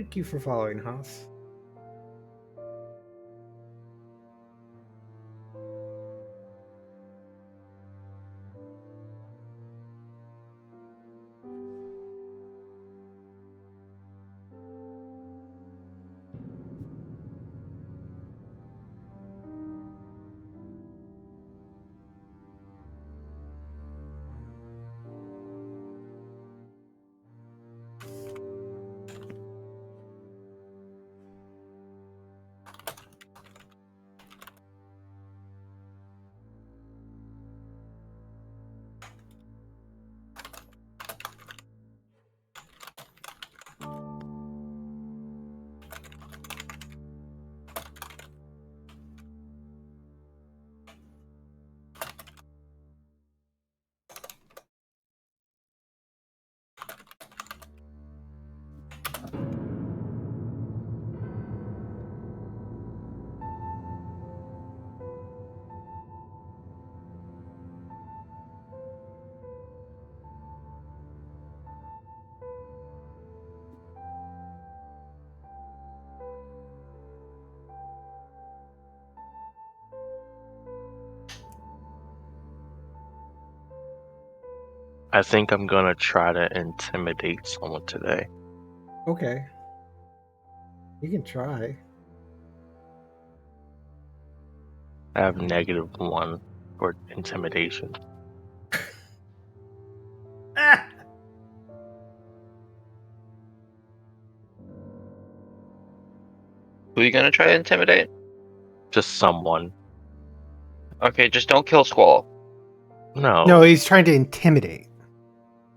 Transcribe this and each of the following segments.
Thank you for following, Haas. I think I'm gonna try to intimidate someone today. Okay. You can try. I have -1 for intimidation. Ah! Who are you gonna try to intimidate? Just someone. Okay, just don't kill Squall. No, he's trying to intimidate.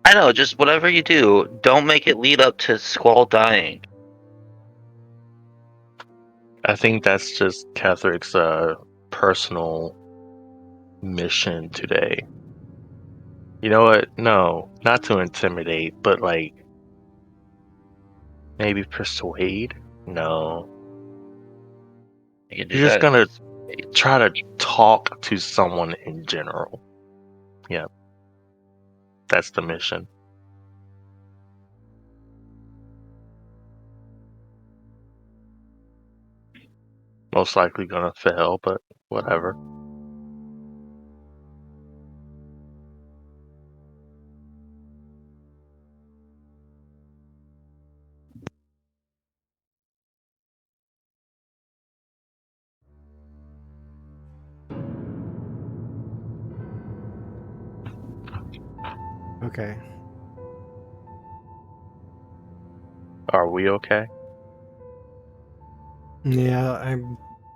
I know, just whatever you do, don't make it lead up to Squall dying. I think that's just Catherick's personal mission today. You know what? No, not to intimidate, but like maybe persuade? No. You can do You're just that. gonna try to talk to someone in general. Yeah. That's the mission. Most likely gonna fail, but whatever. Okay. Are we okay? Yeah, I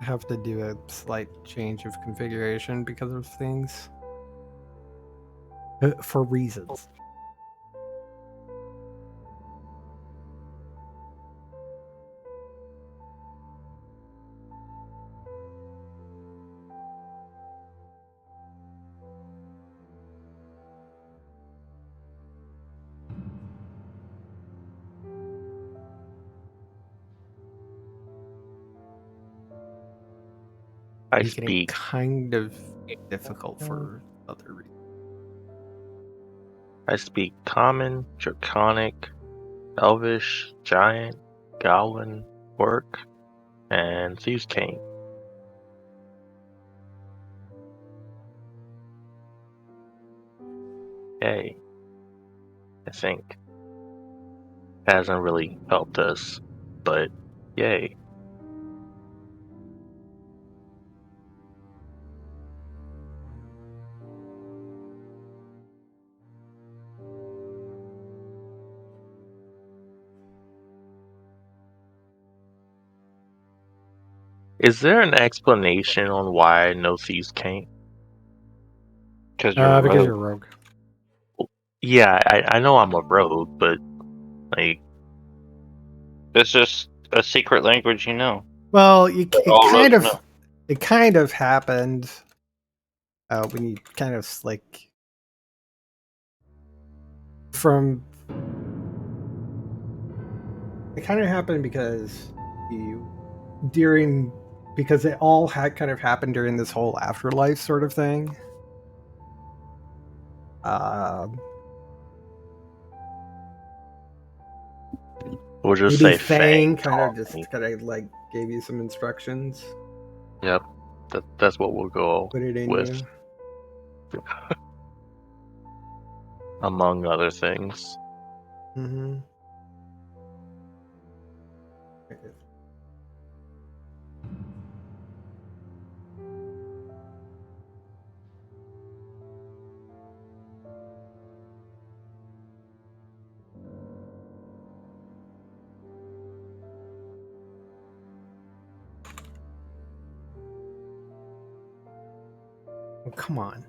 have to do a slight change of configuration because of things. For reasons. I Making it speak kind of difficult for other reasons. I speak Common, Draconic, Elvish, Giant, Goblin, Orc, and Thieves' Cane. Yay. I think. Hasn't really helped us, but yay. Is there an explanation on why no Thieves' Cane? Because you're Because rogue. you're a rogue. Yeah, I know I'm a rogue, but like It's just a secret language you know. Well, All rogues know. it kind of happened when you kind of like from it kind of happened because you during because it all had kind of happened during this whole afterlife sort of thing. Um, We'll just Maybe say Fang Fang taught me. kind of like gave you some instructions, Yep, that's what we'll go put it in with, you. among other things. Mm-hmm. Oh, come on.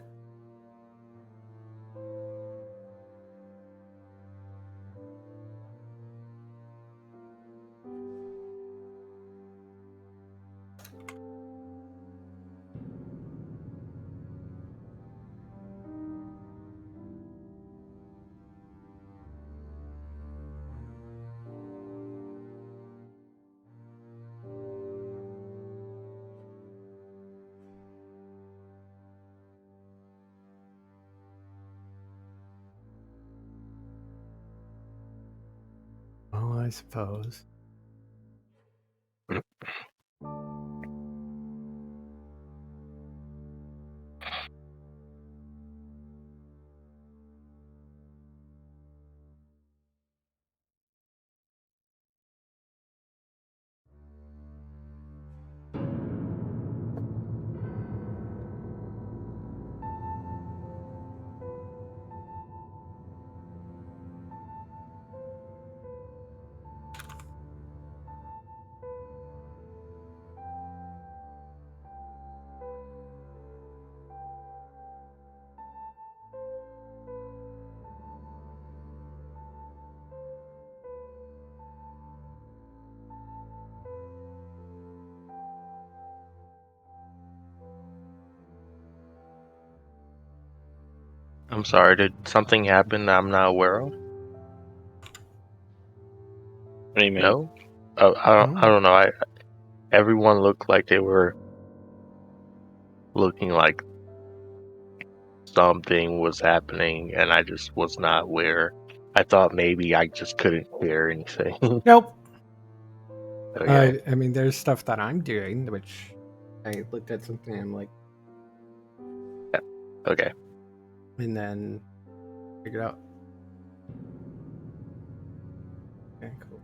Well, I suppose. I'm sorry, did something happen that I'm not aware of? What do you mean? No? Oh, I don't know. Everyone looked like they were looking like something was happening, and I just was not aware. I thought maybe I just couldn't hear anything. Nope. Okay. I mean, there's stuff that I'm doing, which I looked at something and I'm like, Okay. and then figured out. Okay, cool.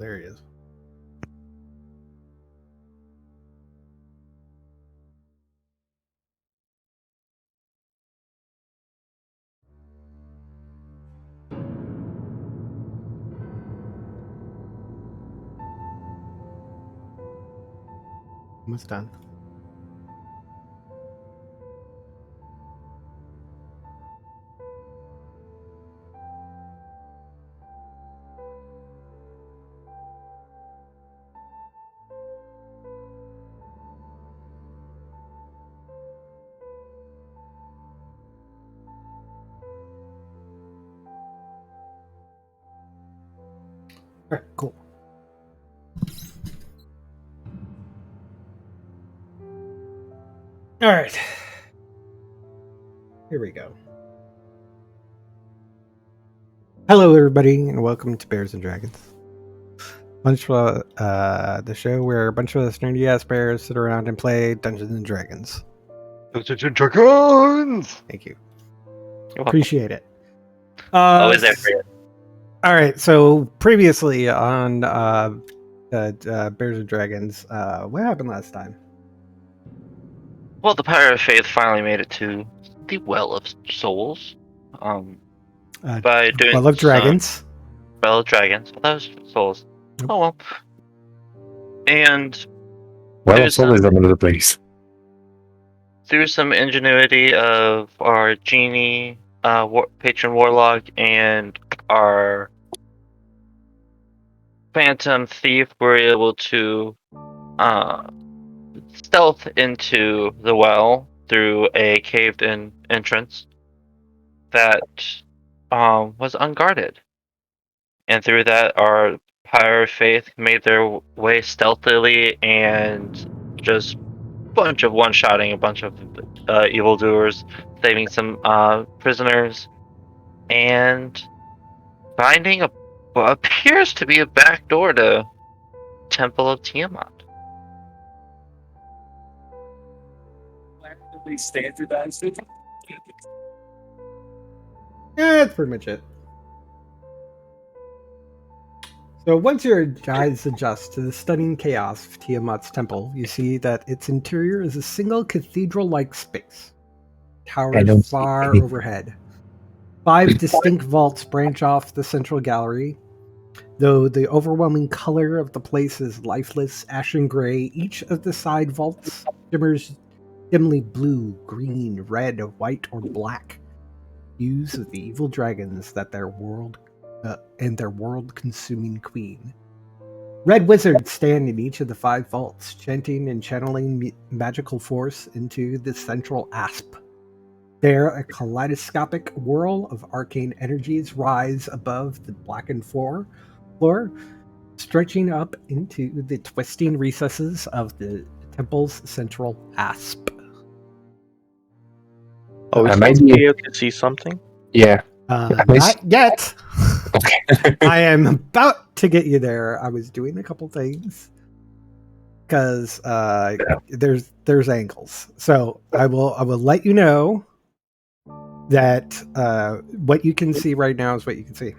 there he is. Almost done. All right, cool. All right. Here we go. Hello, everybody, and welcome to Bears and Dragons. The show where a bunch of us nerdy ass bears sit around and play Dungeons and Dragons. Dungeons and Dragons! Thank you. You're welcome. Appreciate it. Always there for you. All right. So previously on Bears and Dragons, what happened last time? Well, the Pirate of Faith finally made it to the Well of Souls. By doing Well of Dragons. Well of Dragons. That was Souls. Nope. Oh well. And Well, There's it's always another place. through some ingenuity of our genie, patron warlock, and our phantom thief, we're able to stealth into the well through a caved-in entrance that was unguarded. And through that, our Pirate of Faith made their way stealthily and just bunch of one-shotting a bunch of evildoers, saving some prisoners, and finding what appears to be a back door to Temple of Tiamat. Yeah, that's pretty much it. So once your eyes adjust to the stunning chaos of Tiamat's temple, you see that its interior is a single cathedral-like space. I Towers don't see far anything. overhead. 5 distinct vaults branch off the central gallery. Though the overwhelming color of the place is lifeless, ashen gray, each of the side vaults shimmers dimly blue, green, red, white, or black. Hues of the evil dragons that their world and their world-consuming queen. Red wizards stand in each of the 5 vaults, chanting and channeling magical force into the central asp. There, a kaleidoscopic whirl of arcane energies rise above the blackened floor, stretching up into the twisting recesses of the temple's central asp. Oh, I is might that be- you can see something? Yeah. Not yet. Okay. I am about to get you there. I was doing a couple things because there's angles. So I will let you know that what you can see right now is what you can see.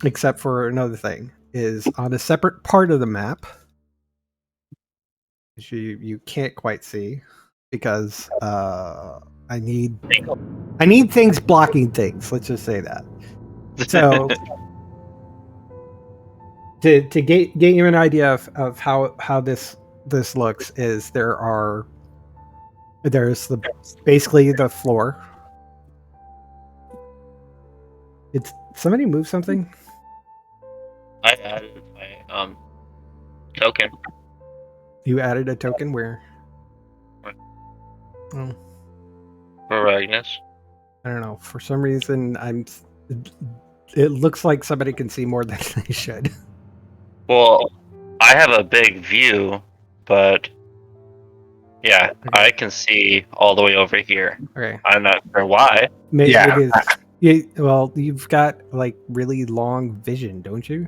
Except for another thing is on a separate part of the map, which you can't quite see because I need things blocking things. Let's just say that. So to get you an idea of how this looks is there's basically the floor. It's somebody move something. I added my token. You added a token where? Oh, For Ragnus. I don't know. For some reason, it looks like somebody can see more than they should. Well, I have a big view, but yeah, Okay. I can see all the way over here. Okay. I'm not sure why. Maybe Yeah. it is. Well, you've got like really long vision, don't you?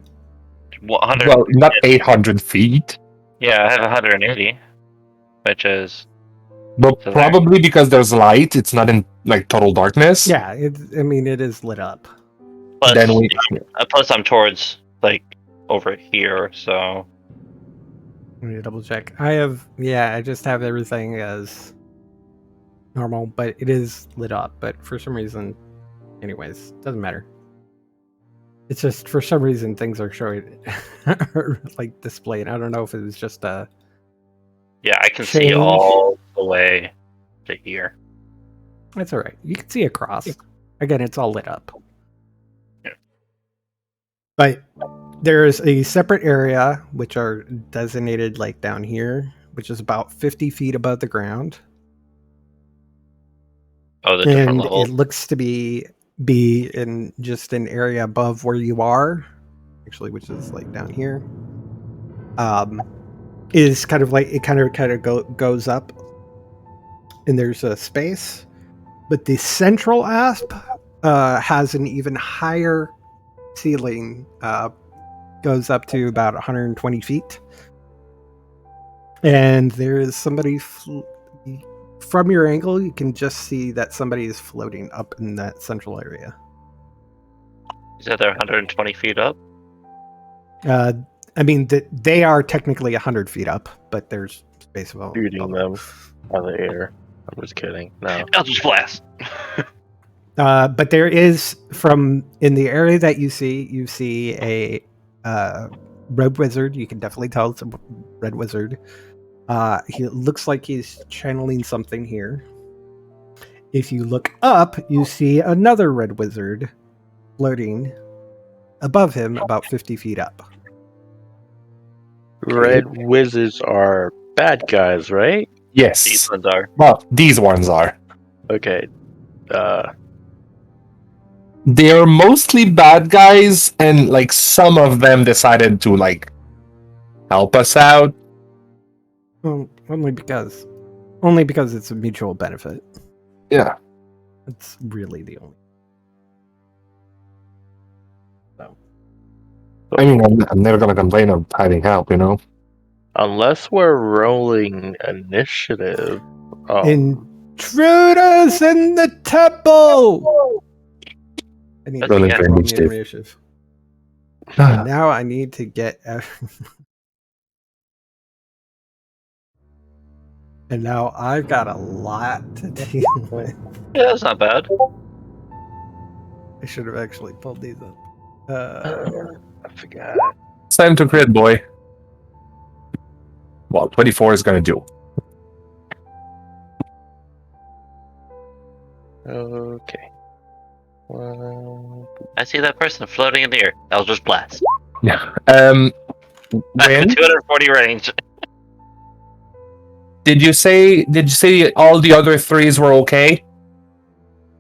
100. Well, not 800 feet, Yeah, I have 180, which is but So there. probably because there's light, it's not in like total darkness. Yeah. It is lit up. plus. Then we. Plus, I'm towards like over here. So Let me double check. I just have everything as normal, but it is lit up. But for some reason, anyways, doesn't matter. It's just for some reason things are showing like displayed. I don't know if it was just a yeah, I can see change. all the way to here. That's all right. You can see across. Again, it's all lit up. Yeah. But there is a separate area which are designated like down here, which is about 50 feet above the ground. Oh, the different And levels. it looks to be in just an area above where you are, actually, which is like down here. Is kind of like it kind of goes up, and there's a space, but the central asp has an even higher ceiling, goes up to about 120 feet, and there is somebody from your angle. You can just see that somebody is floating up in that central area. Is that they're 120 feet up? I mean, they are technically 100 feet up, but there's space above Shooting them out of the air. I'm just kidding. No. Eldritch Blast. But there is, from in the area that you see a red wizard. You can definitely tell it's a red wizard. He looks like he's channeling something here. If you look up, you see another red wizard floating above him, about 50 feet up. Red wizards are bad guys, right? These Yes. ones are. Well, these ones are. Okay. They're mostly bad guys, and like some of them decided to like help us out. Well, only because it's a mutual benefit. Yeah. It's really the only. I mean, I'm never gonna complain of having help, you know. Unless we're rolling initiative. Oh, Intruders in the temple! I need That's to Rolling the for end. roll initiative. initiative. And now I need to get. And now I've got a lot to deal with. Yeah, that's not bad. I should have actually pulled these up. I forgot. It's time to crit, boy. Well, 24 is gonna do. Okay. Well, I see that person floating in the air. Eldritch Blast. Yeah. That's When the 240 range. did you say all the other threes were okay?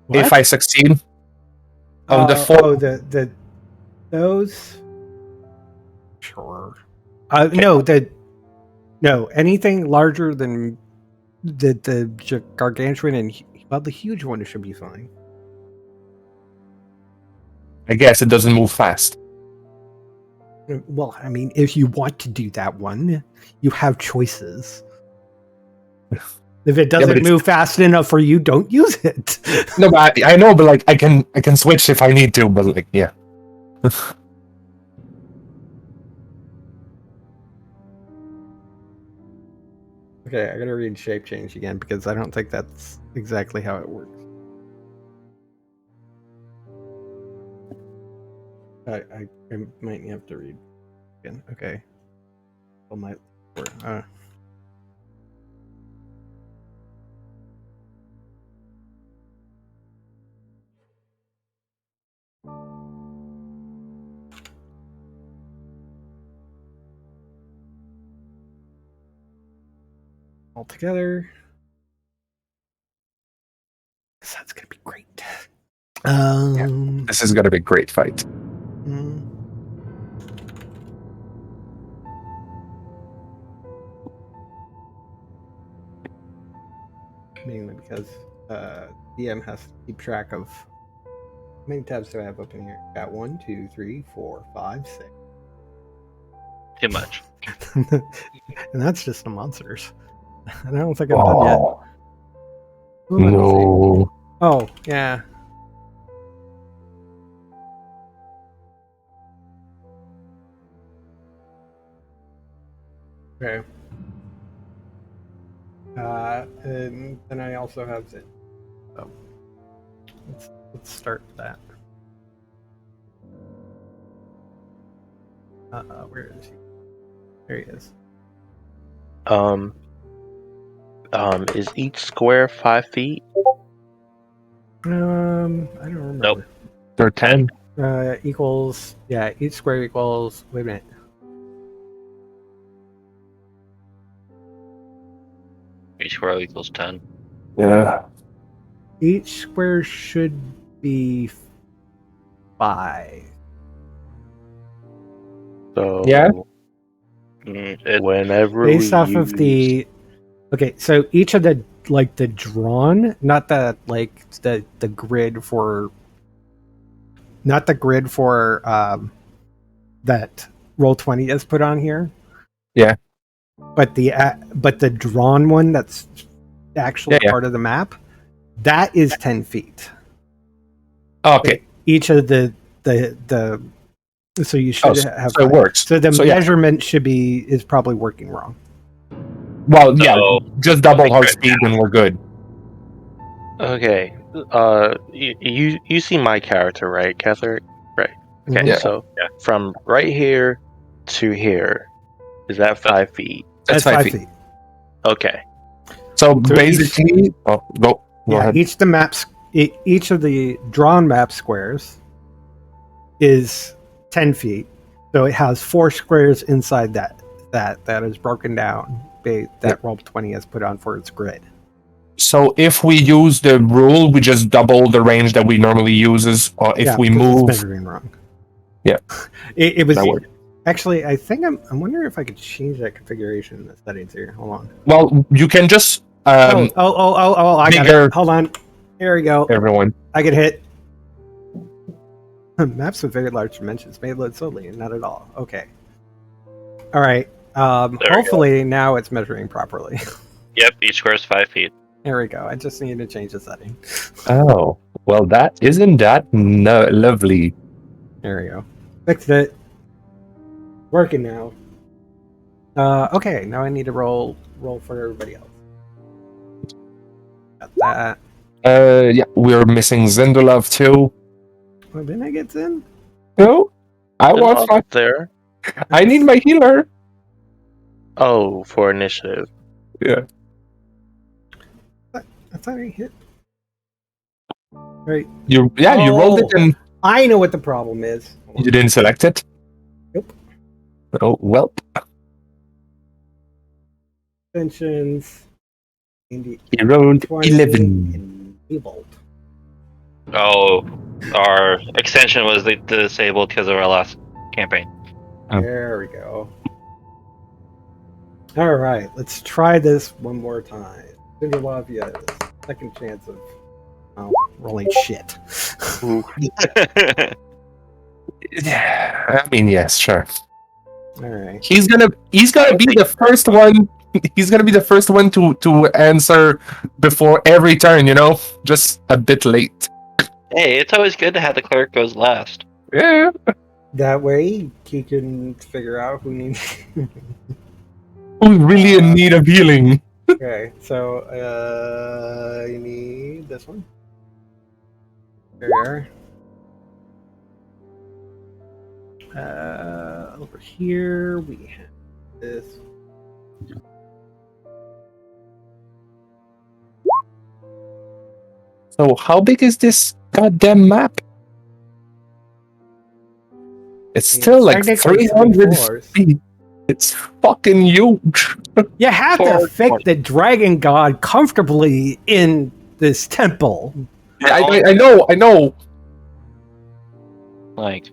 What? If I succeed? Of the four, Oh, those. Sure. No. Anything larger than the gargantuan and the huge one should be fine. I guess it doesn't move fast. Well, I mean, if you want to do that one, you have choices. If it doesn't it's- move fast enough for you, don't use it. No, but I know, but like I can switch if I need to, but like yeah. Okay, I gotta read shape change again because I don't think that's exactly how it works. I might have to read again. Okay. Well, my all together. That's gonna be great. This is gonna be a great fight. Mainly because DM has to keep track of how many tabs do I have open here? Got 1, 2, 3, 4, 5, 6. Too much. And that's just the monsters. And I don't think I'm done yet. Oh, Ooh, let me see. no. Oh, yeah. Okay. And then I also have it. So let's start that. Where is he? There he is. Is each square 5 feet? I don't remember. Nope. They're 10. Equals, yeah, each square equals, wait a minute. Each square equals 10. Yeah. Each square should be 5. So Yeah. whenever Based we off use of the, okay, so each of the, like the drawn, not the, like the grid for, not the grid for, that Roll20 has put on here. Yeah. But the drawn one that's actually Yeah. part of the map, that is 10 feet. Okay. Each of the so you should have so it 5. works. So the So, yeah. measurement is probably working wrong. Well, yeah, So, just double think our right speed and we're good. Okay. You see my character, right, Catherine? Right. Okay. Mhm. Yeah. So Yeah. from right here to here, is that 5 feet? That's 5 feet. Okay. So So basically, go ahead. Each of the drawn map squares is 10 feet. So it has 4 squares inside that is broken down. That Roll20 has put on for its grid. So if we use the rule, we just double the range that we normally uses, or if we 'cause it's move. measuring wrong. Yeah. It was That works. actually. I think I'm wondering if I could change that configuration in the settings here. Hold on. Well, you can just I got bigger- it. Hold on. Here we go. everyone. I get hit. Maps with very large dimensions may load slowly and not at all. Okay. All right. There we Hopefully now it's measuring properly. Yep, each square is 5 feet. There we go. I just need to change the setting. Oh, well, isn't that lovely? There we go. Fixed it. Working now. Okay. Now I need to roll for everybody else. Got that. Yeah, we're missing Zendulov too. Well, then I get in. No, I They're want not my. there. I need my healer. Oh, for initiative. Yeah. I thought I hit. Right. You rolled it and I know what the problem is. you didn't select it. Nope. Oh well. Extensions. He rolled 20 11. enabled. Oh, our extension was disabled because of our last campaign. Oh. There we go. All right, let's try this one more time. Cinderlove, you have a second chance of rolling shit. Yeah, I mean, yes, sure. All right. He's gonna be the first one. He's gonna be the first one to answer before every turn. Just a bit late. Hey, it's always good to have the cleric goes last. Yeah. That way, he can figure out who needs. Who's really in need of healing? Okay, so you need this one. There. Over here we have this. So how big is this goddamn map? It's still like technically 300 floors. feet. It's fucking huge. You have to fit the dragon god comfortably in this temple. I know. Like,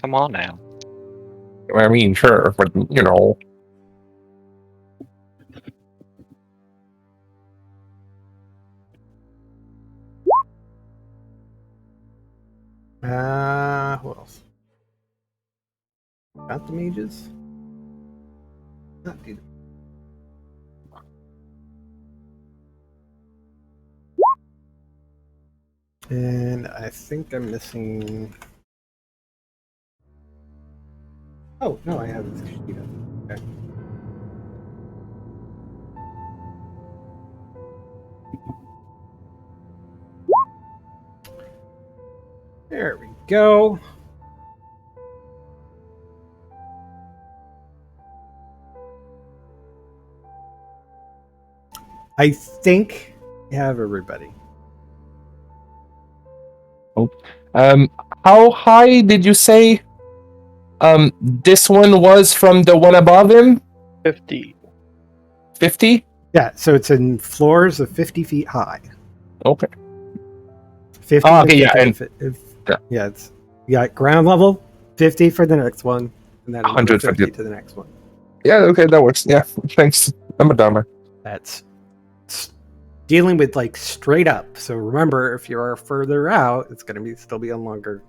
come on now. I mean, sure, but Who else? Got the mages? Not do. And I think I'm missing. Oh no, I have this sheet up. Okay. There we go. I think you have everybody. How high did you say this one was from the one above him? 50. 50? Yeah, so it's in floors of 50 feet high. Okay. 50 Oh, to okay, yeah, 50 and- yeah, it's you got ground level, 50 for the next one, and then another 150 50 to the next one. Yeah, okay, that works. Yeah, thanks. I'm a dumber. That's dealing with like straight up. So remember, if you are further out, it's going to still be a longer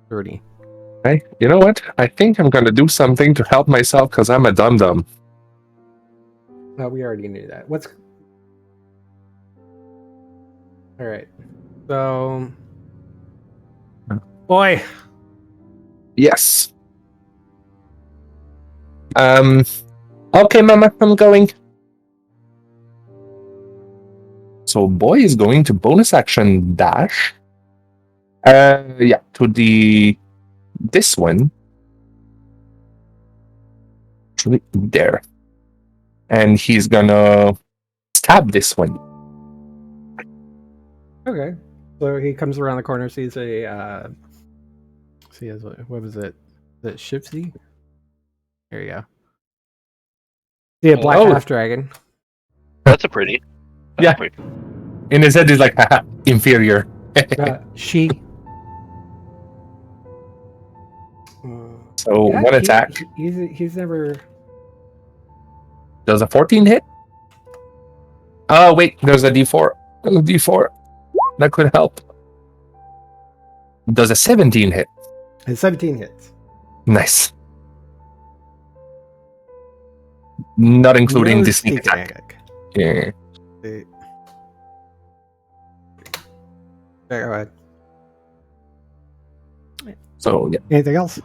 journey. Hey, you know what? I think I'm gonna do something to help myself because I'm a dum-dum. No, we already knew that. All right. So, boy, Yes. Okay, Mama, I'm going. So boy is going to bonus action dash. Yeah, to this one. Actually, there. And he's gonna stab this one. okay. So he comes around the corner, sees a what was it? The Shipsy? There you go. See a black Oh. half dragon. That's a pretty. That's Yeah. pretty. In his head, he's like, haha, inferior. She. So one attack. He's never. Does a 14 hit? Oh, wait, there's a d4. There's a d4. That could help. Does a 17 hit? And 17 hits. Nice. Not including No the sneak sneak attack. Yeah. Okay, go ahead. So, yeah. Anything else?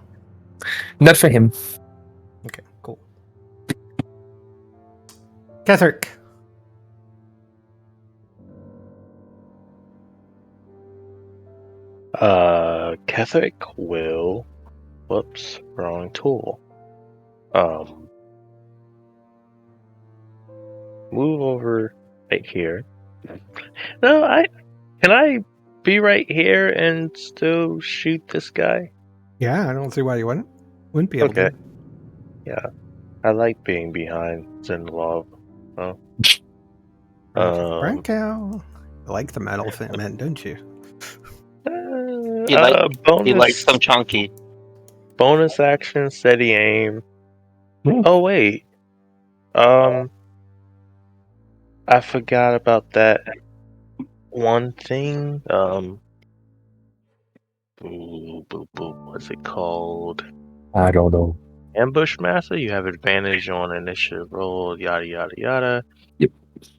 Not for him. Okay, cool. Ketherick. Ketherick will. Whoops, wrong tool. Move over right here. No, can I be right here and still shoot this guy? Yeah, I don't see why you wouldn't be able Okay. to. Yeah, I like being behind Zinlov. Oh. Franco. You like the metal men, don't you? He likes some chunky. Bonus action, steady aim. Hmm. Oh wait, I forgot about that one thing. What's it called? I don't know. Ambush Master. You have advantage on initiative roll. Yada yada yada. Yep.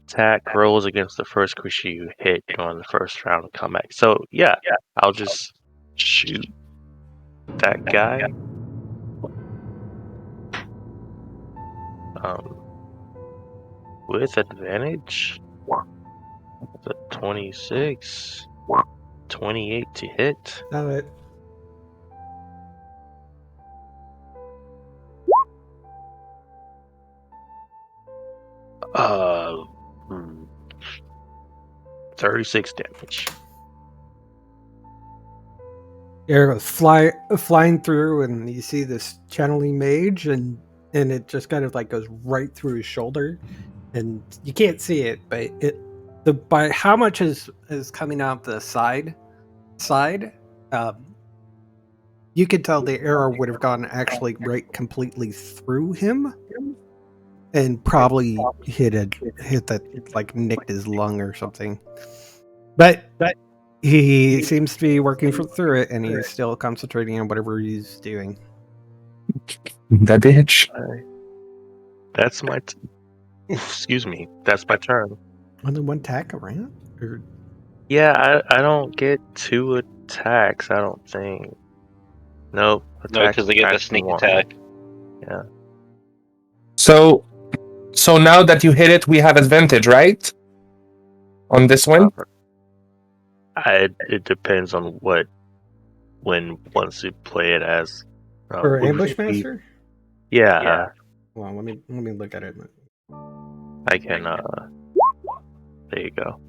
Attack rolls against the first creature you hit during the first round of combat. So yeah, I'll just shoot that guy. With advantage. The 26, 28 to hit. Not it. Uh, 36 damage. Air goes flying through, and you see this channeling mage, and it just kind of like goes right through his shoulder, and you can't see it, but by how much is coming out the side, you could tell the arrow would have gone actually right completely through him, and probably hit that, like nicked his lung or something, but. He seems to be working through it, and he's still concentrating on whatever he's doing. That bitch. That's my. Excuse me. That's my turn. Only one attack around? Or... Yeah, I don't get 2 attacks. I don't think. Nope. No, because they get the sneak attack. Yeah. So now that you hit it, we have advantage, right? On this one? It depends on what when once you play it as For Luffy. Ambushmaster? Yeah, Hold on, let me look at it. I can. There you go.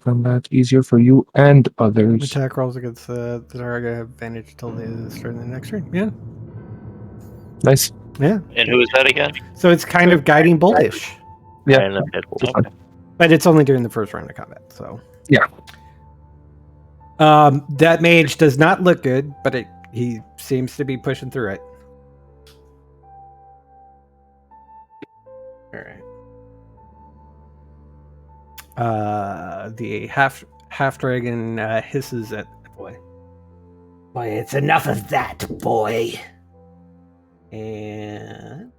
Combat easier for you and others. Attack rolls against the target have advantage until the start of the next turn. Yeah. Nice. Yeah. And who is that again? So it's kind of guiding boltish. Yeah. And a middle. Okay. But it's only during the first round of combat, so Yeah. That mage does not look good, but he seems to be pushing through it. All right. The half dragon hisses at the boy. Boy, it's enough of that, boy. And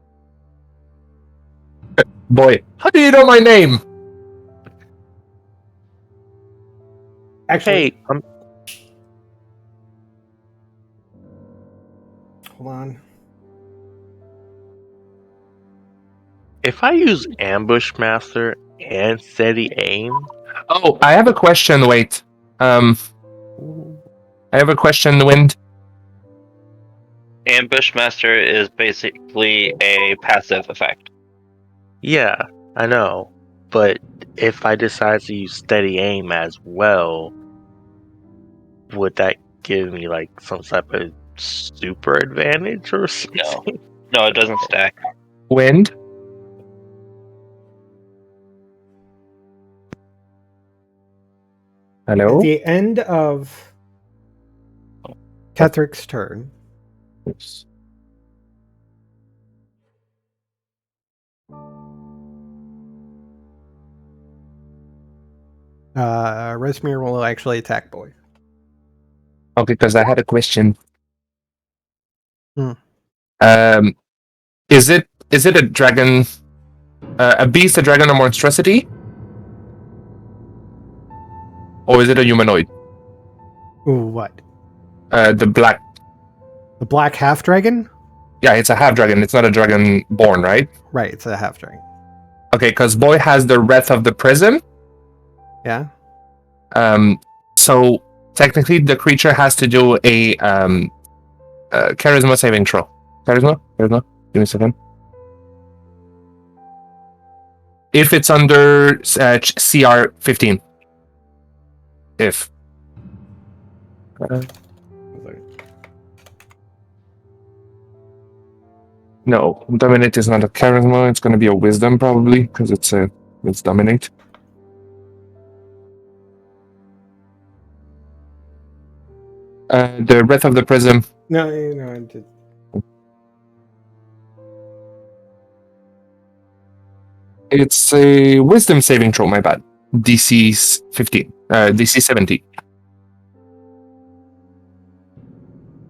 Boy, how do you know my name? actually, Hey, hold on. if I use Ambush Master and Steady Aim, Oh, I have a question. Wait. I have a question, Wind. Ambush Master is basically a passive effect. yeah, I know. But if I decide to use Steady Aim as well, would that give me like some type of super advantage or something? No, it doesn't stack. Wind. At Hello. the end of Kethric's turn, Oops. Resmir will actually attack boy. Okay, because I had a question. Hmm. Is it a dragon, a beast, a dragon, or monstrosity, or is it a humanoid? Ooh, what? The black half dragon? Yeah, it's a half dragon. It's not a dragon born, right? Right, it's a half dragon. Okay, because boy has the wrath of the prism. Yeah. So technically, the creature has to do a charisma saving throw. Charisma. Give me a second. If it's under CR 15. If. No, dominate is not a charisma. It's going to be a wisdom probably because it's dominate. The breath of the prism. No, I did. It's a wisdom saving throw. My bad. DC 15. DC 17.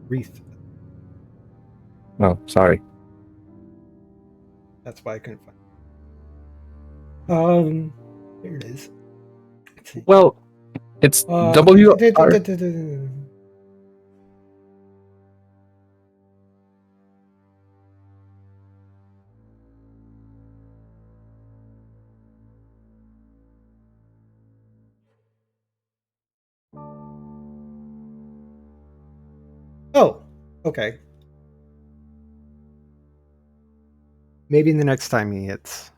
Wreath. No, sorry. That's why I couldn't find. Here it is. Let's see. Well, it's WR. Oh, okay. Maybe the next time he hits.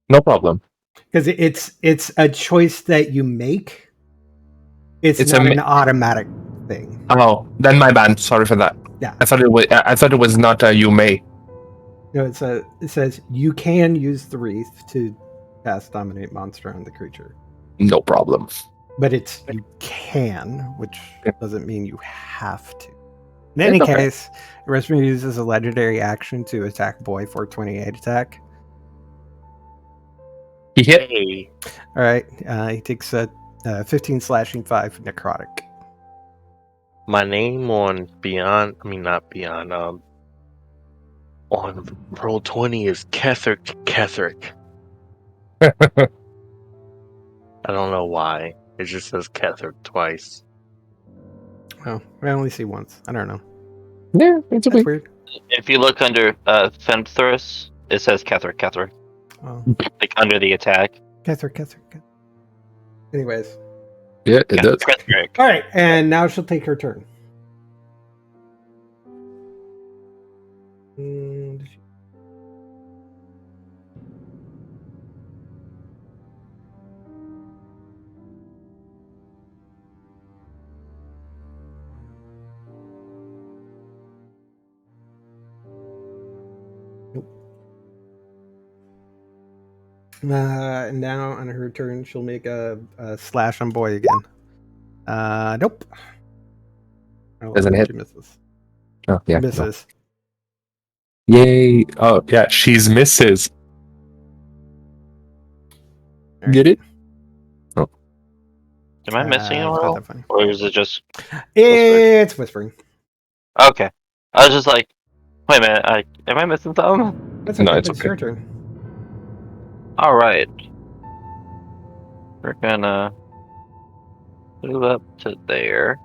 No problem. Because it's a choice that you make. It's a not an automatic thing. Oh, then my bad. Sorry for that. Yeah. I thought it was not a you may. No, it says you can use the wreath to cast dominate monster on the creature. No problem. But it's you can, which doesn't mean you have to. In It's any okay. case, Resmir uses a legendary action to attack boy for 28 attack. He hit. Hey, All right, he takes a 15 slashing, 5 necrotic. my name on not Beyond, on Roll20 is Ketherick. I don't know why. It just says Ketherick twice. Oh, I only see once. I don't know. Yeah, it's okay. That's weird. If you look under Fenthorus, it says Ketherick. Oh. Like under the attack. Cather. Anyways. Yeah, it does. All right, and now she'll take her turn. And now on her turn, she'll make a slash on boy again. Nope. Oh, Doesn't hit. she misses. Oh, yeah. Misses. No. Yay. Oh, yeah. She's misses. Right. Get it? Am I missing a it's not roll? that funny. Or is it just It's whispering. okay? I was just like, wait a minute, am I missing something? That's No, okay, it's but it's okay. your turn. Alright. We're gonna move up to there.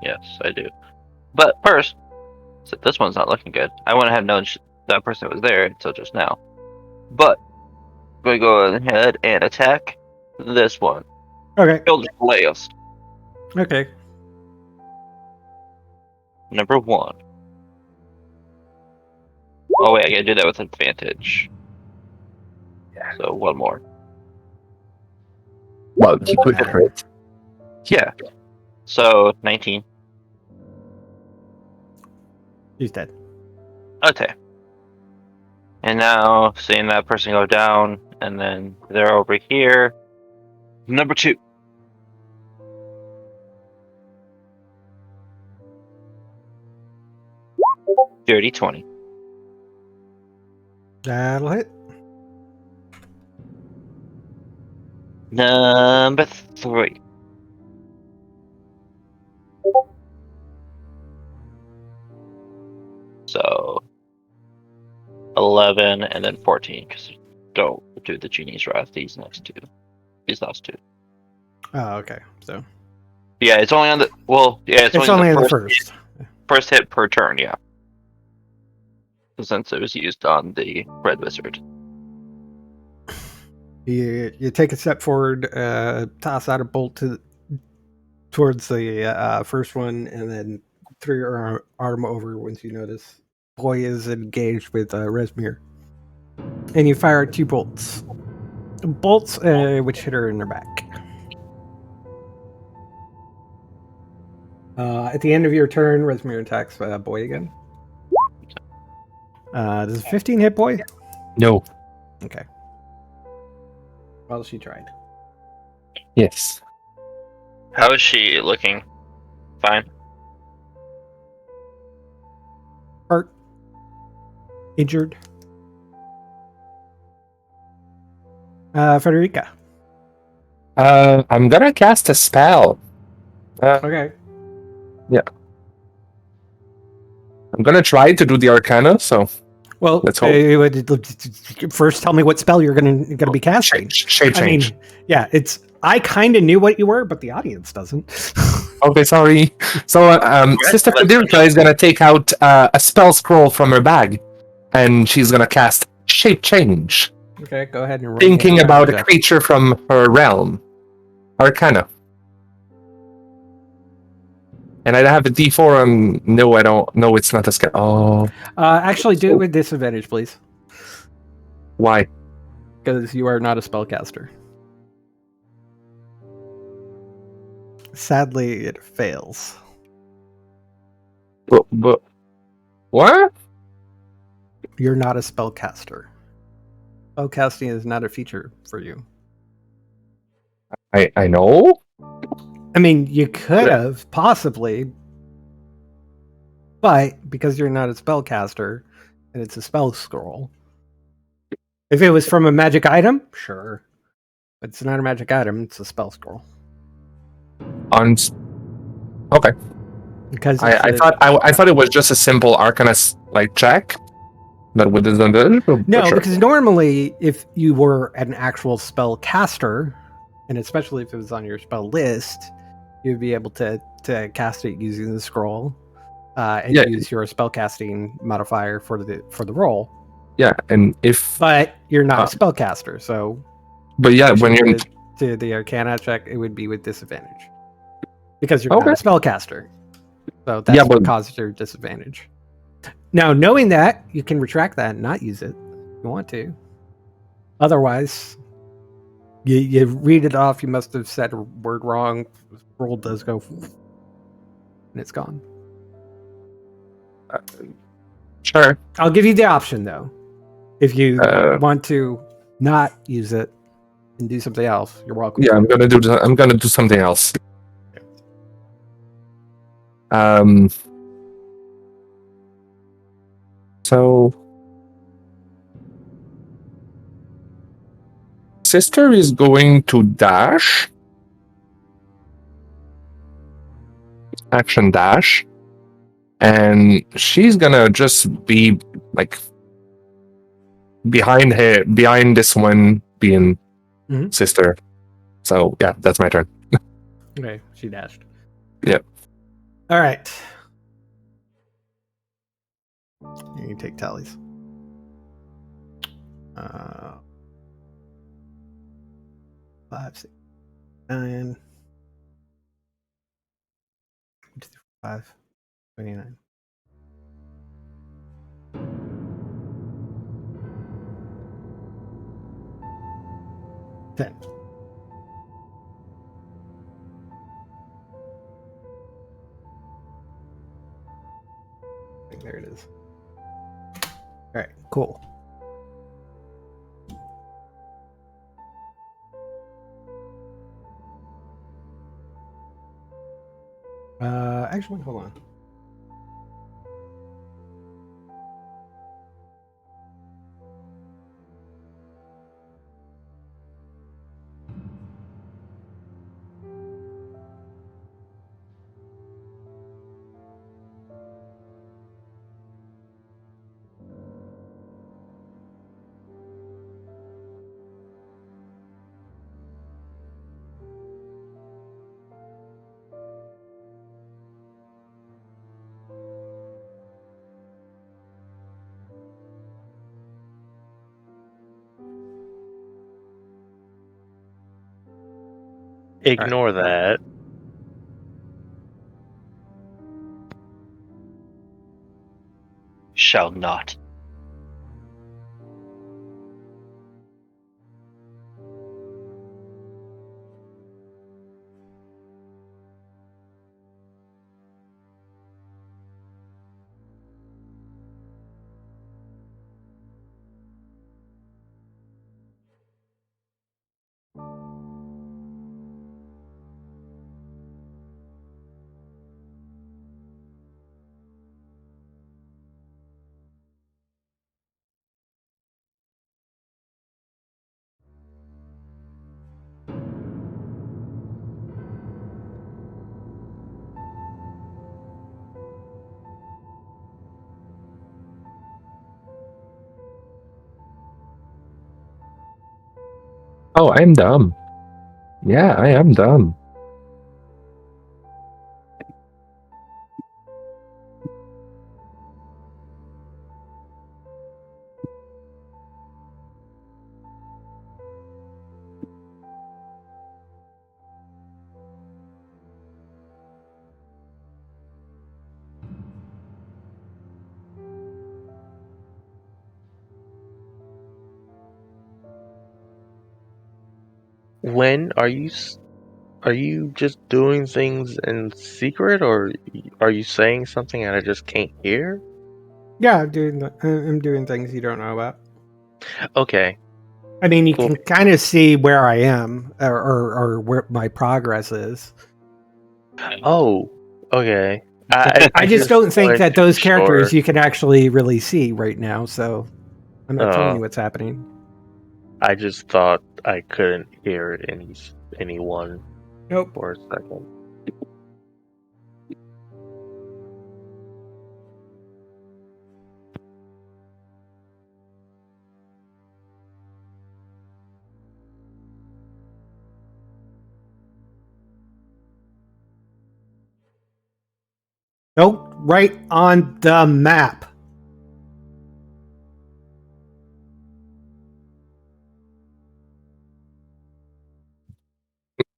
Yes, I do. But first, so this one's not looking good. I wouldn't have known that person was there until just now. But I'm gonna go ahead and attack this one. Okay. Eldritch Blast. Okay. Number 1. Oh wait, I gotta do that with advantage. So one more. Well, he could crit. Yeah. So 19. He's dead. Okay. And now seeing that person go down, and then they're over here. Number 2. Dirty 20. That'll hit. Number 3. So 11 and then 14, because don't do the genie's wrath. These last two. Oh, okay. So Yeah, it's only on the it's only the on the first first. first hit per turn. Yeah, since it was used on the red wizard. You take a step forward, toss out a bolt towards the first one, and then throw your arm over once you notice boy is engaged with Resmir. And you fire 2 bolts. Bolts which hit her in her back. At the end of your turn, Resmir attacks boy again. Does 15 hit boy? No. Okay. Well, she tried. Yes. How is she looking? Fine. Hurt. Injured. Federica. I'm gonna cast a spell. Okay. I'm gonna try to do the Arcana, so Well, let's hope. First tell me what spell you're gonna be casting. Shape change. I mean, yeah, I kind of knew what you were, but the audience doesn't. Okay, sorry. So, Sister Federica is gonna take out a spell scroll from her bag, and she's gonna cast Shape Change, Okay, go ahead and roll. thinking about a creature from her realm. Arcana. And I have a D4 on... No, I don't. No, it's not a skill. Oh. Actually, do it with disadvantage, please. Why? Because you are not a spellcaster. Sadly, it fails. But what? You're not a spellcaster. Spellcasting is not a feature for you. I know. I mean, you could have, possibly, but because you're not a spellcaster, and it's a spell scroll. If it was from a magic item, sure. But it's not a magic item, it's a spell scroll. Okay. Because I thought it was just a simple Arcana check. That with disadvantage. No, sure. because normally if you were an actual spell caster, and especially if it was on your spell list, you'd be able to cast it using the scroll. and Yeah. use your spellcasting modifier for the roll. Yeah, and if But you're not a spellcaster, so but yeah, when you're to the Arcana check, it would be with disadvantage because you're Okay. not a spellcaster. So that's Yeah, what but- causes your disadvantage. Now, knowing that, you can retract that and not use it if you want to. Otherwise, you read it off. You must have said a word wrong. Roll does go, and it's gone. sure. I'll give you the option though. If you Uh, want to not use it and do something else, you're welcome. Yeah, I'm gonna do something else. So sister is going to dash. Action dash. And she's gonna just be like behind this one being Mhm. sister. So yeah, that's my turn. Okay, she dashed. Yep. All right. You can take tallies. 5, 6, 9, 5, 29. Ten. There it is. All right, cool. Actually, hold on. Ignore that. Shall not. Oh, I'm dumb. Yeah, I am dumb. When are you just doing things in secret, or are you saying something and I just can't hear? Yeah, I'm doing things you don't know about. Okay. I mean, you Cool. can kind of see where I am or where my progress is. Oh, okay. I just don't think wanted that to those be characters sure. you can actually really see right now. So I'm not telling Oh. you what's happening. I just thought I couldn't hear anyone Nope. for a second. Nope. right on the map.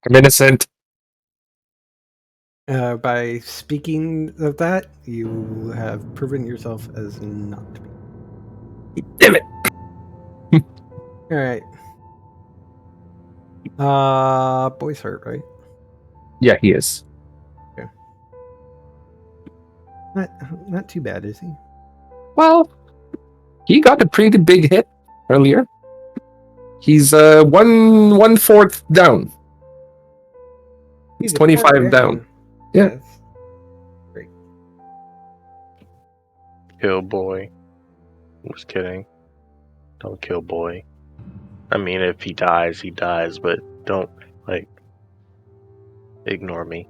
I'm innocent. By speaking of that, you have proven yourself as not to be. Damn it. All right. Boy's hurt, right? Yeah, he is. Not too bad, is he? Well, he got a pretty big hit earlier. He's 1/4 down. He's 25 down. Yeah. Yes. Great. Kill boy. Just kidding. Don't kill boy. I mean, if he dies, he dies, but don't, like, ignore me.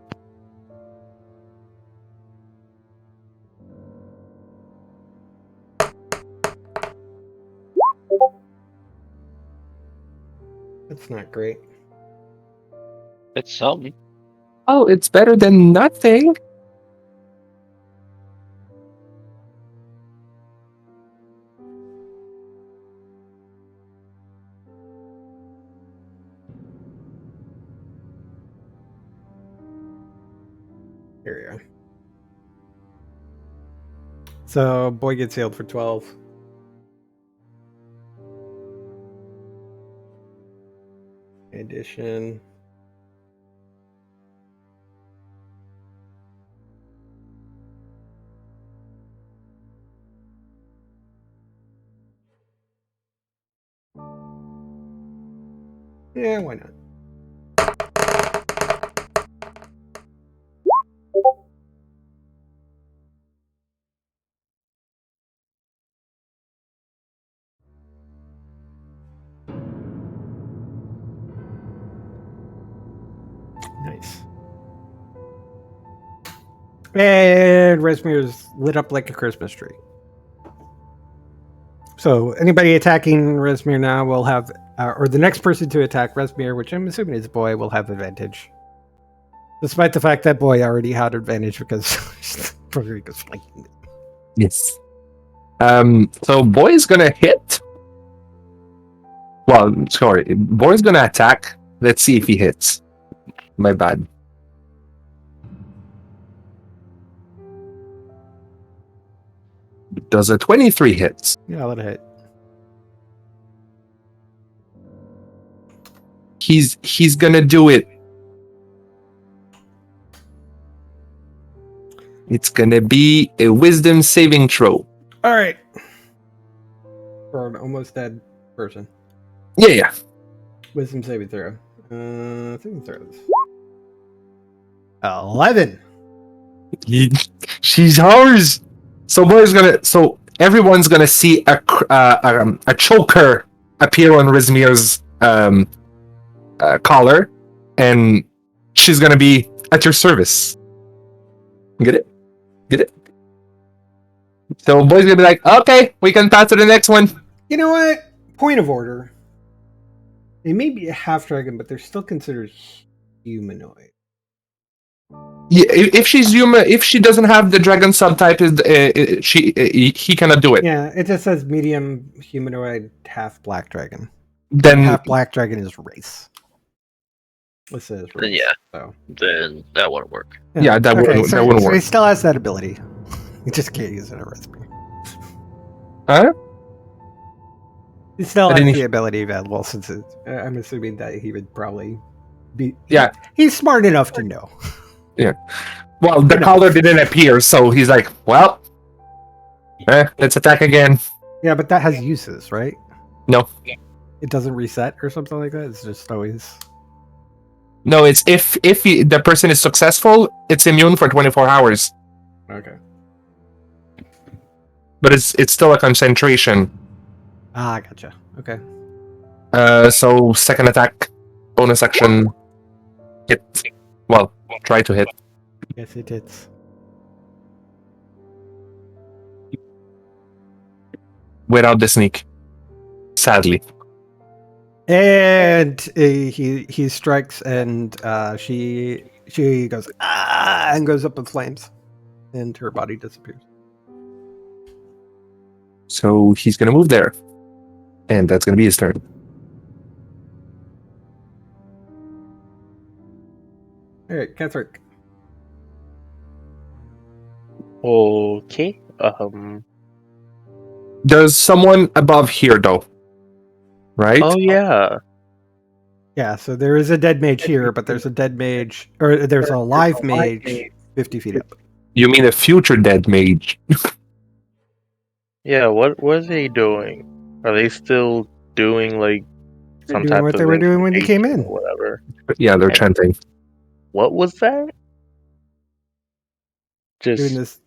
That's not great. It's something. Oh, it's better than nothing. Here we go. So, boy gets healed for 12. Addition. Yeah, why not? Nice. And Resmir's lit up like a Christmas tree. So anybody attacking Resmir now will have, or the next person to attack Resmir, which I'm assuming is boy, will have advantage. Despite the fact that boy already had advantage because Rodrigo's flanking. Yes. So boy's gonna hit. Well, sorry, boy's gonna attack. Let's see if he hits. My bad. Does a 23 hits? Yeah, let it hit. He's gonna do it. It's gonna be a wisdom saving throw. All right. For an almost dead person. Yeah. Wisdom saving throw. Saving throws. 11. She's ours. So boy's gonna. So everyone's gonna see a choker appear on Rizmir's collar, and she's gonna be at your service. Get it? Get it? So boy's gonna be like, okay, we can pass to the next one. You know what? Point of order. They may be a half dragon, but they're still considered humanoid. Yeah, if she's human, if she doesn't have the dragon subtype, he cannot do it. Yeah, it just says medium humanoid, half black dragon. Then Half black dragon is race. This says race. Then yeah. So. Then that wouldn't work. yeah, that wouldn't So work. he still has that ability. He just can't use it at recipe. Huh? He still I has didn't- the ability available since I'm assuming that he would probably be. Yeah. He's smart enough to know. Well, the No. collar didn't appear, so he's like, well, let's attack again. Yeah, but that has uses, right? No. It doesn't reset or something like that. It's just always. No, it's if the person is successful, it's immune for 24 hours. Okay. But it's still a concentration. Ah, gotcha. Okay. So second attack, bonus action, hit. Well, try to hit. Yes, it is. Without the sneak. Sadly. And he strikes, and she goes and goes up in flames, and her body disappears. So he's gonna move there, and that's gonna be his turn. All right, Ketherick. Okay. There's someone above here, though, right? Oh yeah. Yeah, so there is a dead mage here, but there's a dead mage, or there's a live mage 50 feet up. You mean a future dead mage? Yeah. What are they doing? Are they still doing like They're some doing type what of they were doing when you came incantation in. or whatever? Yeah, they're And- chanting. What was that? Doing Just this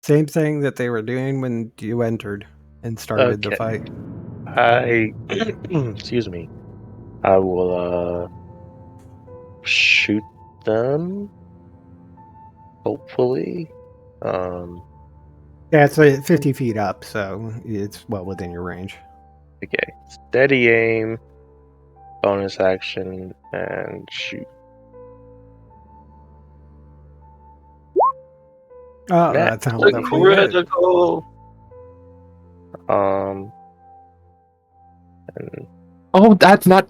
same thing that they were doing when you entered and started the Okay. fight. I excuse me. I will shoot them. Hopefully. Yeah, it's like 50 feet up, so it's well within your range. Okay. Steady aim, bonus action, and shoot. Oh, That that sounds The definitely good. critical. And Oh, that's not.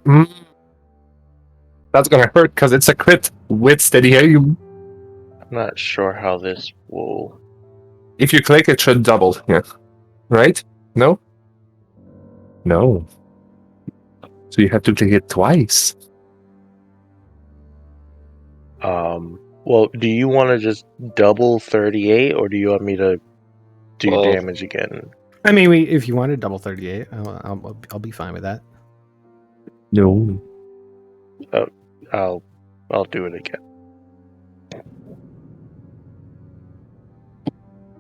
That's gonna hurt because it's a crit with steady aim. I'm not sure how this will. If you click, it should double. Yeah. Right? No? No. So you have to click it twice. Well, do you want to just double 38, or do you want me to do Well- damage again? I mean, if you wanted double 38, I'll be fine with that. No. I'll do it again.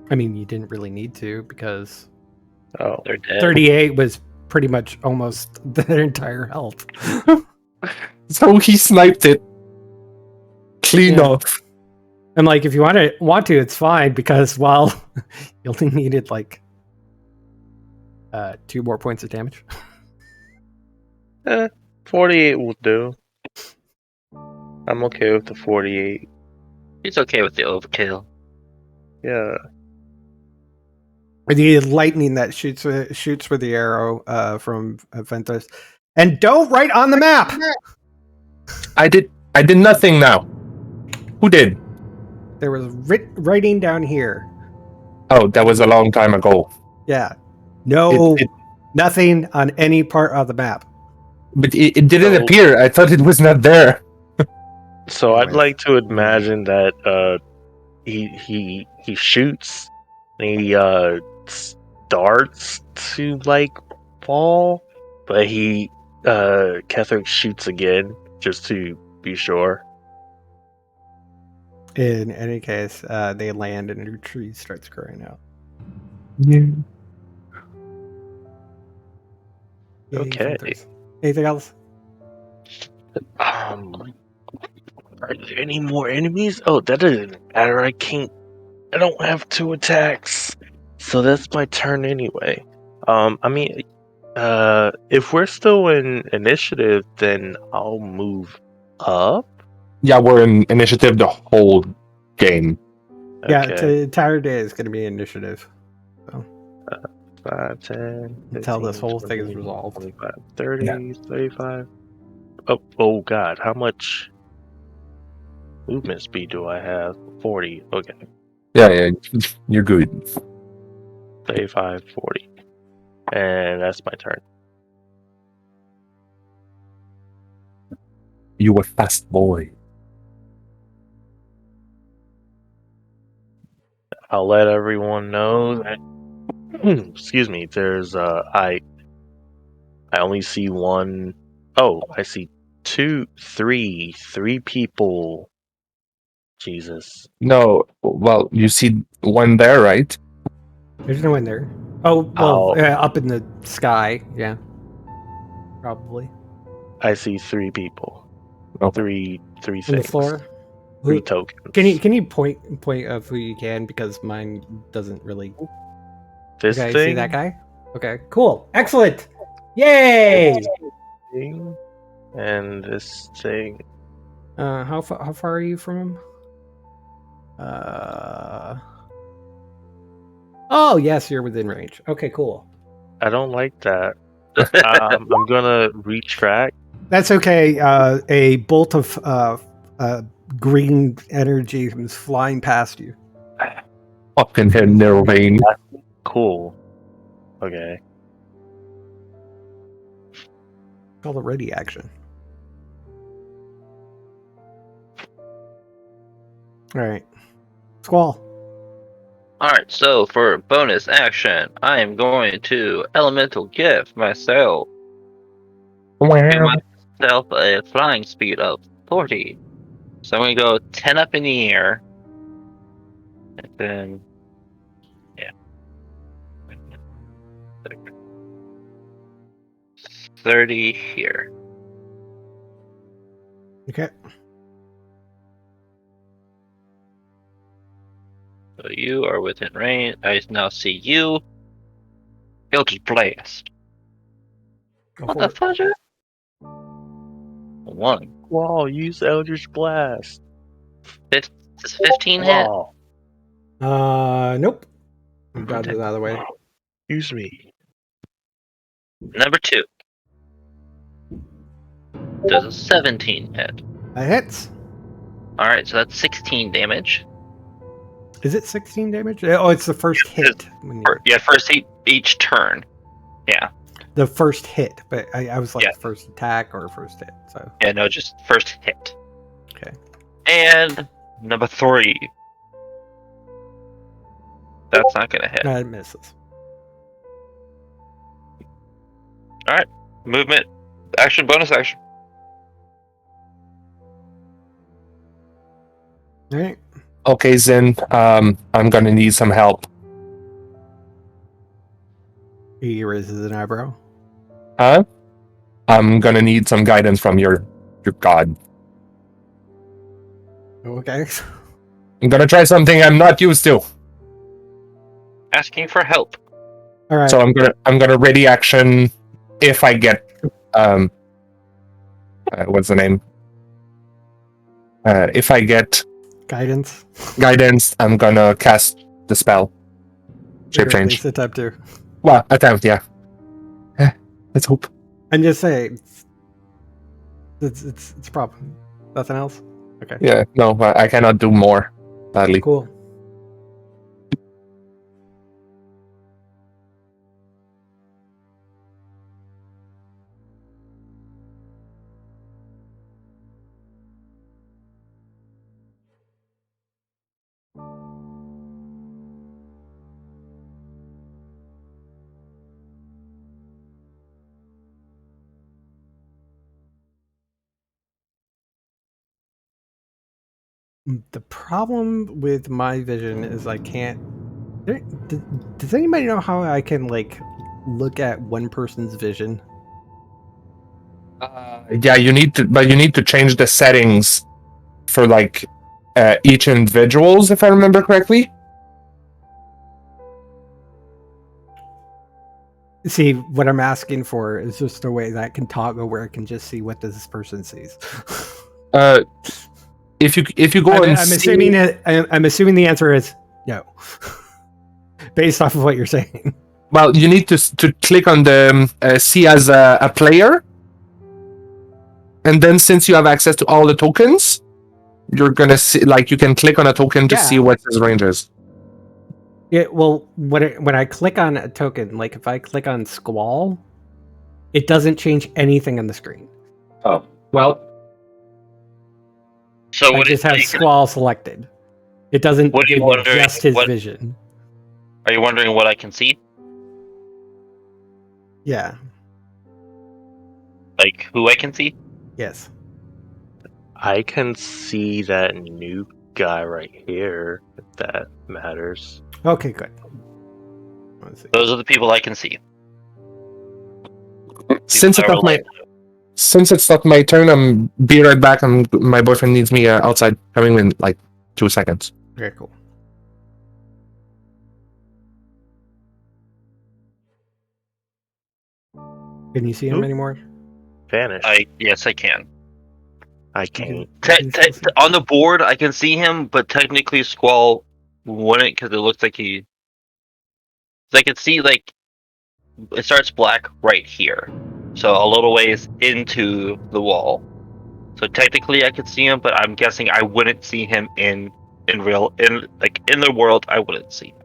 I mean, you didn't really need to because Oh, They're dead. 38 was pretty much almost their entire health. So he sniped it. Clean Yeah. off. And like, if you want to, it's fine because you only needed like 2 more points of damage. 48 will do. I'm okay with the 48. He's okay with the overkill. Yeah. The lightning that shoots with the arrow from Ventus, and don't write on the map. I did nothing now. Who did? There was writing down here. Oh, that was a long time ago. Yeah, no, It- nothing on any part of the map. But it didn't So- appear. I thought it was not there. So I'd Anyways. like to imagine that he shoots and he starts to like fall, but he Ketherick shoots again just to be sure. In any case, they land and a new tree starts growing out. Yeah. Yay, Okay. Ventus. Anything else? Are there any more enemies? Oh, that doesn't matter. I don't have 2 attacks, so that's my turn anyway. I mean, if we're still in initiative, then I'll move up. Yeah, we're in initiative the whole game. Yeah, Okay. the entire day is going to be initiative 5, 10, until this 15, whole thing is 20, resolved. 25, 30, Yeah. 35. Oh god, how much movement speed do I have? 40. Okay. Yeah, you're good. 35, 40. And that's my turn. You a fast boy. I'll let everyone know that excuse me, there's I only see one. Oh, I see three people. Jesus. No, well, you see one there, right? There's no one there. Oh, well, Oh. up in the sky. Yeah, probably I see 3 people. Oh. Three on the things. floor. 3 tokens. Can you point of who you can because mine doesn't really. This Okay, thing? see that guy? Okay, cool, excellent, yay! Thing, and this thing. How far are you from him? Oh, yes, you're within range. Okay, cool. I don't like that. I'm gonna retract. That's okay. A bolt of green energy is flying past you. Fucking hell, Nirvane. Cool. Okay. Call it ready action. All right. Squall. Alright, so for bonus action, I am going to elemental gift myself. Give Wow. myself a flying speed of 40. So I'm going to go 10 up in the air. And then, yeah. 30 here. Okay. So you are within range. I now see you. Eldritch Blast. Go What for the it. fudge? 1. Whoa, use Eldritch Blast. Does 15 hit? Whoa, Nope. I got it out of the way. use me. Number 2. Does a 17 hit? That hits. Alright, so that's 16 damage. Is it 16 damage? Oh, it's the first hit. When you, Yeah, first each turn. Yeah. the first hit, but I was like Yeah. first attack or first hit. So Yeah, no, just first hit. okay. And number 3. That's not gonna hit. That misses. Movement, action, bonus action. All right. Okay, Zen. I'm gonna need some help. He raises an eyebrow. Huh? I'm gonna need some guidance from your god. Okay. I'm gonna try something I'm not used to. Asking for help. All right. So I'm gonna ready action if I get what's the name? If I get Guidance. guidance, I'm gonna cast the spell. Shape Or at change. least attempt to. Well, attempt, yeah. Let's hope. And just say it's a problem. Nothing else. Okay. Yeah, no, I cannot do more. Badly. Cool. The problem with my vision is I can't. Does anybody know how I can like look at one person's vision? Yeah, you need to change the settings for like each individuals, if I remember correctly. See, what I'm asking for is just a way that I can toggle where I can just see what this person sees. If you go I'm assuming I'm assuming the answer is no, based off of what you're saying. well, you need to click on the see as a player, and then since you have access to all the tokens, you're gonna see like you can click on a token to Yeah. see what his range is. Yeah, well, when I click on a token, like if I click on Squall, it doesn't change anything on the screen. Oh well. So I what just are have you- Squall selected. It doesn't What are you give me wondering? just his What- vision. Are you wondering what I can see? Yeah. Like who I can see? Yes. I can see that new guy right here, if that matters. Okay, good. Let's see. Those are the people I can see. Since People it's that not since it's not my turn, I'm be right back. My boyfriend needs me outside. Coming in like 2 seconds. Okay, cool. Can you see him Oop. anymore? Vanish. Yes, I can. I can't. On the board, I can see him, but technically Squall wouldn't because it looks like he I can see like it starts black right here, so a little ways into the wall. So technically, I could see him, but I'm guessing I wouldn't see him in the world. I wouldn't see him.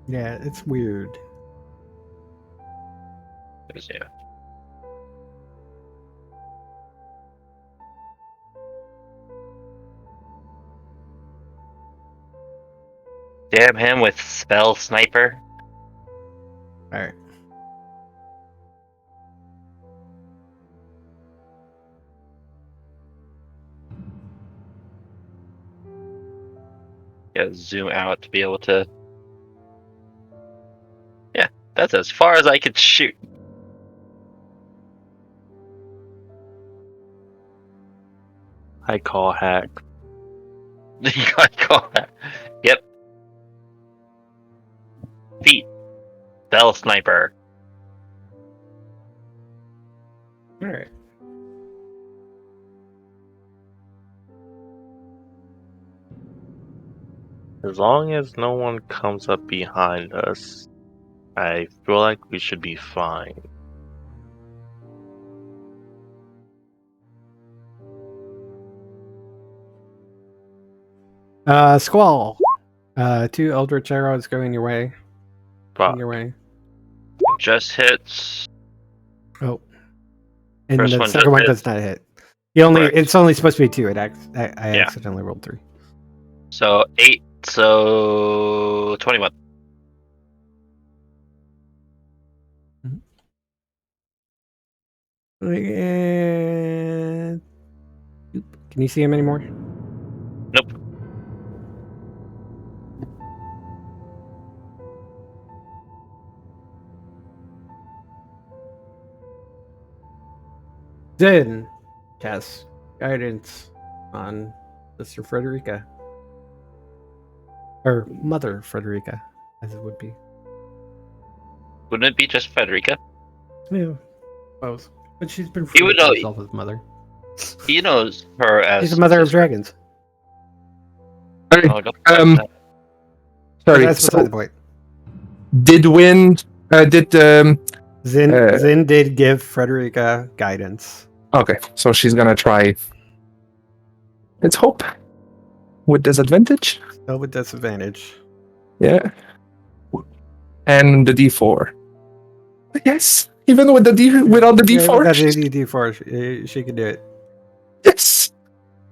Yeah, it's weird. 'Cause, yeah. Damn him with spell sniper. All right. Yeah, zoom out to be able to. Yeah, that's as far as I could shoot. I call hack. You gotta call that. Yep. Feet. Spell sniper. All right. As long as no one comes up behind us, I feel like we should be fine. Squall. 2 Eldritch arrows going your way. But In your way. Just hits. Oh. And First the one second just one hit. does not hit. Correct. It's only supposed to be 2. I Yeah. accidentally rolled 3. So 8. So 21. And... Can you see him anymore? Nope. Then cast guidance on Sister Frederica. Or Mother Frederica, as it would be. Wouldn't it be just Frederica? Yeah, both. But she's been You would referring to know- herself as Mother. He knows her as. She's the Mother of Dragons. Sorry. Oh, don't Um, that. But Sorry. that's beside So the point. did Win? Did Zin did give Frederica guidance. Okay, so she's gonna try. Let's hope. With disadvantage. Still with disadvantage. Yeah. And the D4. Yes. Even with without the D4. That's a D4. She can do it. Yes.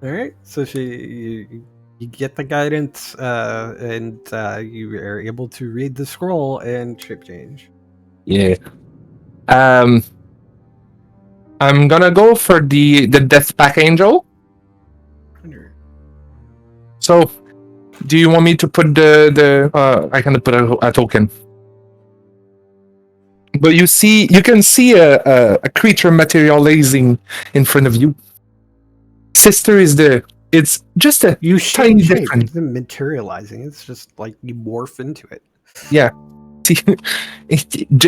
All right. So you get the guidance, and you are able to read the scroll and shape change. Yeah. I'm gonna go for the Death Pack Angel. So, do you want me to put I can put a token. But you can see a creature materializing in front of you. Sister is it's just a You tiny shape. different. It's materializing. It's just like you morph into it. Yeah.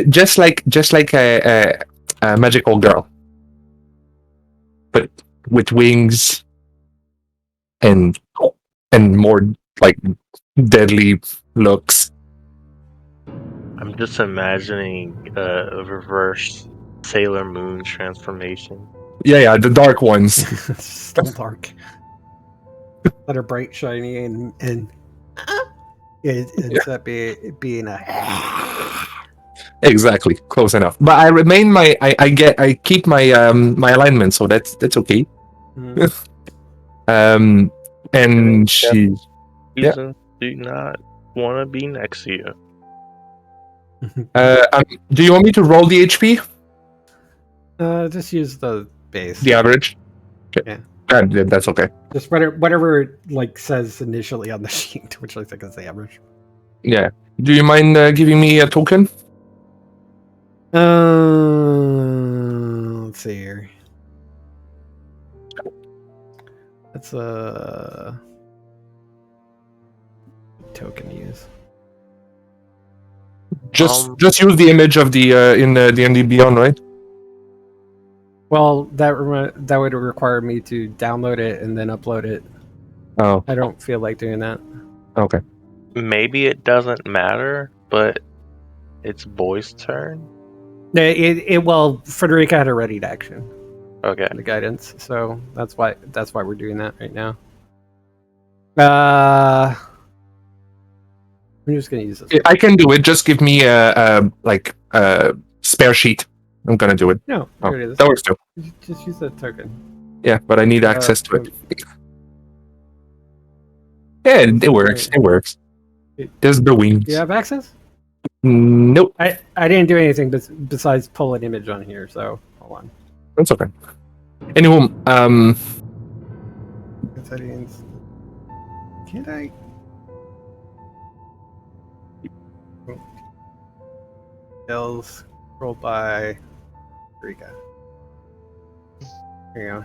just like a magical girl, but with wings and more like deadly looks. I'm just imagining a reverse Sailor Moon transformation. Yeah, the dark ones. Still dark. That are bright, shiny, and it ends up being a. Exactly, close enough. But I remain I keep my my alignment, so that's okay. And she. Yeah. Reasons do not want to be next to you. Do you want me to roll the HP? Just use the base. The average? Yeah. That's okay. Just whatever it like says initially on the sheet, which I think is the average. Yeah. Do you mind giving me a token? Let's see here. That's a token to use. Just use the image of the in the D&D Beyond, right? Well, that would require me to download it and then upload it. Oh, I don't feel like doing that. okay. maybe it doesn't matter, but it's boy's turn. Well, Frederica had a ready to action. Okay. The guidance, so that's why we're doing that right now. I'm just gonna use this. I can do it. Just give me a spare sheet. I'm gonna do it. No, Oh, here it is. that works too. Just use the token. Yeah, but I need access to it. Yeah, it works. It works. There's the wings. Do you have access? Nope. I didn't do anything besides pull an image on here, so hold on. That's okay. Anyway, Settings. Can't I? Bills rolled by Rika. There you go.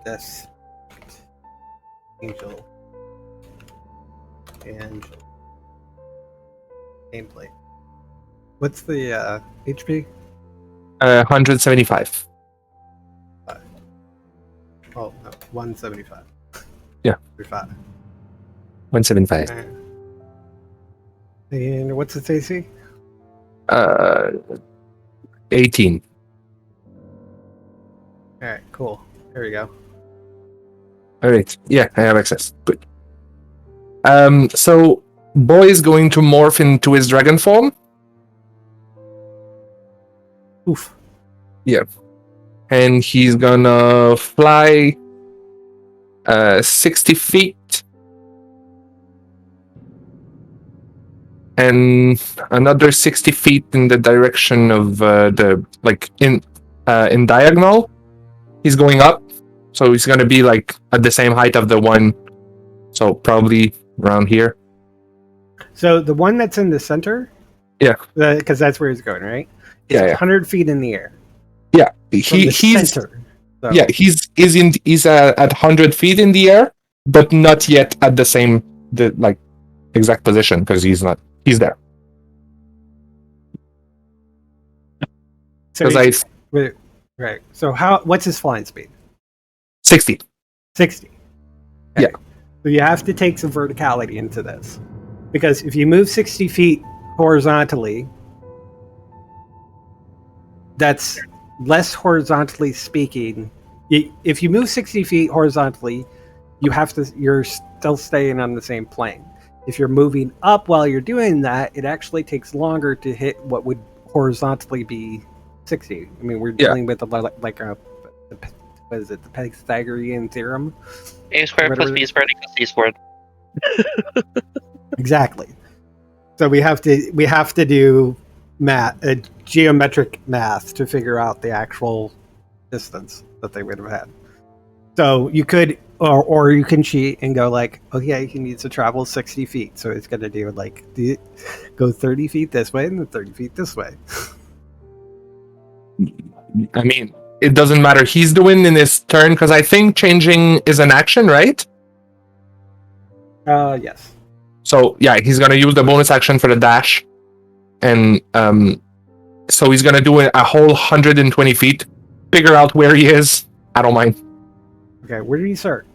This Angel. Gameplay. What's the HP? 175. Oh, no, 175. Yeah. 35. 175. And what's its AC? 18. Alright, cool. There we go. All right. Yeah, I have access. Good. So boy is going to morph into his dragon form. Oof. Yeah. And he's gonna fly 60 feet. And another 60 feet in the direction of in diagonal. He's going up. So he's gonna be like at the same height of the one. So probably around here. So the one that's in the center? Yeah. Because that's where he's going, right? Yeah, yeah. 100 feet in the air. Yeah. He's center. So. Yeah, he's at 100 feet in the air, but not yet at the same exact position because he's there. So right. So what's his flying speed? 60. 60. Okay. Yeah. So you have to take some verticality into this. Because if you move 60 feet horizontally, that's less horizontally speaking. If you move 60 feet horizontally, you're still staying on the same plane. If you're moving up while you're doing that, it actually takes longer to hit what would horizontally be 60. I mean, we're dealing with what is it, the Pythagorean theorem? A squared plus B squared equals C squared. Exactly. So we have to do geometric math to figure out the actual distance that they would have had. So you could, or you can cheat and go like, okay, he needs to travel 60 feet, so it's going to do go 30 feet this way and then 30 feet this way. I mean, it doesn't matter. He's doing in his turn because I think changing is an action, right? Yes. So yeah, he's gonna use the bonus action for the dash, and so he's gonna do a whole 120 feet. Figure out where he is. I don't mind. Okay, where did he start?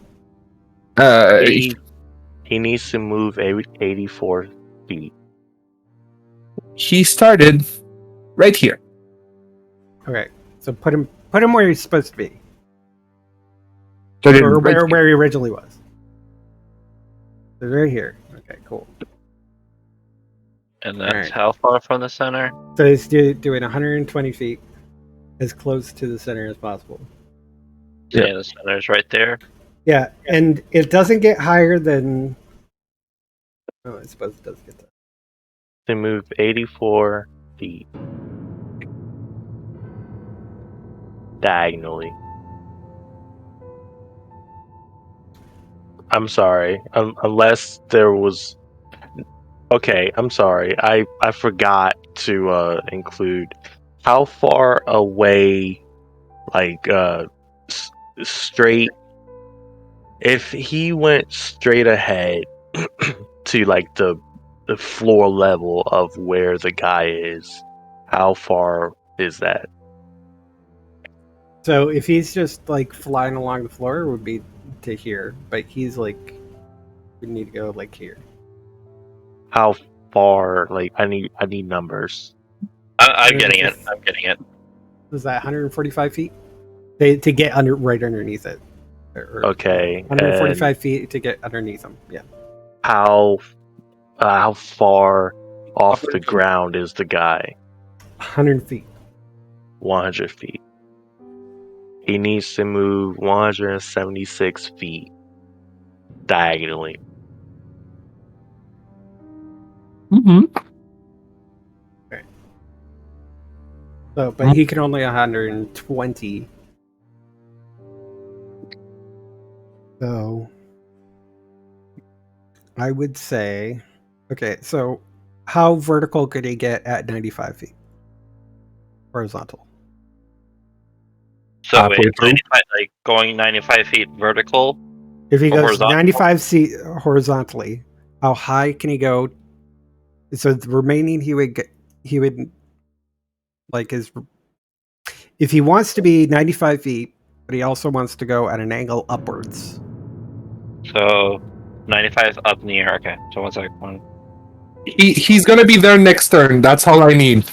He needs to move 84 feet. He started right here. Okay, so put him where he's supposed to be, Started or right where he originally was. So right here. Okay, cool. And that's Alright. how far from the center? So he's doing 120 feet, as close to the center as possible. Yeah, the center's right there. Yeah, and it doesn't get higher than. Oh, I suppose it does get that. To move 84 feet. Diagonally. I'm sorry. Unless there was... Okay, I'm sorry. I forgot to include how far away, straight... If he went straight ahead to, the floor level of where the guy is, how far is that? So if he's just flying along the floor, it would be to here, but he's We need to go like here. How far? Like, I need numbers. I'm getting it. I'm getting it. Was that 145 feet? To get right underneath it. Okay. 145 feet to get underneath them. Yeah. How far off the ground is the guy? 100 feet. 100 feet. He needs to move 176 feet diagonally. Mm-hmm. So, but he can only 120. So, I would say, okay. So, how vertical could he get at 95 feet? Horizontal. So wait, Halfway through. 95, like going 95 feet vertical. If he Or goes horizontal? 95 feet horizontally, how high can he go? So the remaining he would like his. If he wants to be 95 feet, but he also wants to go at an angle upwards. So 95 up in the air. Okay. So 1 second. He's gonna be there next turn. That's all I need.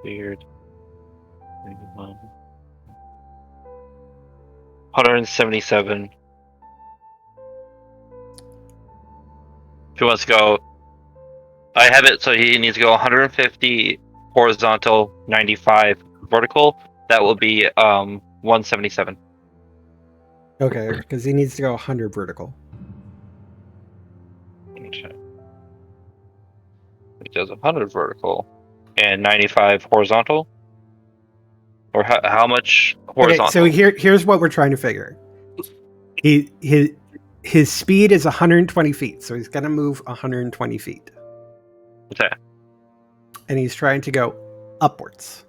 Weird. 177. If he wants to go, I have it. So he needs to go 150 horizontal, 95 vertical. That will be 177. Okay, because he needs to go 100 vertical. Okay. He does 100 vertical and 95 horizontal. Or how much horizontal? Okay, so here's what we're trying to figure. His speed is 120 feet, so he's gonna move 120 feet, Okay. and he's trying to go upwards.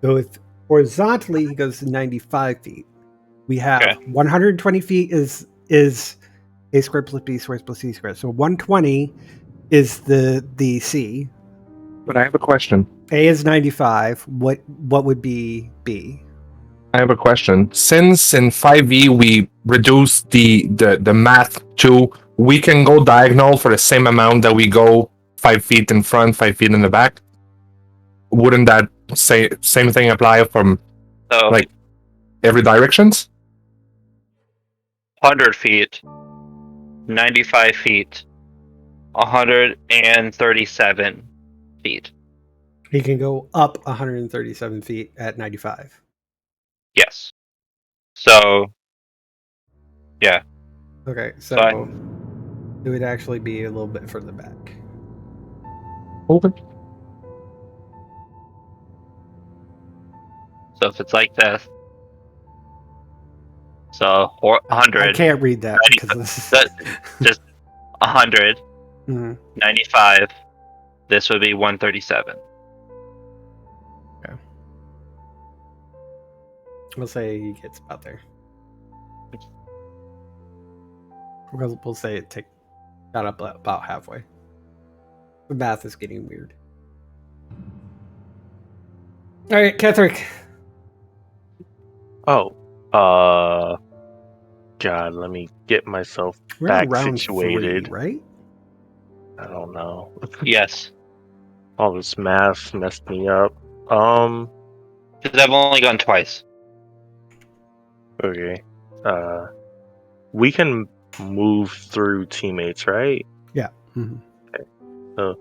So if horizontally he goes to 95 feet, we have Okay. 120 feet is a squared plus b squared plus c squared. So 120 is the c. But I have a question. A is 95. What would be b? I have a question. Since in 5e we reduced the math to we can go diagonal for the same amount that we go 5 feet in front, 5 feet in the back. Wouldn't that same thing apply from So like every directions? 100 feet, 95 feet, 137 feet. He can go up 137 feet at 95. Yes. So yeah. Okay, so So it would actually be a little bit further back. Okay. So if it's like this, so 100. I can't read that because this is Just 100, Mhm. 95. This would be 137. We'll say he gets about there. We'll say it got up about halfway. The math is getting weird. All right, Kethrick. Oh, God, let me get myself We're back in round situated. 3, right? I don't know. Yes. All this math messed me up. Because I've only gone twice. Okay. We can move through teammates, right? Yeah. Mm-hmm. Oh.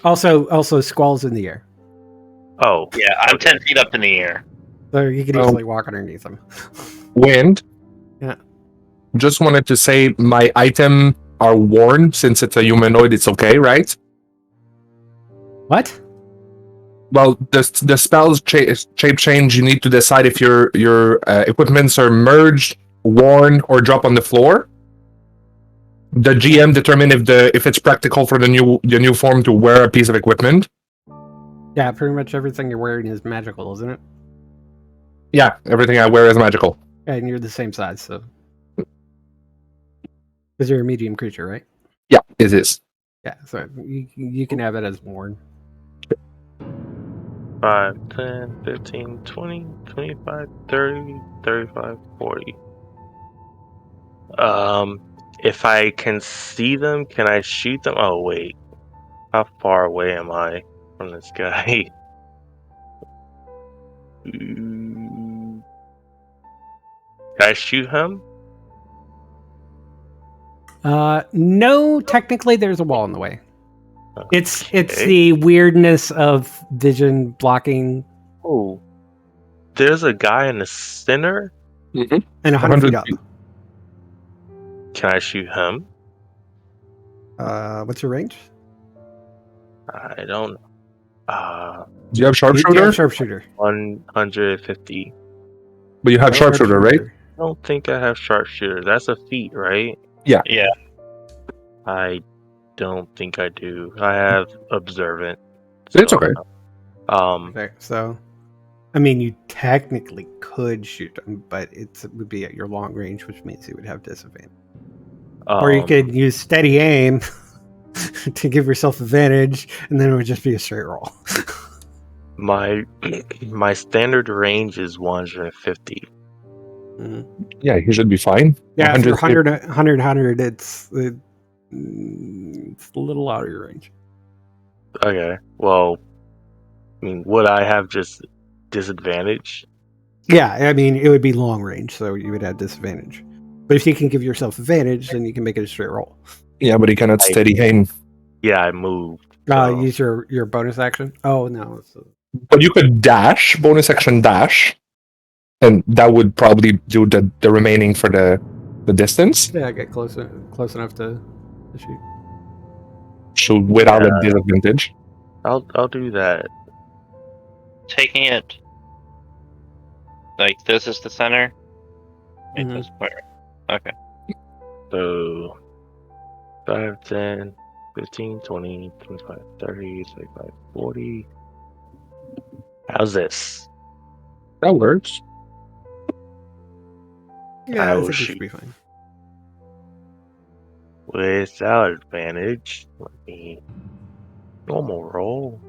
Also, squalls in the air. Oh. Yeah, I'm Okay. 10 feet up in the air. So you can easily walk underneath them. Wind. Yeah. Just wanted to say my item are worn since it's a humanoid. It's okay, right? What? Well, the spells shape change. You need to decide if your equipments are merged, worn, or drop on the floor. The GM determine if it's practical for the new form to wear a piece of equipment. Yeah, pretty much everything you're wearing is magical, isn't it? Yeah, everything I wear is magical. Yeah, and you're the same size, so because you're a medium creature, right? Yeah, it is. Yeah, so you can have it as worn. 5, 10, 15, 20, 25, 30, 35, 40. If I can see them, can I shoot them? Oh, wait. How far away am I from this guy? Can I shoot him? No, technically there's a wall in the way. It's Okay. the weirdness of vision blocking Oh, there's a guy in the center. Mm-hmm. and 100 feet up. Can I shoot him? What's your range? I don't know. Do you have You sharpshooter? have sharpshooter. 150. But you have No sharpshooter, right? I don't think I have sharpshooter. That's a feat, right? Yeah. I don't think I do. I have observant. It's so, okay. Okay, so I mean, you technically could shoot them, but it would be at your long range, which means you would have disadvantage. Or you could use steady aim to give yourself advantage, and then it would just be a straight roll. my standard range is 150. Yeah, he should be fine. Yeah, if you're 100 100, it's a little out of your range. Okay. Well, I mean, would I have just disadvantage? Yeah, I mean, it would be long range, so you would have disadvantage. But if you can give yourself advantage, then you can make it a straight roll. Yeah, but he cannot steady aim. Yeah, I moved. so- Use your bonus action. Oh no, But you could dash, bonus action dash, and that would probably do the remaining for the distance. yeah, get close enough to shoot. So without Yeah. a disadvantage. I'll do that. Taking it like this is the center. Make Mhm. this where? Okay. So 5, 10, 15, 20, 25, 30, 35, 40. How's this? That works. Yeah, I I will think it shoot. should be fine. Without advantage. Let me normal roll.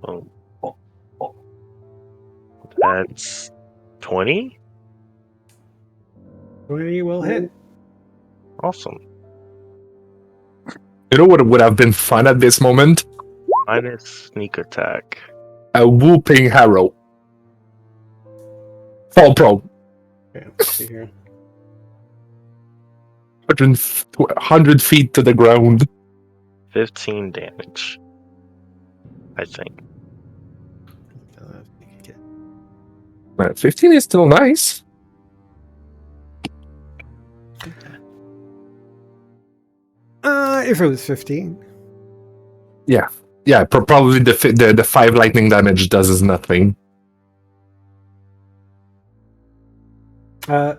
Boom. That's 20. 20 will hit. Awesome. You know what would have been fun at this moment? Minus sneak attack. A whooping harrow. Fall prone. Okay, let's see here. 100 feet to the ground. 15 damage. I think. 15 is still nice. If it was 15. Yeah, probably the 5 lightning damage does nothing.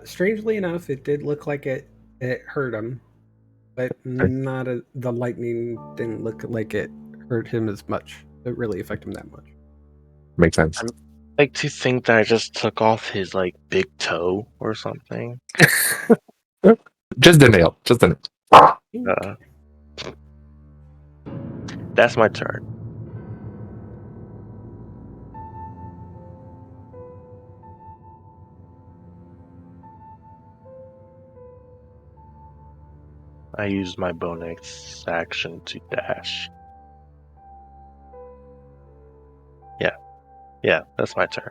Strangely enough, it did look like it hurt him, but the lightning didn't look like it hurt him as much. It really affected him that much. Makes sense. I like to think that I just took off his like big toe or something. Just the nail. That's my turn. I used my bonus action to dash. Yeah, that's my turn.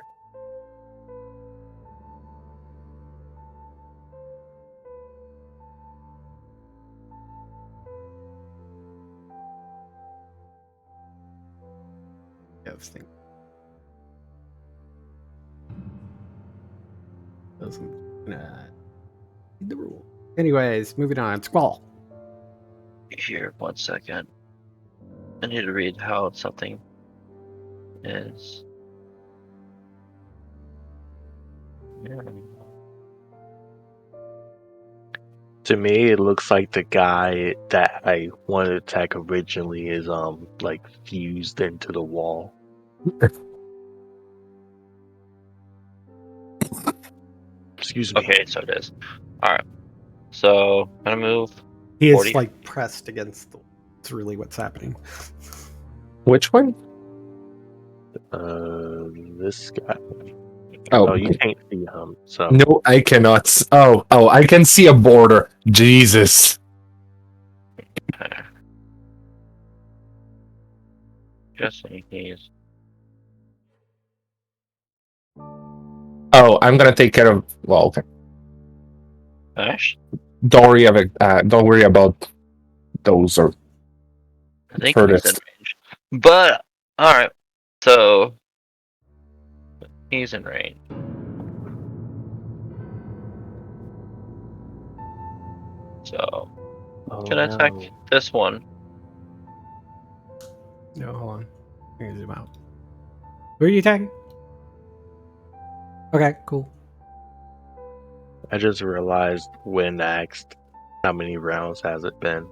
Yeah, this thing doesn't need the rule. Anyways, moving on. Squall. Here, 1 second. I need to read how something is. Yeah. To me, it looks like the guy that I wanted to attack originally is like fused into the wall. Excuse me. Okay, so it is. Alright. So, I'm gonna move. He is 40. like pressed against the. It's really what's happening. Which one? This guy. Oh, Oh, you can't see him. So no, I cannot. Oh, I can see a border. Jesus. Okay. Just in case. Oh, I'm gonna take care of. Well, okay. Ash? Don't worry about those or I think he's in furthest. range. But alright. So he's in range. So can I attack this one? No, hold on. Let me zoom out. Who are you attacking? Okay, cool. I just realized when asked how many rounds has it been.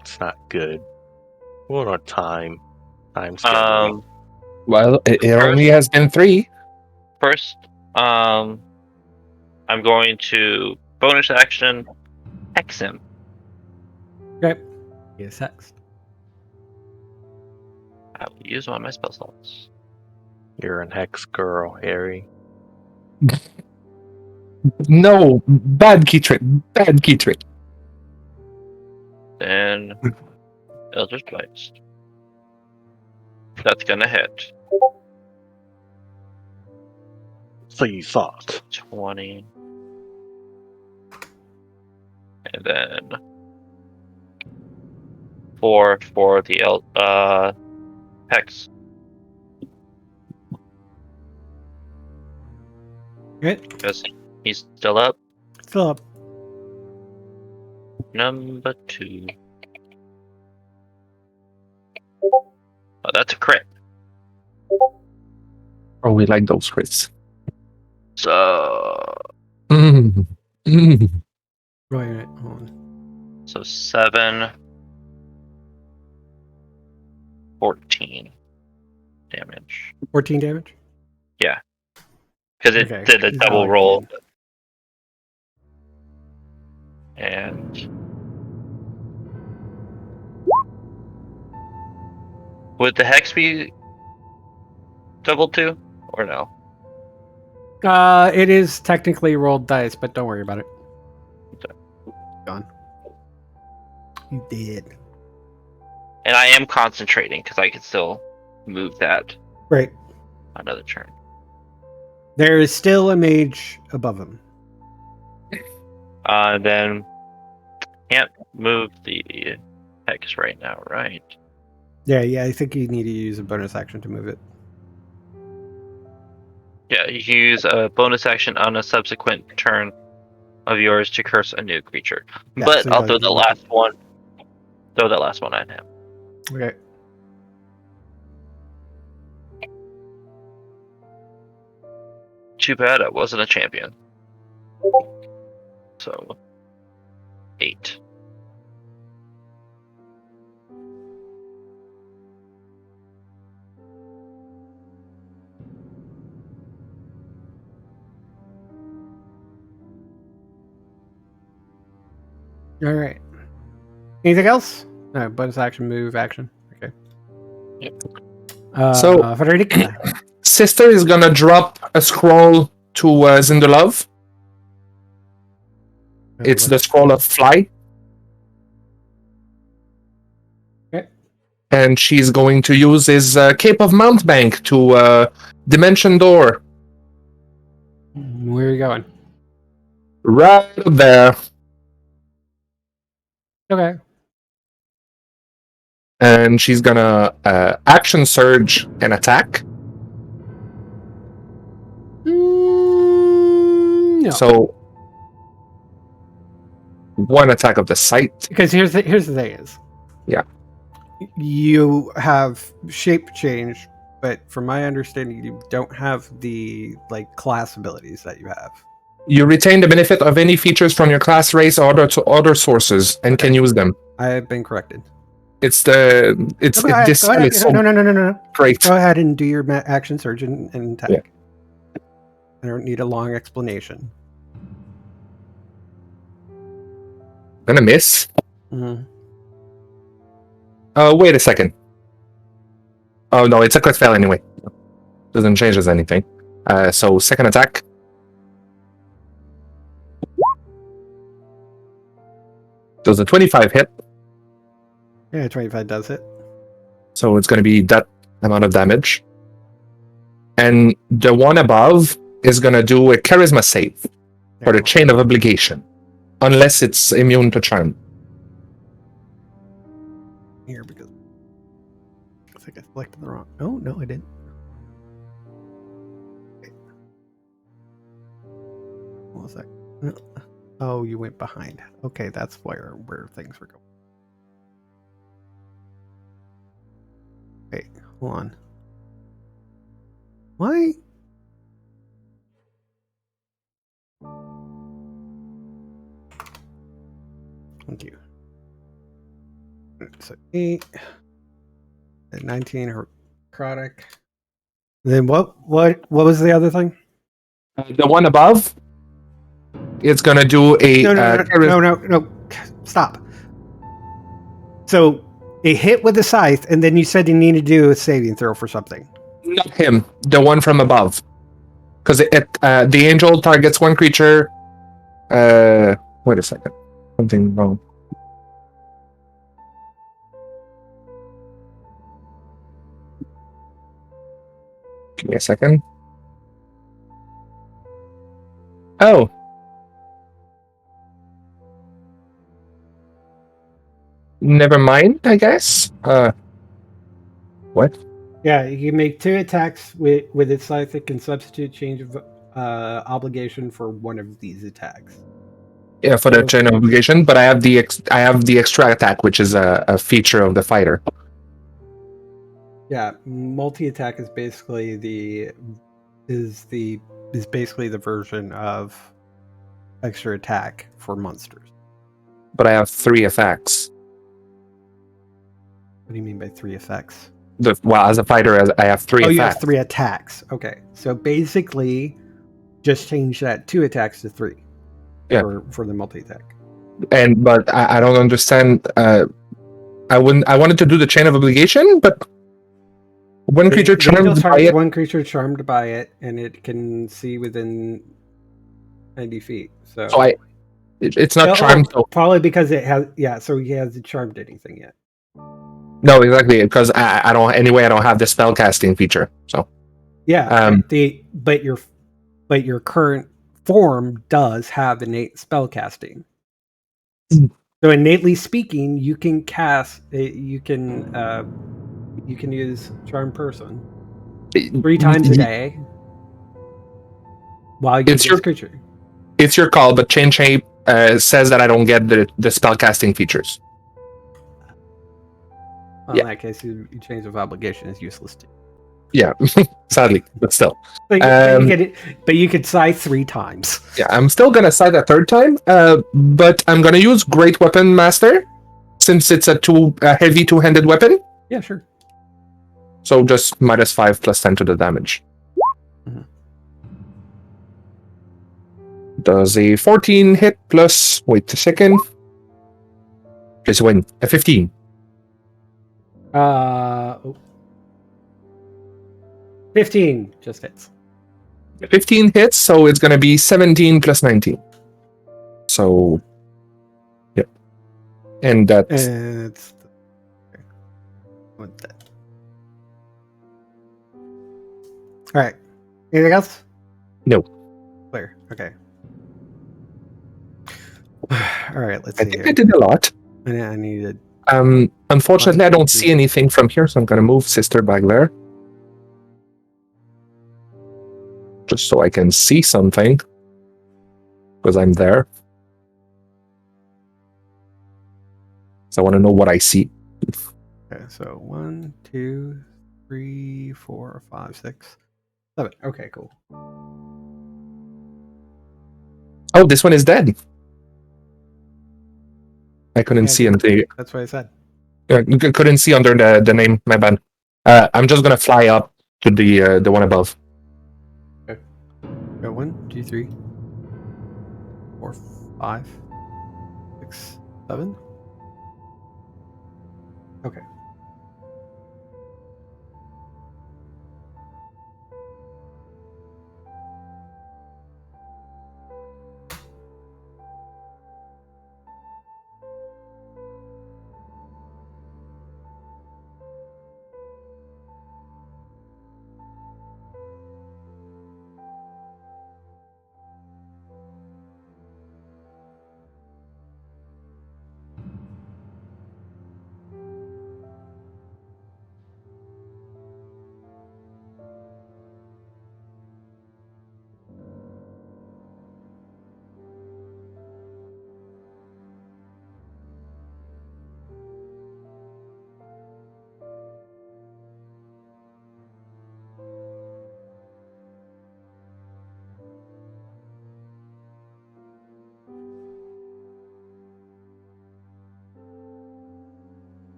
It's not good. We're on a time schedule. Well, it only has been 3. First, I'm going to bonus action hex him. Okay. He is hexed. I will use one of my spell slots. You're an hex girl, Harry. No, bad key trick. Bad key trick. Then Eldritch Blast. That's gonna hit. So you thought. 20. And then 4 for the hex. Good. Because he's still up. Still up. Number 2. Oh, that's a crit. Oh, we like those crits. So Mm. Mm. Wait, hold on. 7, 14 damage. 14 damage? Because it Okay, did a he's double not roll. dead. And would the hex be double 2 or no? It is technically rolled dice, but don't worry about it. Gone. You did. And I am concentrating because I can still move that Right. another turn. There is still a mage above him. Then can't move the hex right now, right? Yeah, I think you need to use a bonus action to move it. Yeah, you use a bonus action on a subsequent turn of yours to curse a new creature. Yeah, But so I'll yeah, throw the last one. Throw that last one at him. Okay. Too bad I wasn't a champion. So 8. All right. Anything else? No, bonus action, move, action. Okay. Yep. So- Frederica. Sister is gonna drop a scroll to Zindulov. It's the scroll of fly. Okay. And she's going to use his Cape of Mountbank to Dimension Door. Where are you going? Right there. Okay. And she's gonna action surge and attack. No. So 1 attack of the sight. Because here's the thing is. Yeah. You have shape change, but from my understanding, you don't have the class abilities that you have. You retain the benefit of any features from your class, race, or other sources, and Okay. can use them. I have been corrected. This Go ahead. spell is so No. great. Go ahead and do your action surge and attack. Yeah. I don't need a long explanation. Gonna miss. Mm-hmm. Wait a second. Oh no, it's a crit fail anyway. Doesn't change as anything. So second attack. Does a 25 hit? Yeah, 25 does it. So it's going to be that amount of damage. And the one above is going to do a charisma save for the chain of obligation, unless it's immune to charm. Here, because I think I selected the wrong. Oh, no, I didn't. Okay. What was that? No. Oh, you went behind. Okay, that's where things were going. Wait, hold on. Why? Thank you. So 8 and 19 necrotic. Then what was the other thing? The one above is going to do a No. Stop. So it hit with the scythe, and then you said you need to do a saving throw for something. Not him, the one from above, because the angel targets one creature. Wait a second, something wrong. Give me a second. Oh. Never mind, I guess. What? Yeah, you can make 2 attacks with its scythe. It can substitute change of obligation for one of these attacks. Yeah, for the chain of obligation, but I have the extra attack, which is a feature of the fighter. Yeah, multi-attack is basically the version of extra attack for monsters. But I have 3 attacks. What do you mean by 3 effects? As a fighter, I have 3 attacks. You have 3 attacks. Okay, so basically, just change that 2 attacks to 3. Yeah. For the multi-attack. But I don't understand. I wanted to do the chain of obligation, but one creature charmed by it. One creature charmed by it, and it can see within 90 feet. So it's not charmed. So. Probably because it has. Yeah, so he hasn't charmed anything yet. No, exactly, because I don't. Anyway, I don't have the spell casting feature. So yeah, but your current form does have innate spell casting. So innately speaking, you can cast. You can use Charm Person 3 times a day while you use creature. It's your call, but Chain Shape says that I don't get the spell casting features. Well, in that case, your change of obligation is useless too. Yeah, sadly, but still. But you could scythe 3 times. Yeah, I'm still gonna scythe a 3rd time, but I'm gonna use Great Weapon Master since it's a heavy 2-handed weapon. Yeah, sure. So just -5 +10 to the damage. Mm-hmm. Does a 14 hit plus? Wait a second. Just win a 15. 15 just hits. 15 hits, so it's gonna be 17 plus 19. So, yep. And that's. With that. All right. Anything else? No. Clear. Okay. All right. Let's see. I think I did a lot. I needed. Unfortunately, I don't see anything from here, so I'm gonna move Sister back there. Just so I can see something. Because I'm there. So I want to know what I see. Okay, so 1, 2, 3, 4, 5, 6, 7. Okay, cool. Oh, this one is dead. I couldn't see until. That's what I said. Couldn't see under the name. My bad. I'm just gonna fly up to the one above. Okay. Go 1, 2, 3, 4, 5, 6, 7. Okay.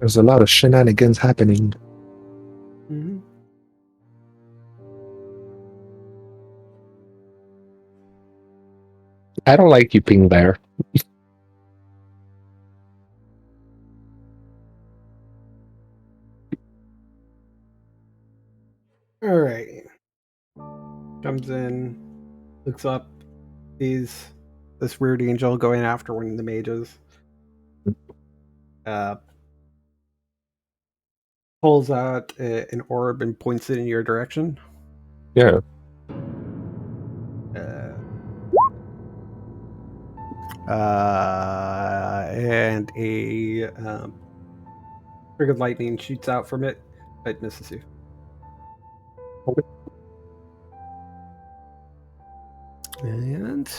There's a lot of shenanigans happening. Mm-hmm. I don't like you, Ping Bear. All right. Comes in, looks up, sees this weird angel going after one of the mages. Pulls out an orb and points it in your direction. Yeah. And a sprig of lightning shoots out from it, but misses you. Okay. And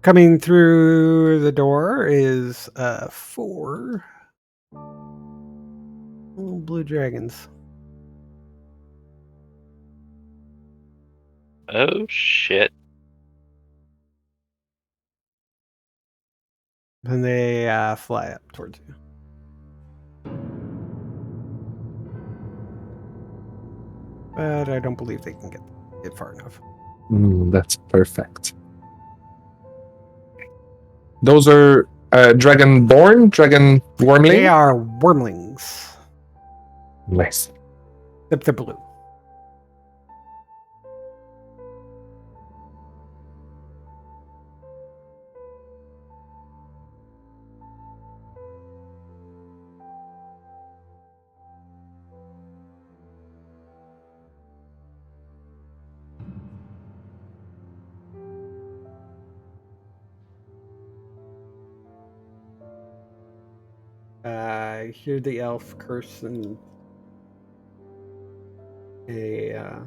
coming through the door is 4 little blue dragons. Oh shit. And they fly up towards you. But I don't believe they can get far enough. That's perfect. Those are dragon-born, dragon wormling? They are wormlings. Nice. Except they're blue. I hear the elf curse and an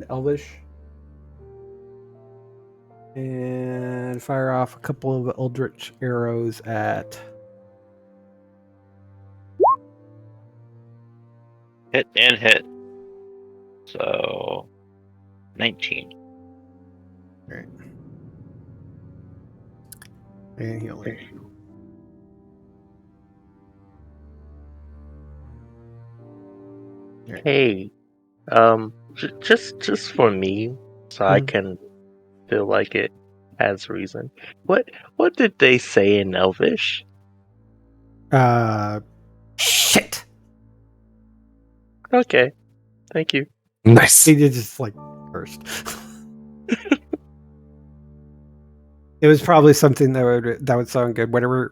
elvish, and fire off a couple of eldritch arrows at Hit and hit. So 19. right. And healing. Hey, just for me, so I can feel like it has reason. What did they say in Elvish? Shit. Okay, thank you. Nice. He did just like cursed. It was probably something that would sound good. Whatever.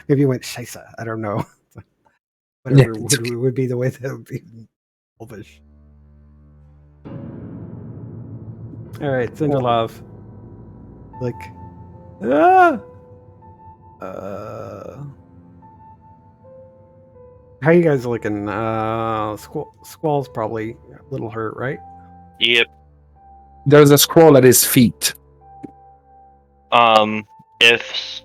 Maybe it went Shaisa. I don't know. Whatever would be the way that would be Elvish. All right, Cinderlove. Like, how you guys looking? Squall's probably a little hurt, right? Yep. There's a scroll at his feet. If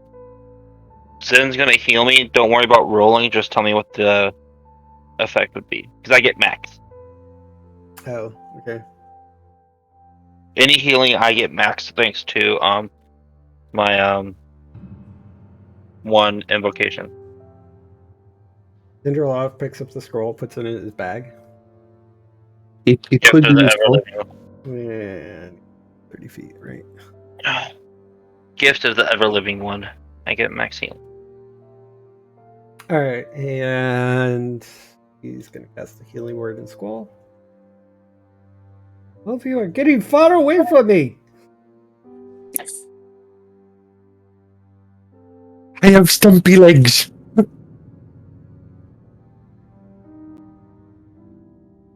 Zen's gonna heal me, don't worry about rolling. Just tell me what the effect would be, because I get max. Oh, okay. Any healing I get max thanks to my one invocation. Lindelof picks up the scroll, puts it in his bag. It Gift could of be the useful. And 30 feet, right? Gift of the ever living one. I get max healing. All right, and he's gonna cast the healing word in Squall. Both of you are getting far away from me. I have stumpy legs.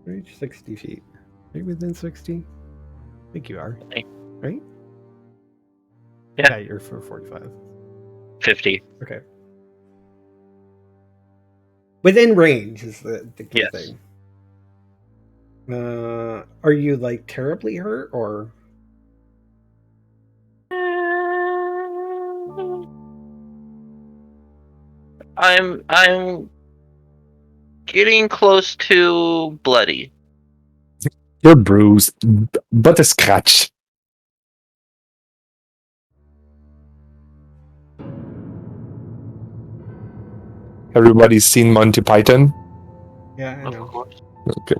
Reach 60 feet. Are you within 60? I think you are. Right? Yeah. You're for 45. 50. Okay. Within range is the key Yes. thing. Are you like terribly hurt or? I'm getting close to bloody. You're bruised, but a scratch. Everybody's seen Monty Python? Yeah, I Of know. course. Okay.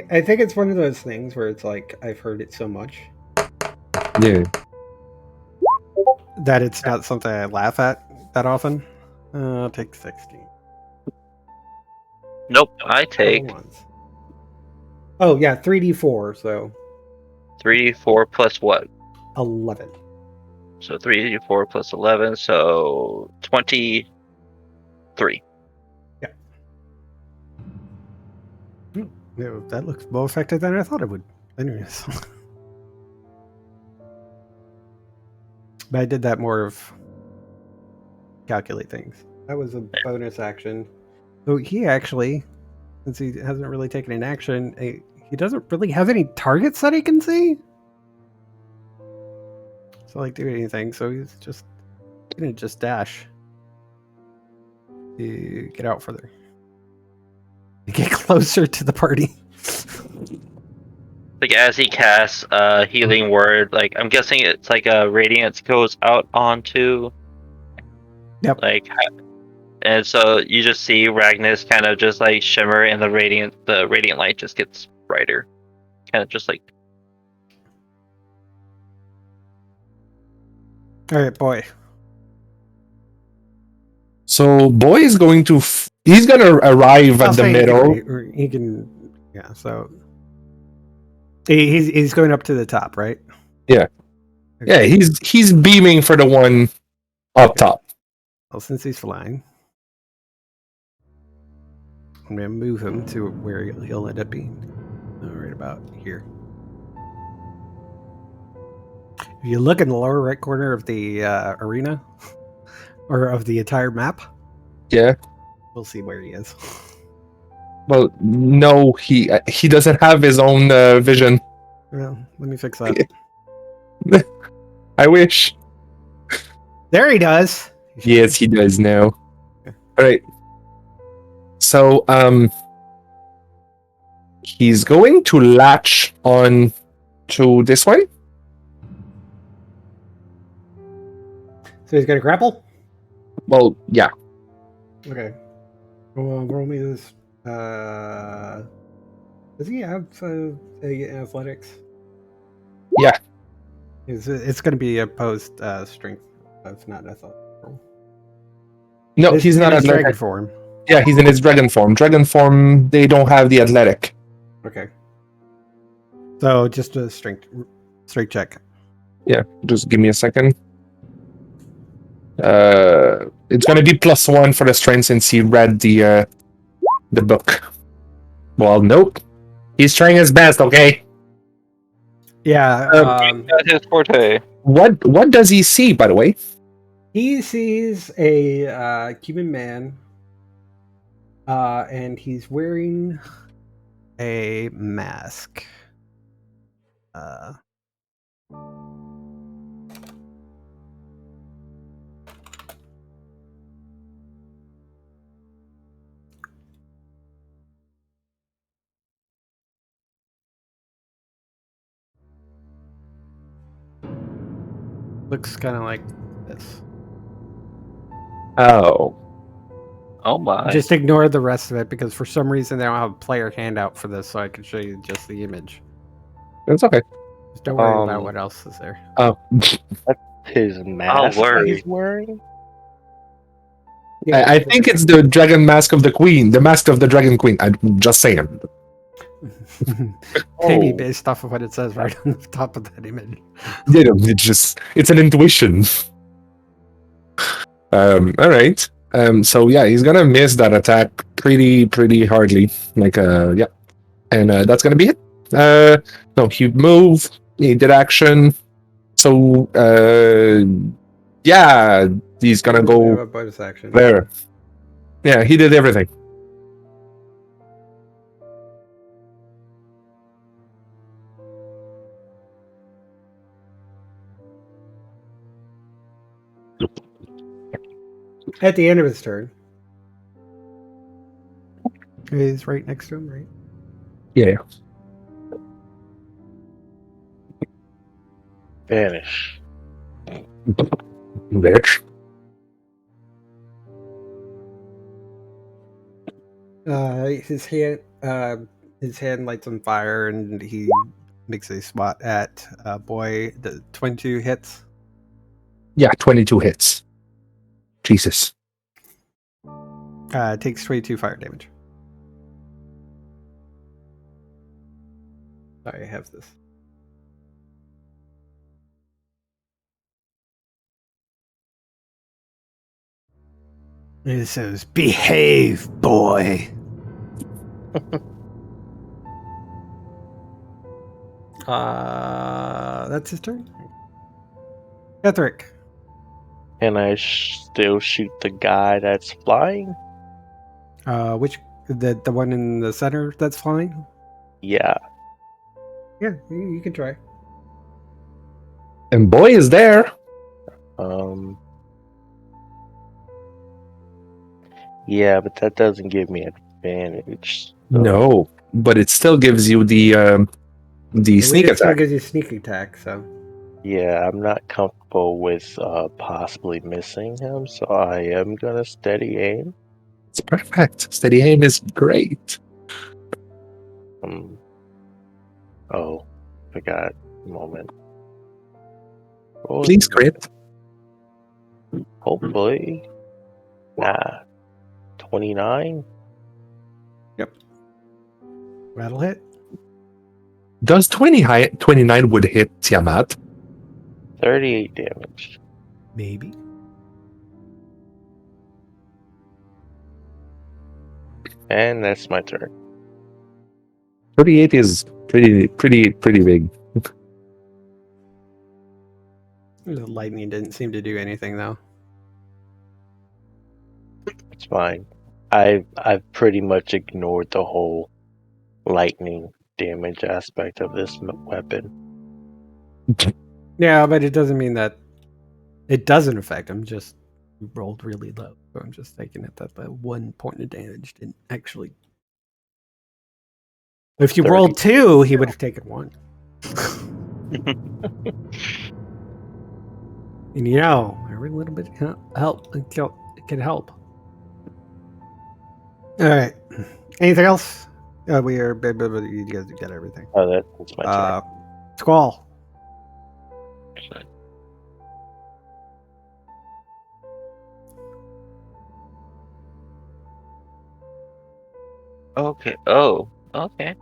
I think it's one of those things where it's like I've heard it so much Yeah. that it's not something I laugh at that often. I'll take 60. Nope. I take Oh yeah, 3d4, so 3d4 plus what? 11. So 3d4 plus 11, so 23. Yeah, that looks more effective than I thought it would. Anyways. But I did that more of calculate things. That was a bonus action. So he actually, since he hasn't really taken an action, he doesn't really have any targets that he can see. So like do anything. So he's just gonna just dash to get out further, get closer to the party. Like as he casts healing word, like I'm guessing it's like a radiance goes out onto. Yep. Like, and so you just see Ragnus kind of just like shimmer, and the radiant light just gets brighter, kind of just like. All right, boy. So boy is going to he's gonna arrive I'll at the say middle. he can. Yeah. So he's going up to the top, right? Yeah. Okay. Yeah, he's beaming for the one up top. Well, since he's flying, I'm gonna move him to where he'll end up being. Right about here. If you look in the lower right corner of the arena, or of the entire map, Yeah. we'll see where he is. Well, no, he doesn't have his own vision. Well, let me fix that. I wish. There he does. Yes, he does now. Okay. All right. So, he's going to latch on to this one. So he's gonna grapple. Well, yeah. Okay. Well, roll me this. Does he have athletics? Yeah. It's going to be a post strength. It's not athletic. No, This he's is not in his athletic. dragon form. Yeah, he's in his dragon form. Dragon form, they don't have the athletic. Okay. So just a strength check. Yeah, just give me a second. It's gonna be +1 for the strength since he read the book. Well, nope. He's trying his best, okay? Yeah. That's his forte. What does he see, by the way? He sees a Cuban man, and he's wearing a mask. Looks kind of like this. Oh. Oh my. Just ignore the rest of it because for some reason they don't have a player handout for this, so I can show you just the image. It's okay. Just don't worry about what else is there. Oh, His mask that word. he's wearing? I think it's the dragon mask of the queen, the mask of the dragon queen. I'm just saying. Maybe Oh. based off of what it says right on the top of that image. You know, it's an intuition. All right. So yeah, he's gonna miss that attack pretty hardly. Like yeah, and that's gonna be it. No, he moved. He did action. So yeah, he's gonna go a bonus action. there. Yeah, he did everything. At the end of his turn. He's right next to him, right? Yeah. Vanish. Bitch. His hand lights on fire, and he makes a swat at boy. The 22 hits. Yeah, 22 hits. Jesus. Takes 22 fire damage. Sorry, I have this. It says, "Behave, boy." That's his turn. Ethric. Can I still shoot the guy that's flying? Which the one in the center that's flying? Yeah. Yeah, you can try. And boy is there. Yeah, but that doesn't give me advantage. So. No, but it still gives you the sneak It still attack. gives you sneak attack, so. Yeah, I'm not comfortable with possibly missing him, so I am gonna steady aim. It's perfect. Steady aim is great. Oh, forgot a moment. Please crit. Hopefully. Nah. 29? Yep. Rattle hit. Does 29 would hit Tiamat? 38 damage. Maybe. And that's my turn. 38 is pretty big. The lightning didn't seem to do anything, though. It's fine. I've pretty much ignored the whole lightning damage aspect of this weapon. Yeah, but it doesn't mean that it doesn't affect him. Just rolled really low. So I'm just taking it that the 1 point of damage didn't actually. If you 30. rolled 2, he would have taken 1. And you know, every little bit can help. All right. Anything else? We are. You guys get everything. Oh, that's my turn. Squall. Okay. Oh. Okay.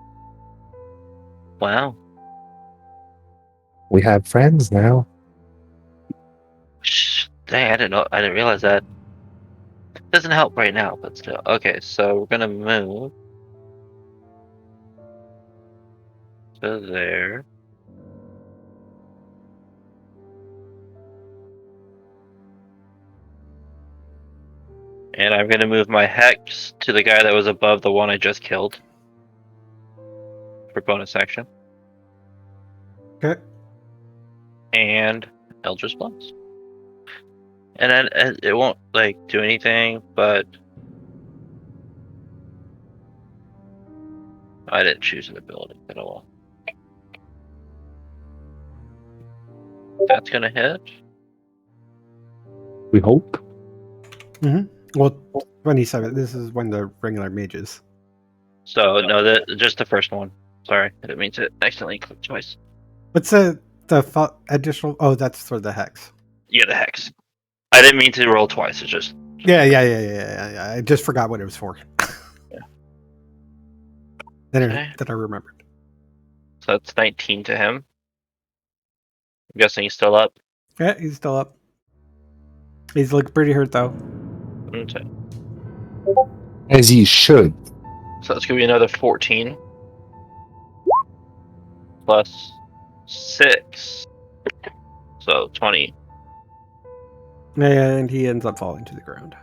Wow. We have friends now. Dang, I didn't know. I didn't realize that. Doesn't help right now, but still. Okay, so we're gonna move to there. And I'm gonna move my hex to the guy that was above the one I just killed. For bonus action. Okay. And Eldritch Blast. And then it won't like do anything, but I didn't choose an ability at all. That's gonna hit. We hope. Well, 27. This is when the regular mages. So no, just the first one. Sorry, I didn't mean to accidentally click twice. What's additional? Oh, that's for the hex. Yeah, the hex. I didn't mean to roll twice. It's just Yeah. I just forgot what it was for. Yeah. Then Okay. I remembered. So that's 19 to him. I'm guessing he's still up. Yeah, he's still up. He's looking pretty hurt though. Okay. As he should. So that's gonna be another 14 plus 6, so 20. And he ends up falling to the ground.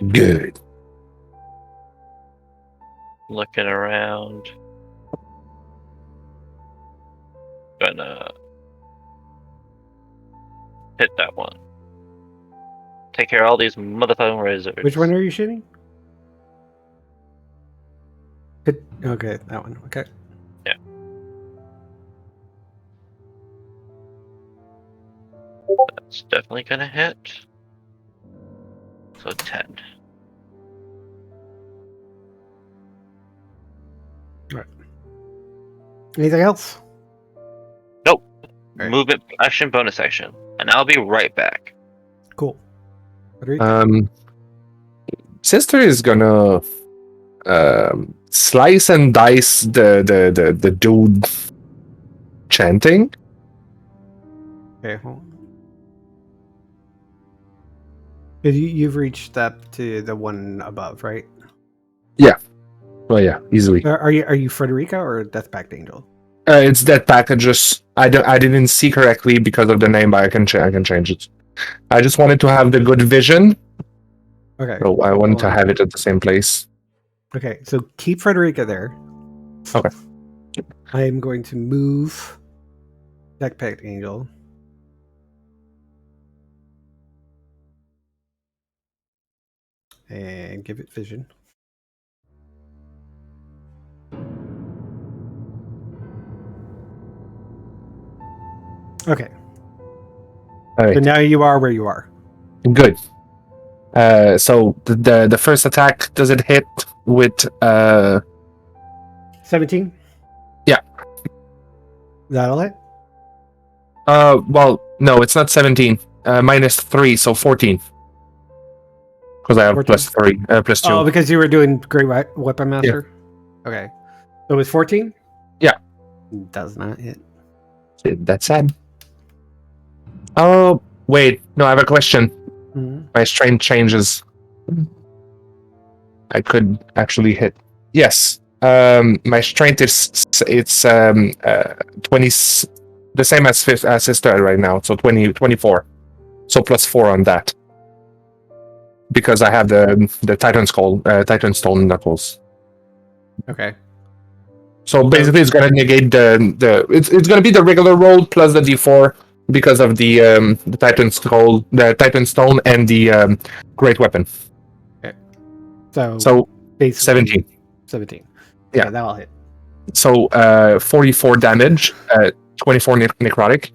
Good. Looking around. Gonna hit that one. Take care of all these motherfucking razors. Which one are you shooting? Okay, that one. Okay. Yeah. That's definitely gonna hit. So 10. Right. Anything else? Nope. Right. Movement action bonus action. And I'll be right back. Cool. Sister is gonna slice and dice the dude chanting. Okay, hold on. You've reached up to the one above, right? Oh yeah, easily. Are you Frederica or Death Pact Angel? It's that packages. I didn't see correctly because of the name, but I can change it. I just wanted to have the good vision, Okay. so I wanted to hold on. have it at the same place. Okay, so keep Frederica there. Okay. I am going to move Death Pact Angel. And give it vision. Okay. All right. So now you are where you are. Good. So the first attack, does it hit with 17? Yeah. That'll hit? well, no, it's not 17. Minus 3, so 14. Because I have 14. plus 3, plus 2. Oh, because you were doing Great Weapon Master? Yeah. Okay. So it was 14? Yeah. Does not hit. That's sad. Oh, wait. No, I have a question. Mhm. My strength changes. I could actually hit. Yes. My strength is 20, the same as sister right now. So 24. So plus 4 on that. Because I have the Titan Stone knuckles. Okay. So basically, it's gonna negate it's gonna be the regular roll plus the D4 because of the Titan Skull, the Titan Stone, and the Great Weapon. So basically 17. 17. Yeah. Okay, that'll hit. So 44 damage, 24 necrotic.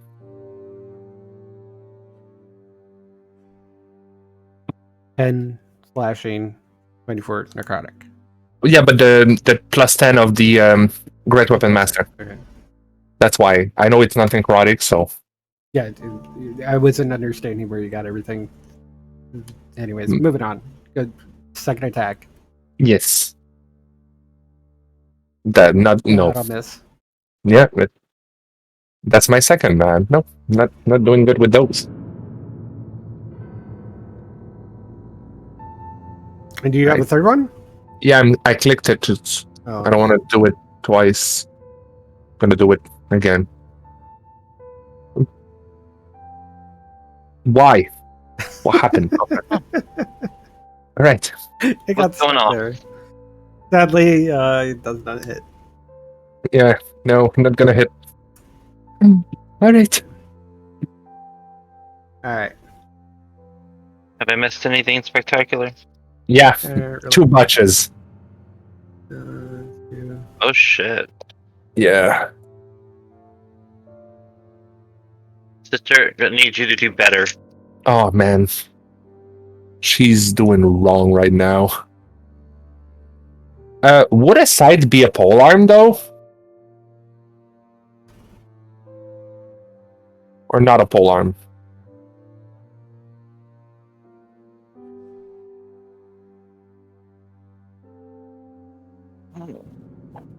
Ten slashing, 24 necrotic. Yeah, but the plus 10 of the Great Weapon Master. Okay. That's why I know it's not necrotic. So Yeah, I wasn't understanding where you got everything. Anyways, moving on. Good. Second attack. yes, that not no. That'll miss. Yeah, that's my second, man. No, not doing good with those. And do you have a third one? Yeah, I clicked it. Oh, I don't want to do it twice. I'm gonna do it again. Why? What happened? Okay. All right. It got What's going stuck on? there. Sadly, it does not hit. Yeah, no, not gonna hit. All right. All right. Have I missed anything spectacular? Yeah, Really. 2 botches. Two. Oh shit. Yeah. Sister, I need you to do better. Oh man. she's doing wrong right now. Would a side be a pole arm though? Or not a pole arm?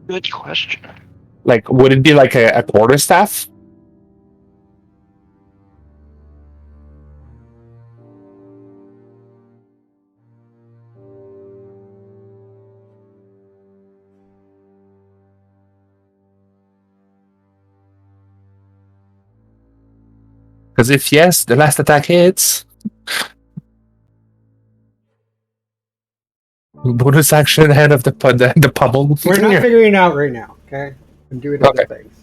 Good question. Like, would it be like a quarterstaff? Because if yes, the last attack hits. Bonus action ahead of the pummel. We're not figuring it out right now, okay? I'm doing other things.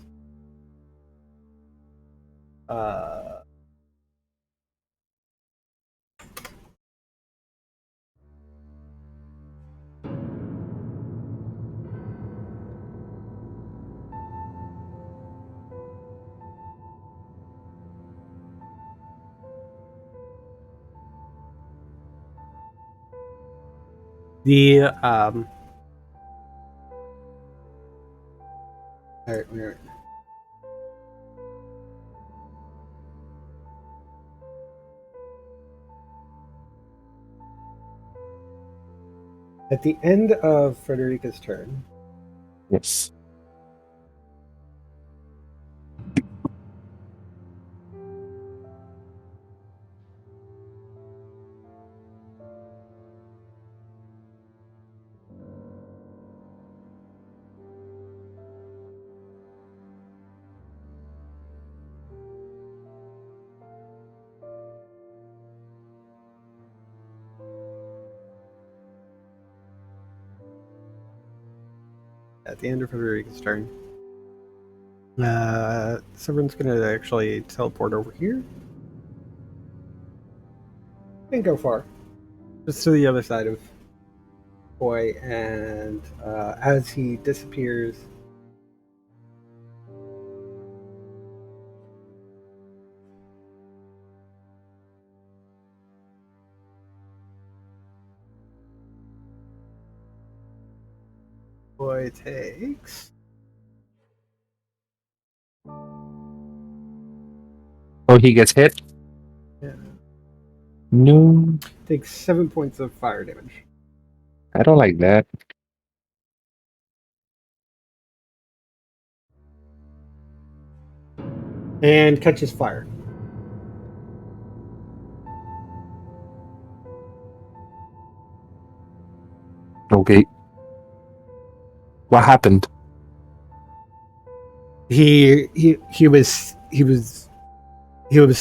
The all right. At the end of Frederica's turn, Yes. Severin's going to actually teleport over here and go far, just to the other side of Boy. And as he disappears, Boy takes. Oh, he gets hit? Yeah. No. Takes 7 points of fire damage. I don't like that. And catches fire. Okay. What happened? He was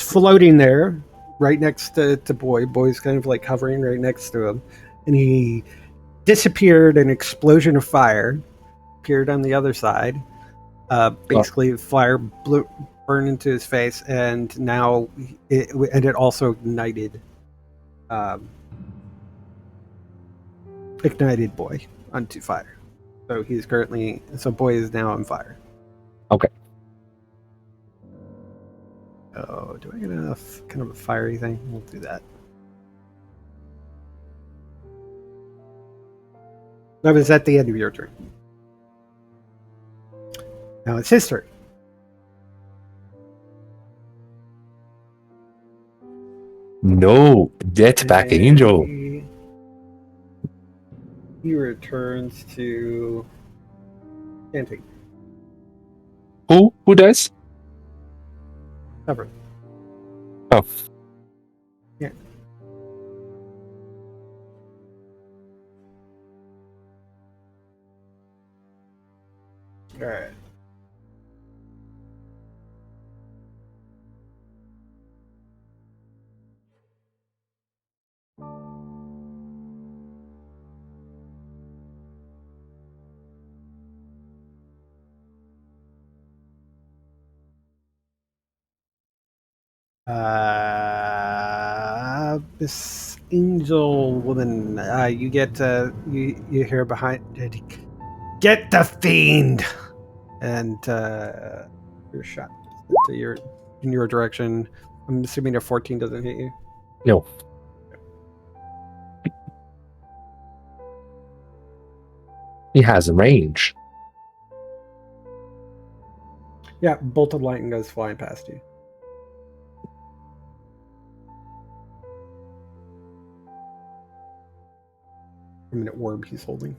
floating there right next to Boy. Boy's kind of like hovering right next to him, and he disappeared. An explosion of fire appeared on the other side. Basically, fire burned into his face, and now it also ignited Boy onto fire. So Boy is now on fire. Okay. Oh, do I get a kind of a fiery thing? We'll do that. That was at the end of your turn. Now it's his turn. No, Jetpack Angel. He returns to chanting. Who does? Severin. Oh. Yeah. All right. This angel woman, you get you hear behind, get the fiend, and your shot in your direction. I'm assuming a 14 doesn't hit you. No. He has range. Yeah, bolt of lightning goes flying past you. From an orb he's holding.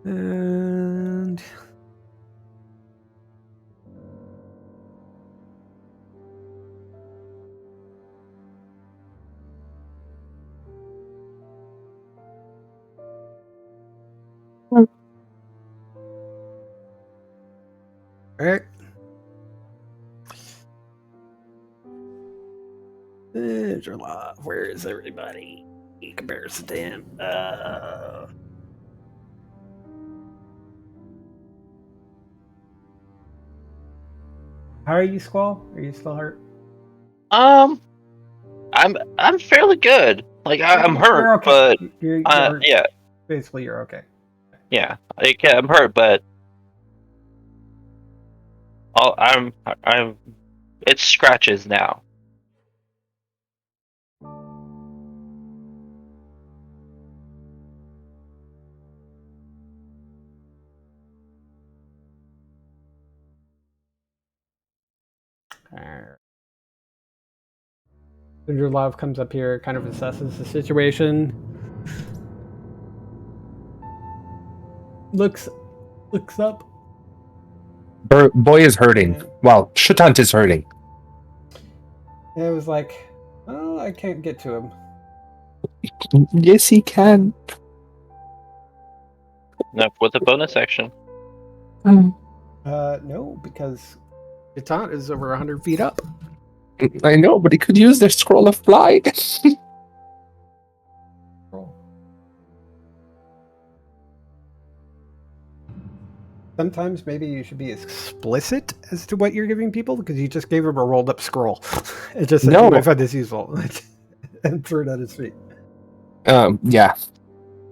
And alright. Where is everybody? In comparison to him. How are you, Squall? Are you still hurt? I'm fairly good. Like I'm hurt, You're okay. but You're yeah, basically you're okay. yeah. Like, yeah, I'm hurt, but I'm it's scratches now. Alright. Love comes up here, kind of assesses the situation. Looks up. Boy is hurting. Yeah. Well, Shutant is hurting. And it was like, oh, I can't get to him. Yes, he can. No, with a bonus action. No, because Tiamat is over 100 feet up. I know, but he could use their scroll of fly. Sometimes maybe you should be explicit as to what you're giving people, because you just gave him a rolled up scroll. It just said No. you might find this useful and threw it at his feet. Yeah.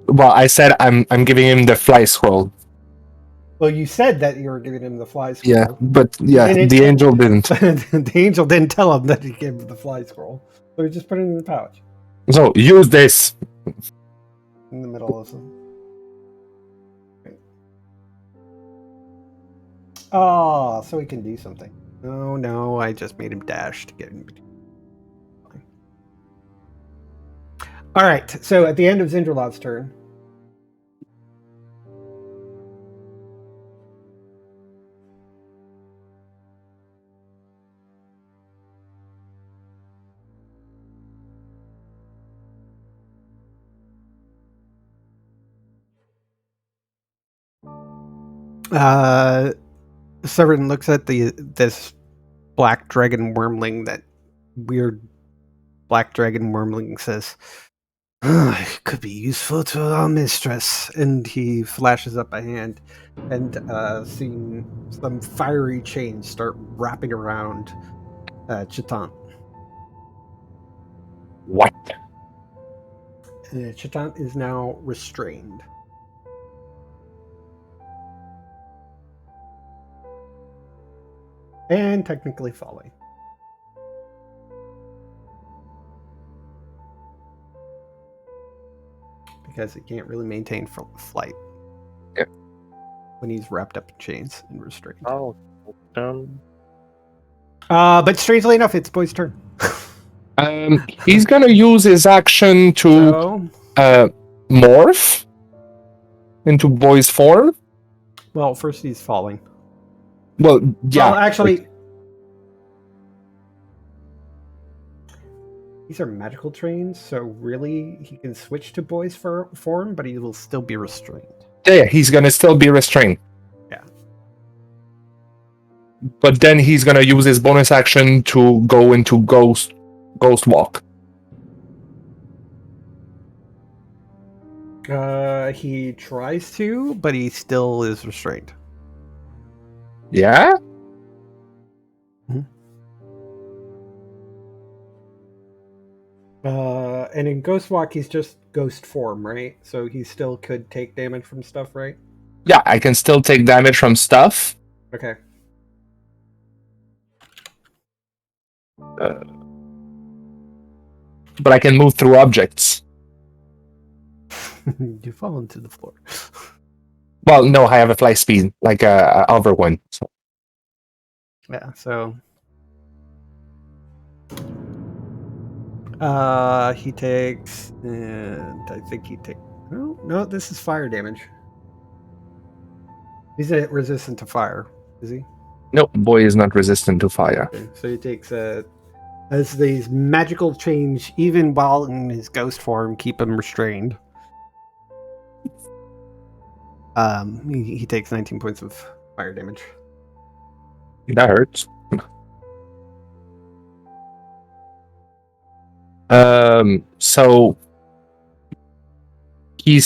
Well, I said I'm giving him the fly scroll. Well, you said that you were giving him the fly scroll. Yeah, but yeah, And the angel didn't. the angel didn't tell him that he gave him the fly scroll. So he just put it in the pouch. So use this. In the middle of some. Oh, so he can do something. Oh no, I just made him dash to get him. Alright, so at the end of Zindralov's turn. Severin looks at this black dragon wormling. That weird black dragon wormling says, "It could be useful to our mistress." And he flashes up a hand, and seeing some fiery chains start wrapping around Chitant. What? Chitant is now restrained. And technically falling. Because it can't really maintain flight. Yeah. When he's wrapped up in chains and restrained. Oh, But strangely enough, it's Boy's turn. He's gonna use his action to morph into Boy's form. Well, first he's falling. Well, yeah. Well, actually, these are magical trains, so really he can switch to Boy's form, but he will still be restrained. Yeah, he's gonna still be restrained. Yeah. But then he's gonna use his bonus action to go into Ghost Walk. He tries to, but he still is restrained. Yeah? And in Ghost Walk, he's just ghost form, right? So he still could take damage from stuff, right? Yeah, I can still take damage from stuff. Okay. but I can move through objects. You fall into the floor. Well, no, I have a fly speed, like a hover one. So. Yeah, so he takes, and I think he takes. No, this is fire damage. He's resistant to fire, is he? No, boy is not resistant to fire. Okay, so he takes as these magical change, even while in his ghost form, keep him restrained. He takes 19 points of fire damage. That hurts. So he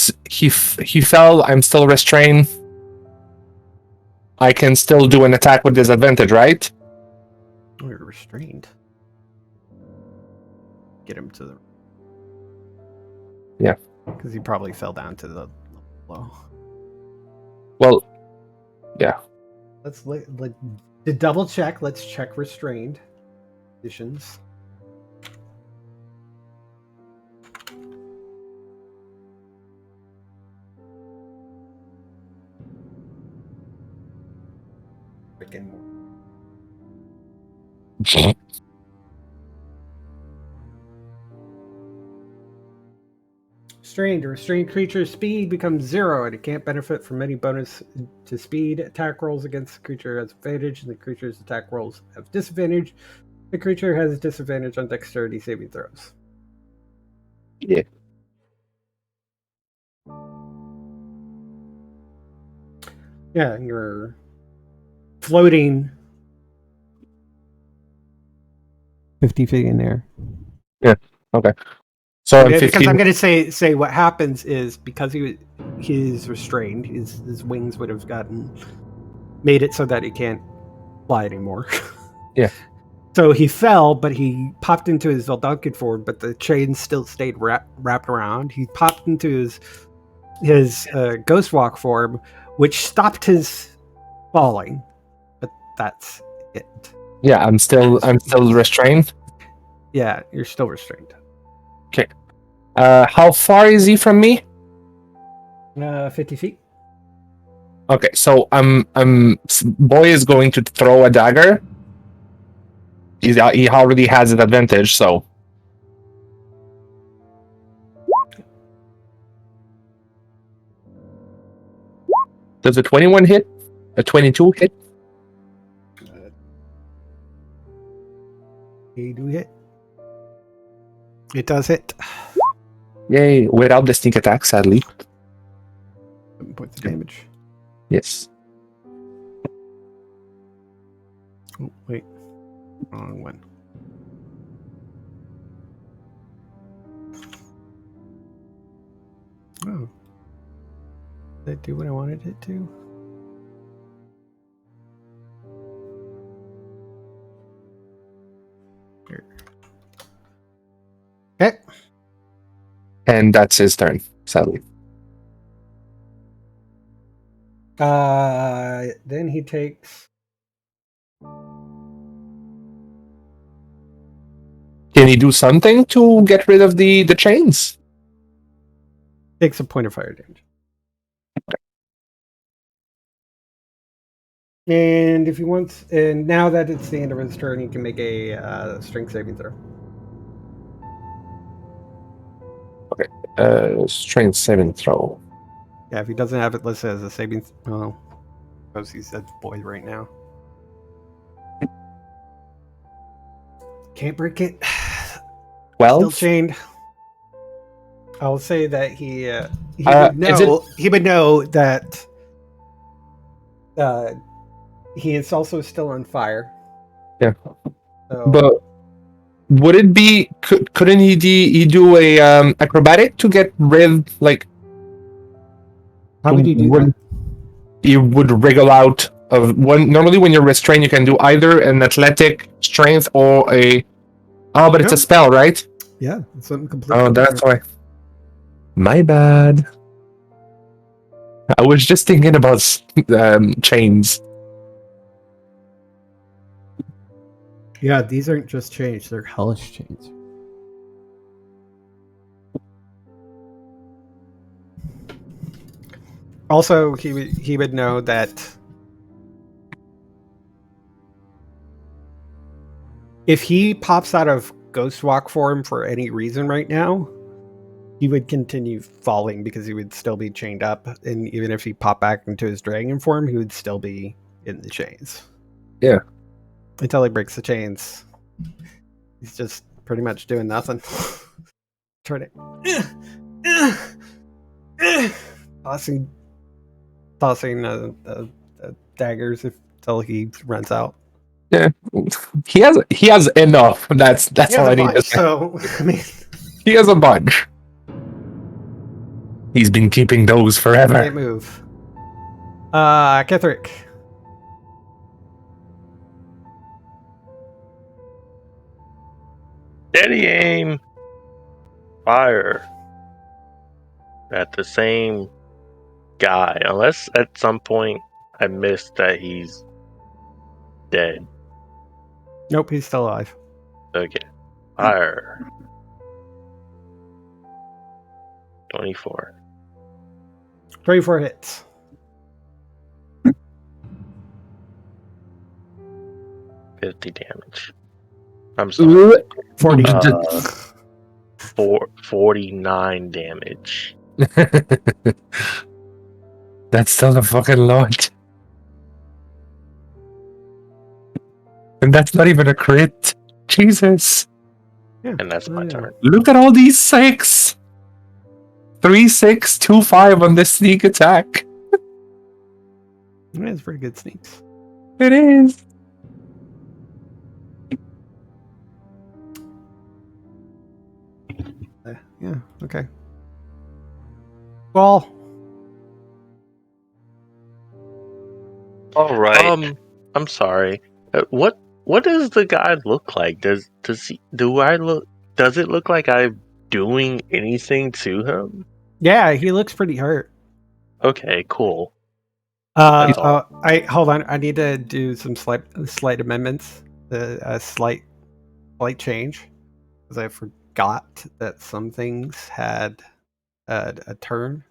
fell. I'm still restrained. I can still do an attack with disadvantage, right? Oh, you're restrained. Get him to the. Yeah. Because he probably fell down to the low. Well, yeah. Let's to double check. Let's check restrained conditions. Freaking. Restrained. A restrained creature's speed becomes 0, and it can't benefit from any bonus to speed. Attack rolls against the creature has advantage, and the creature's attack rolls have disadvantage. The creature has disadvantage on dexterity saving throws. Yeah. Yeah, you're floating 50 feet in there. Yeah. Okay. So I'm 15. Because I'm going to say what happens is because he's restrained, his wings would have made it so that he can't fly anymore. Yeah. So he fell, but he popped into his Velduncan form, but the chain still stayed wrapped around. He popped into his Ghost Walk form, which stopped his falling. But that's it. Yeah, I'm still restrained. Yeah, you're still restrained. Okay. How far is he from me? 50 feet. Okay, so boy is going to throw a dagger. He already has an advantage, so. Does a 21 hit? A 22 hit? You do hit. It does hit. Yay, without the sneak attack, sadly. 7 points of damage. Yes. Oh, wait. Wrong one. Oh. Did it do what I wanted it to? Here. Okay. And that's his turn, sadly. Then he takes. Can he do something to get rid of the chains? Takes a point of fire damage. And if he wants, and now that it's the end of his turn, he can make a strength saving throw. Okay. Strength saving throw. Yeah, if he doesn't have it listed as a saving, well, because he's a boy right now. Can't break it. 12? Still chained. I'll say that he would know that he is also still on fire. Yeah. So, But would it be? Couldn't he do a acrobatic to get rid? Like, how would he do that? He would wriggle out of one. Normally, when you're restrained, you can do either an athletic strength or a. Oh, but it's a spell, right? Yeah, it's something completely. Oh, that's why. My bad. I was just thinking about chains. Yeah, these aren't just chains; they're hellish chains. Also, he would know that if he pops out of Ghost Walk form for any reason right now, he would continue falling because he would still be chained up, and even if he popped back into his dragon form, he would still be in the chains. Yeah. Until he breaks the chains. He's just pretty much doing nothing. Trying to tossing daggers until he runs out. Yeah, he has enough. That's He has all a I need to bunch, say. so I mean, He has a bunch. He's been keeping those forever. can't move. Ketherick. Steady aim. Fire. At the same guy. Unless at some point I missed that he's dead. Nope, he's still alive. Okay. Fire. 24. 24 hits. $50 damage. I'm sorry. 40. 49 damage. That's still a fucking lot. And that's not even a crit. Jesus. Yeah. And that's my turn. Look at all these 6. 3, 6, 2, 5 on this sneak attack. It's pretty good sneaks. It is. Yeah, okay. Well, All right. I'm sorry. What does the guy look like? Does it look like I'm doing anything to him? yeah, he looks pretty hurt. Okay, cool. That's all. Hold on. I need to do some slight amendments. A slight change because I forgot that some things had a turn,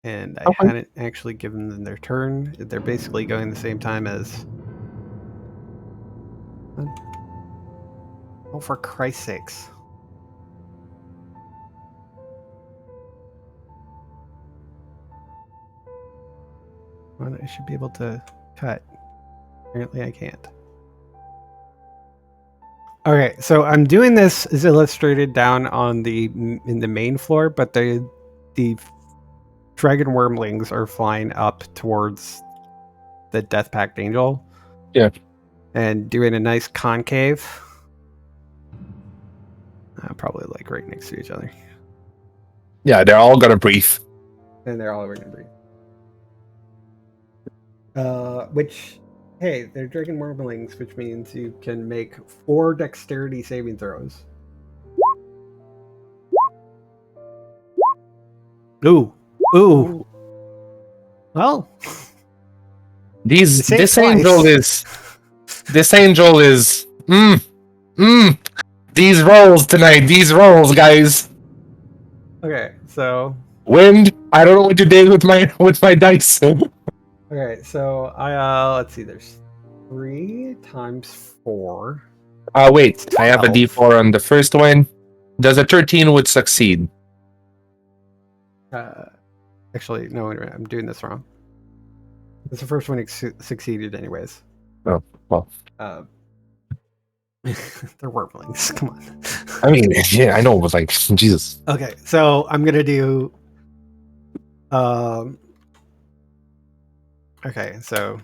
and I hadn't actually given them their turn. They're basically going the same time as. Oh, for Christ's sakes! Well, I should be able to cut. Apparently, I can't. Okay, so I'm doing this as illustrated down on in the main floor, but the dragon wormlings are flying up towards the Death Pact Angel. Yeah. And doing a nice concave. Probably like right next to each other. Yeah, they're all gonna breathe. And they're all going to breathe. Which, hey, they're dragon wormlings, which means you can make 4 dexterity saving throws. Ooh. Well, This twice. angel is. These rolls tonight. These rolls, guys. Okay, so Wind. I don't know what to do with my dice. okay, so let's see. There's 3 times 4. Wait. I have a 12. D4 on the first one. Does a 13 would succeed? Actually, no, wait a minute, I'm doing this wrong. It's the first one succeeded, anyways. Oh, well. They're wormlings. Come on. I mean, yeah, I know. It was like Jesus. Okay, so I'm gonna do. Okay, so.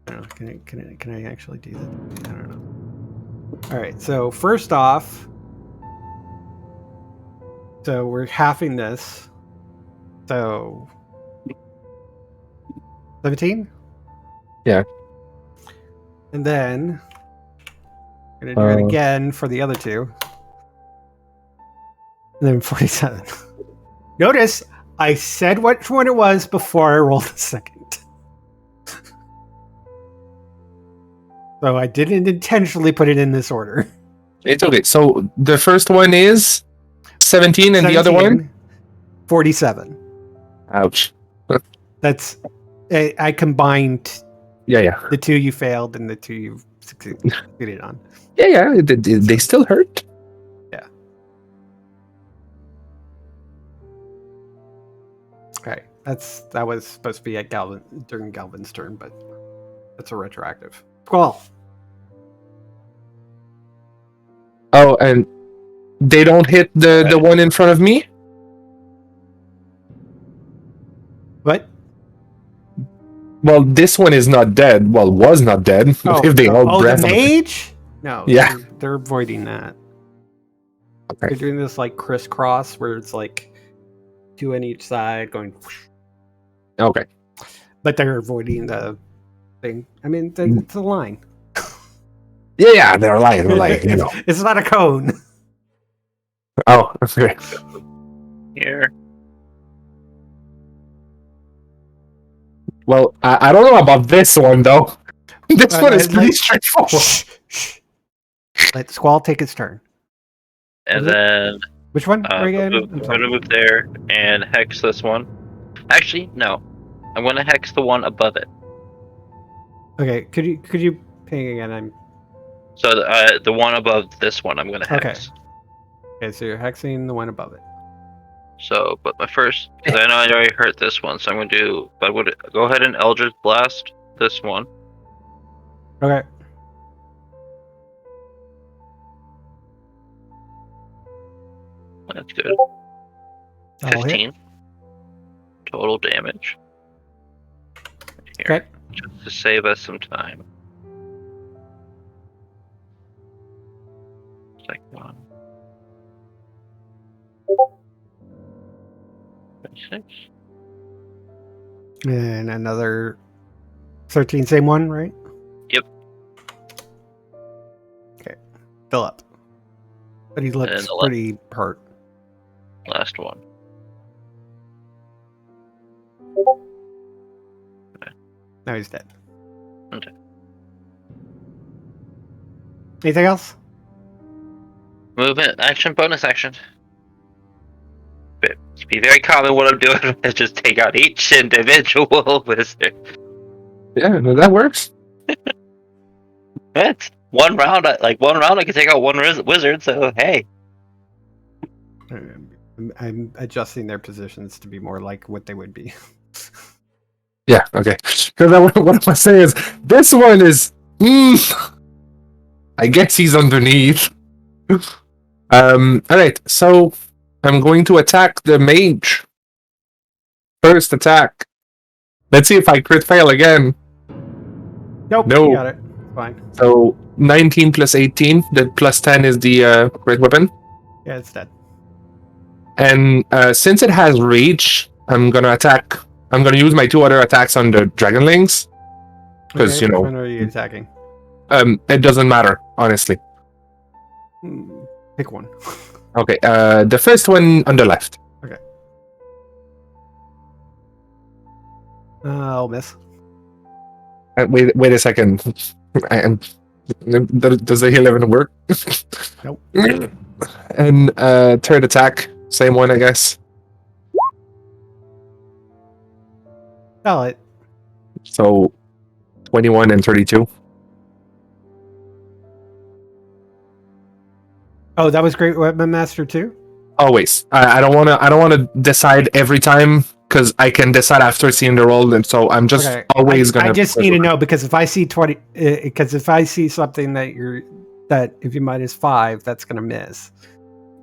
I don't know, can I actually do that? I don't know. All right, so first off, so we're halving this. So 17? Yeah. And then I'm gonna do it again for the other 2. And then 47. Notice I said which one it was before I rolled the second. So I didn't intentionally put it in this order. It's okay. So the first one is 17 and the other one? 47. Ouch. That's I combined Yeah. the two you failed and the two you succeeded on. Yeah. They still hurt. Yeah. Okay, that was supposed to be at during Galvin's turn, but that's a retroactive. Squall. Oh, and they don't hit the one in front of me? What? Well, this one is not dead. Well, was not dead. If they all breath the on it. mage? No, Yeah. they're avoiding that. Okay. They're doing this like crisscross where it's like 2 on each side going whoosh, Okay. but they're avoiding the thing. I mean, it's a line. Yeah, they're lying. They're lying, you know. It's not a cone. Oh, okay. Here. Well, I don't know about this one, though. This one is pretty straightforward. Shh. Let Squall take its turn. And then Which one? I'm gonna move there and hex this one. Actually, no. I'm gonna hex the one above it. Okay, could you ping again? So the one above this one, I'm gonna hex. Okay, so you're hexing the one above it. So, but my first, because I know I already hurt this one, so I'm gonna go ahead and Eldritch Blast this one. Okay. That's good. That'll hit. 15 total damage. Here, Okay. just to save us some time. Second one. 26. And another 13, same one, right? Yep. Okay. Fill up. But he looks And pretty hurt. Last one. Now he's dead. Okay. Anything else? Movement, action, bonus action. But to be very common, what I'm doing is just take out each individual wizard. Yeah, that works. It's one round. I can take out one wizard. So hey. I'm adjusting their positions to be more like what they would be. Yeah, okay. Because what I'm saying is, this one is... I guess he's underneath. Alright, so I'm going to attack the mage. First attack. Let's see if I crit fail again. Nope. No. You got it. Fine. So 19 plus 18. The plus 10 is the great weapon. Yeah, it's dead. And since it has reach, I'm gonna attack. I'm gonna use my 2 other attacks on the dragonlings. Because Which one are you attacking? It doesn't matter, honestly. Pick one. Okay, the first one on the left. Okay. I'll miss. Wait a second. Does the heal even work? Nope. And third attack, same one, I guess. Oh, it. So 21 and 32. Oh, that was Great Weapon Master too? Always. I don't want to decide every time because I can decide after seeing the roll, and so I'm just always gonna. I just need to know because if I see 20, because if I see something that if you minus 5, that's gonna miss.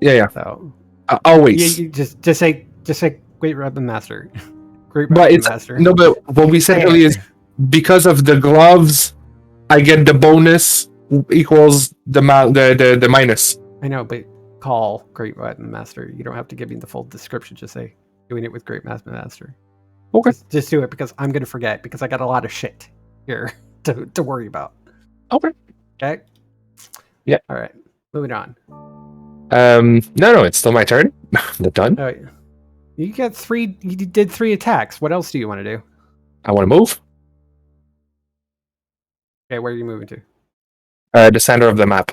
Yeah. So always. You just say Great Weapon Master. Great But Weapon it's Master. no. But what we said earlier is because of the gloves, I get the bonus equals the minus. I know, but call Great Weapon Master. You don't have to give me the full description. Just say doing it with Great Weapon Master. Okay. Just do it because I'm gonna forget because I got a lot of shit here to worry about. Okay. Okay. Yeah. All right. Moving on. No, it's still my turn. Not done. Oh, you got 3. You did 3 attacks. What else do you want to do? I want to move. Okay, where are you moving to? The center of the map.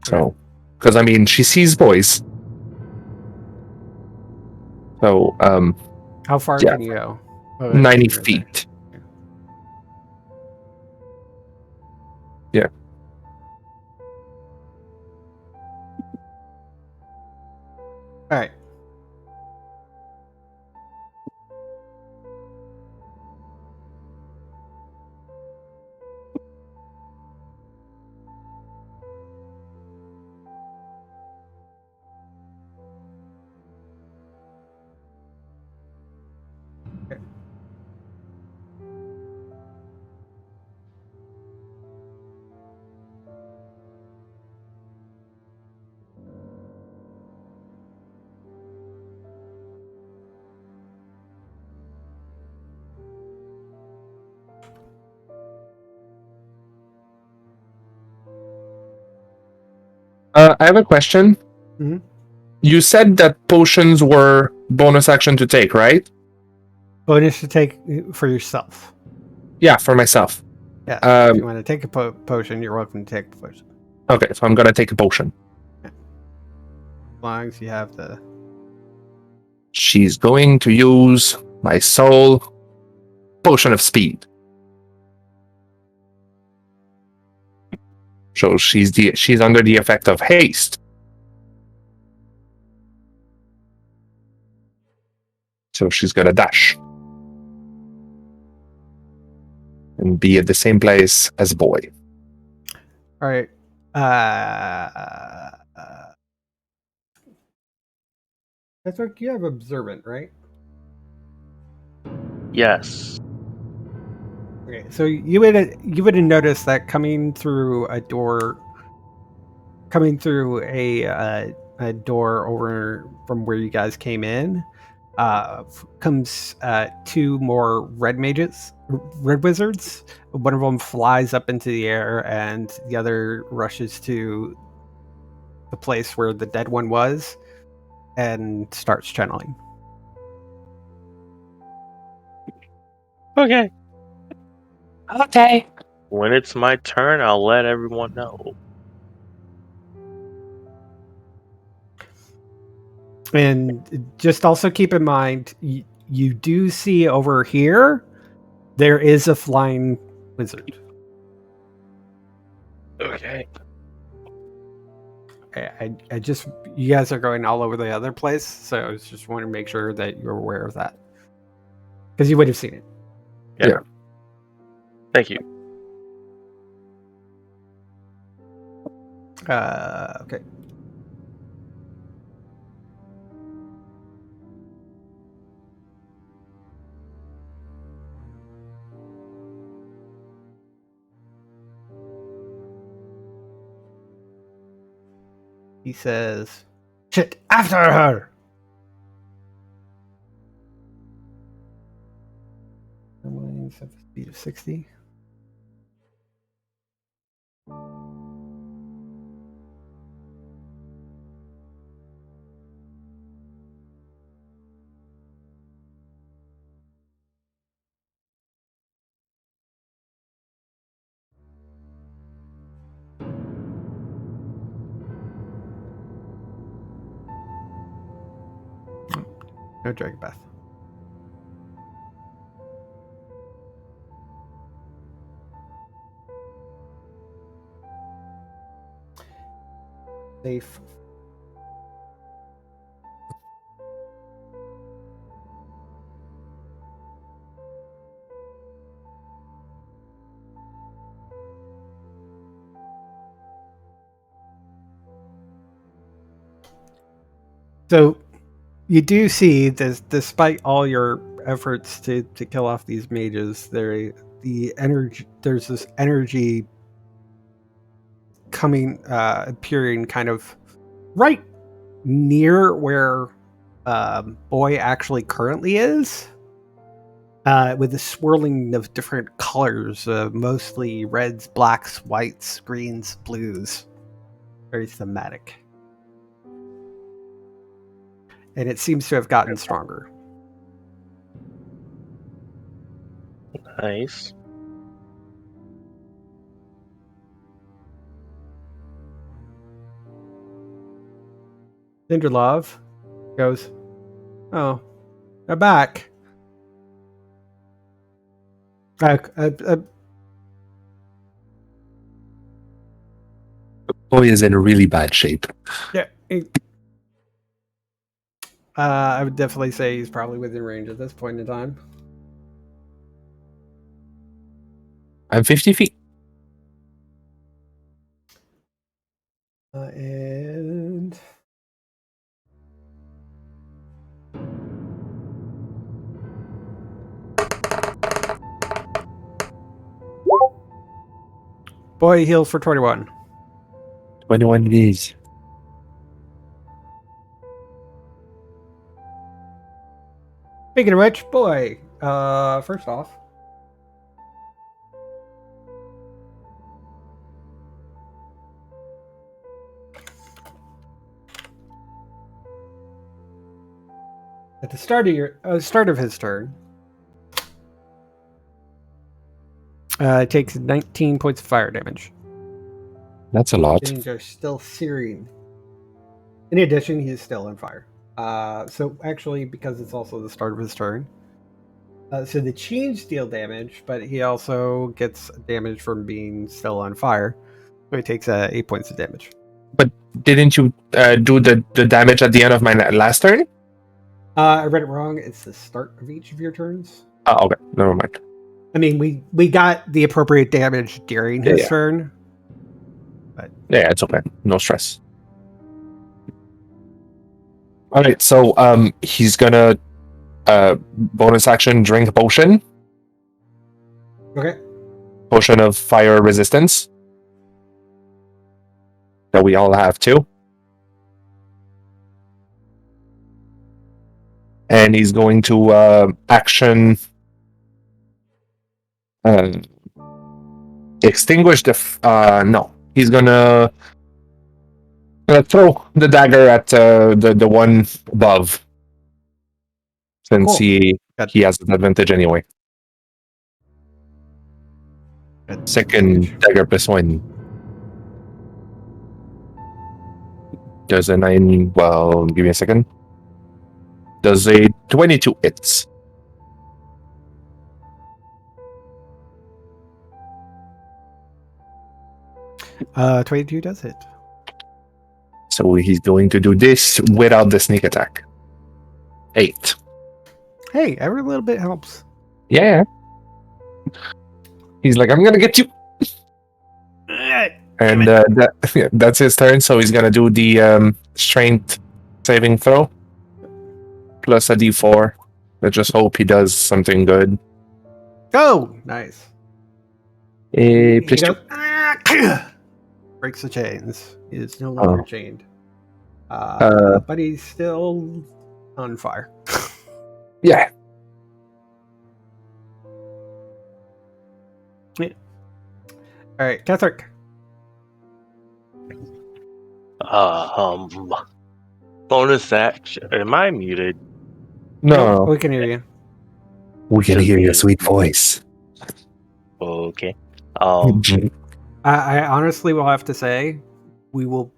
So, because I mean, she sees boys. So How far Yeah. can you go? Oh, 90 right there. feet. All right. I have a question. Mhm. You said that potions were bonus action to take, right? Bonus to take for yourself. Yeah, for myself. Yes. If you Um, want to take a potion, you're welcome to take a potion. Okay, so I'm gonna take a potion. As long as you have the. She's going to use my soul potion of speed. So she's under the effect of haste. So she's gonna dash and be at the same place as boy. All right. That's like you have observant, right? Yes. Okay, so you would have noticed that coming through a door, a door over from where you guys came in, comes two more red wizards. One of them flies up into the air, and the other rushes to the place where the dead one was, and starts channeling. Okay. Okay. When it's my turn, I'll let everyone know. And just also keep in mind, you do see over here, there is a flying wizard. Okay. I just, you guys are going all over the other place, so I just want to make sure that you're aware of that. Because you would have seen it. Yeah. Thank you. Okay. He says, "Shit, after her!" Speed of 60. No Dragon Bath. Safe. So you do see this, despite all your efforts to kill off these mages, there's this energy coming, appearing kind of right near where Boy actually currently is, with a swirling of different colors, mostly reds, blacks, whites, greens, blues. Very thematic. And it seems to have gotten stronger. Nice. Cinderlove goes, "Oh, I'm back. Boy is in really bad shape. Yeah. I would definitely say he's probably within range at this point in time. I'm 50 feet. And boy heals for 21. 21 it is. Speaking of which, boy, first off, at the start of his turn, takes 19 points of fire damage. That's a lot. Things are still searing. In addition, he is still on fire. So actually, because it's also the start of his turn, so the chains deal damage, but he also gets damage from being still on fire. So he takes 8 points of damage. But didn't you do the damage at the end of my last turn? I read it wrong. It's the start of each of your turns. Oh, okay. Never mind. I mean, we got the appropriate damage during his turn. But Yeah, it's okay. No stress. All right, so he's gonna bonus action drink a potion. Okay. Potion of fire resistance. That we all have too. And he's going to action extinguish the no. He's gonna throw the dagger at the one above. Since Cool. he has an advantage anyway. Second dagger plus 1. Does a 9. Well, give me a second. Does a 22 hits? Uh, 22 does hit. So he's going to do this without the sneak attack. 8. Hey, every little bit helps. Yeah. He's like, I'm gonna get you. And that's his turn. So he's gonna do the strength saving throw plus a D4. Let's just hope he does something good. Go! Nice. Plus 2. Breaks the chains. He is no longer chained. But he's still on fire. Yeah. All right, Ketherick. Bonus action. Am I muted? No. We can hear you. We can hear your sweet voice. Okay. I honestly will have to say, we will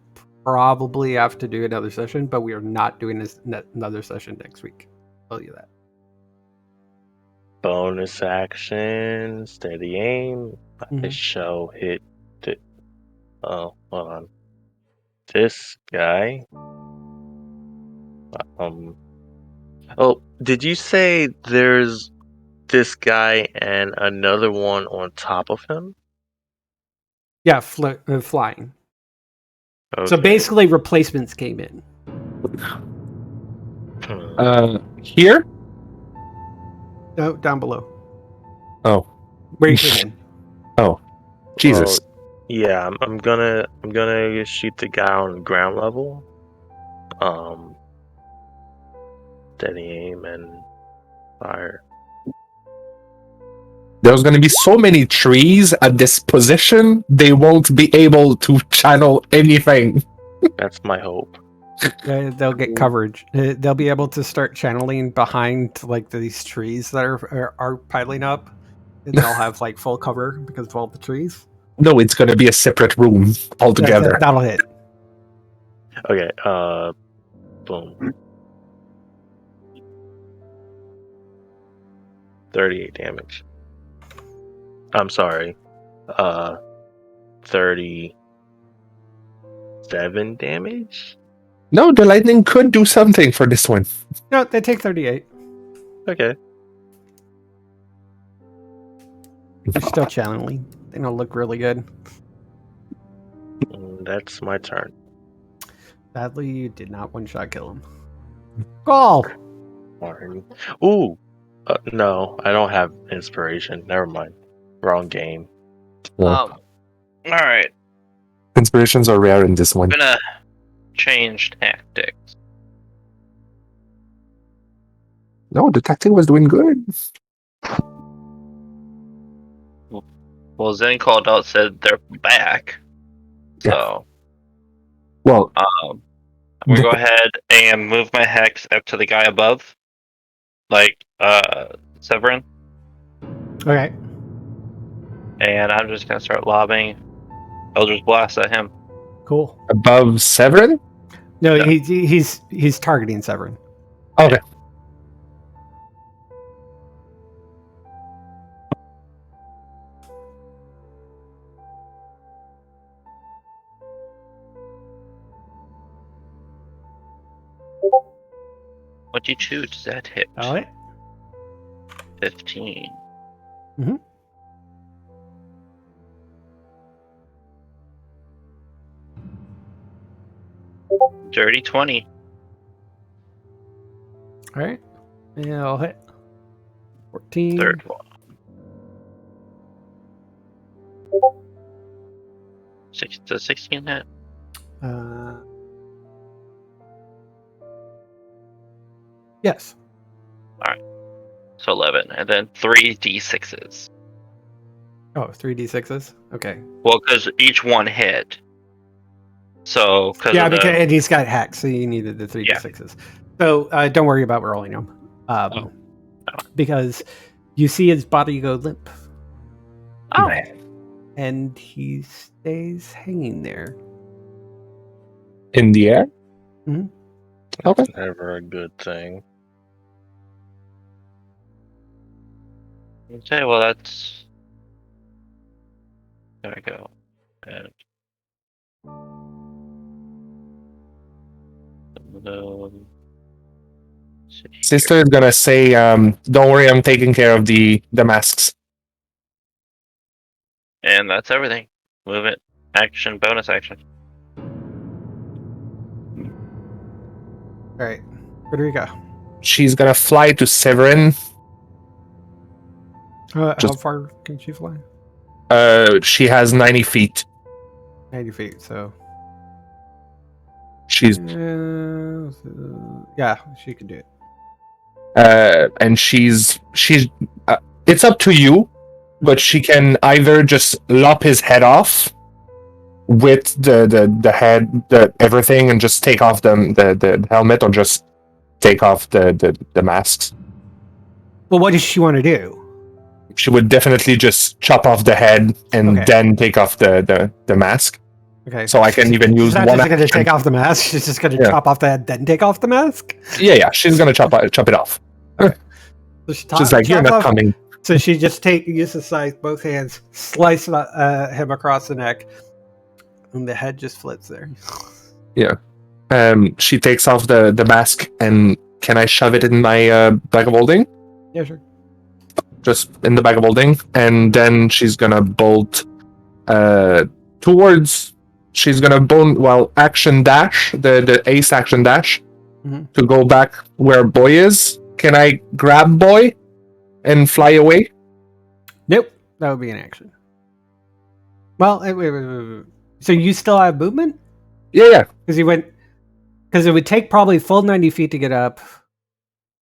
probably have to do another session, but we are not doing another session next week. I'll tell you that. Bonus action, steady aim. I shall hit the. Oh, hold on. This guy. Oh, did you say there's this guy and another one on top of him? Yeah, flying. Okay. So basically, replacements came in. Here? No, down below. Oh. Where you came in. Oh. Jesus. Well, yeah, I'm gonna shoot the guy on the ground level. Steady aim and fire. There's going to be so many trees at this position, they won't be able to channel anything. That's my hope. They'll get coverage. They'll be able to start channeling behind like these trees that are piling up, and they'll have like full cover because of all the trees. No, it's going to be a separate room altogether. That'll hit. Okay. Boom. 38 damage. I'm sorry. 37 damage? No, the lightning could do something for this one. No, they take 38. Okay. They're still channeling. They don't look really good. That's my turn. Sadly, you did not one-shot kill him. Call! Martin. Ooh! No, I don't have inspiration. Never mind. Wrong game. All right. Inspirations are rare in this one. I'm gonna change tactics. No, the tactic was doing good. Well, Zen called out, said they're back. So, Well, I'm gonna go ahead and move my hex up to the guy above, like Severin, Okay. and I'm just gonna start lobbing Eldritch Blast at him. Cool. above Severin? No, Yeah. he's targeting Severin. Okay. What'd you choose? Does that hit? All right. 15. Mhm. Dirty 20. All right. Yeah, I'll hit. 14. Third one. 16 hit. Yes. So 11. And then 3 d6s. Oh, 3d6s? Okay. Well, because each one hit. So, Yeah, because and he's got hacks, so you needed the 3d6s. So don't worry about rolling them. Because you see his body go limp. Oh. And he stays hanging there. In the air? Mhm. Okay. Never a good thing. Okay, well, that's gonna go. And Sister is gonna say, don't worry, I'm taking care of the masks. And that's everything. Movement, action, bonus action. All right. Where do we go? She's gonna fly to Severin. How Just- far can she fly? She has 90 feet. 90 feet, so... She's yeah, she can do it. and she's it's up to you, but she can either just lop his head off with the head, everything, and just take off the helmet, or just take off the masks. Well, what does she want to do? She would definitely just chop off the head and Okay. then take off the mask. Okay. So I can even use She's not one just going to action. take off the mask. She's just going to Yeah. chop off the head, then take off the mask. Yeah, she's gonna chop it off. So she She's like, you're chops not off- coming. So she just uses both hands, slice him across the neck, and the head just flits there. She takes off the mask, and can I shove it in my bag of holding? Yeah, sure. Just in the bag of holding, and then she's gonna bolt towards. She's gonna action dash, the ace action dash, Mhm. to go back where Boy is. Can I grab Boy and fly away? Nope, that would be an action. Well, wait. So you still have movement? Yeah. Because it would take probably full 90 feet to get up,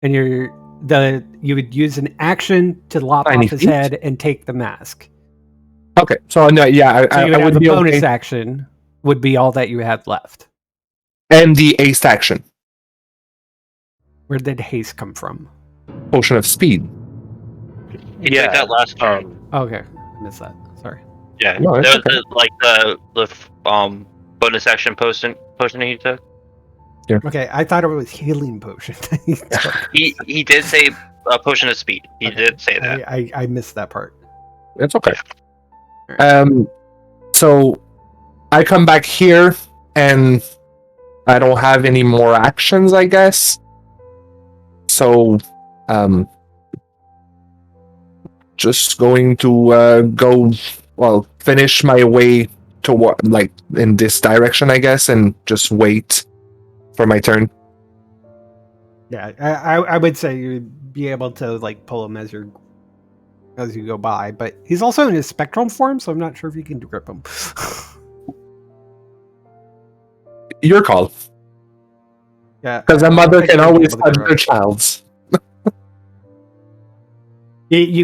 and you would use an action to lop 90 off his feet? head and take the mask. Okay. So no, yeah, So you would I have would a be bonus okay. action would be all that you had left. And the ace action, Where did haste come from? potion of speed. He took that last turn. Okay, I missed that. Sorry. Yeah, No, it's there was okay. the bonus action potion he took. Okay, I thought it was healing potion. He did say a potion of speed. He Okay. did say that. I missed that part. It's okay. Alright. So I come back here and I don't have any more actions, I guess. So, just going to go, well, finish my way to what, like in this direction, I guess, and just wait for my turn. Yeah, I would say you'd be able to like pull him as you go by, but he's also in his spectral form, so I'm not sure if you can grip him. Your call, Yeah, because a I don't mother think can you're gonna be always able to touch grip their him. child's. You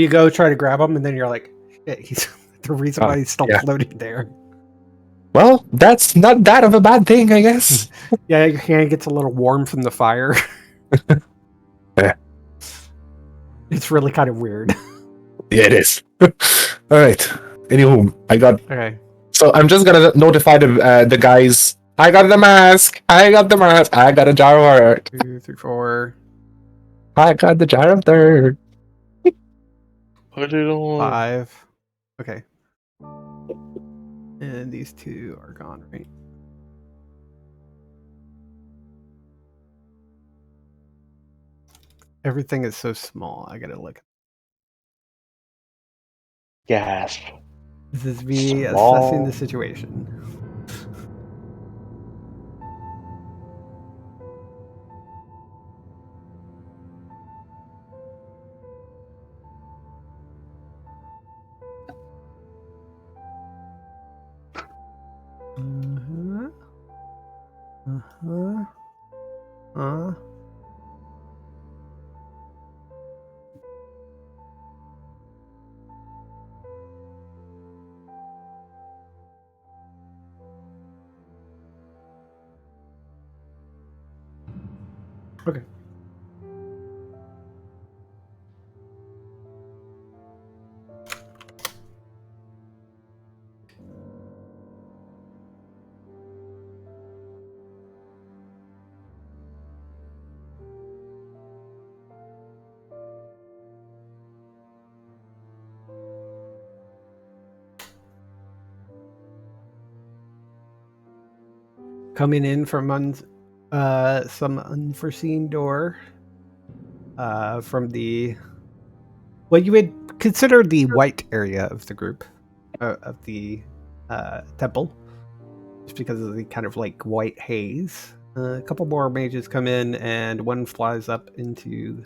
go try to grab him, and then you're like, shit, he's the reason why he's still yeah. floating there. Well, that's not that of a bad thing, I guess. Yeah, your hand gets a little warm from the fire. Yeah. It's really kind of weird. Yeah, it is. All right. Anywho, I got. Okay. So I'm just gonna notify the guys. I got the mask. I got the mask. I got a jar of heart. 2, 3, 4, I got the jar of dirt. Put it on. 5. Okay. And these 2 are gone, right? Everything is so small. I gotta look. Gasp. This is me Small. assessing the situation. Uh-huh. Okay. Coming in from some unforeseen door from the what you would consider the white area of the group of the temple, just because of the kind of like white haze. A couple more mages come in, and one flies up into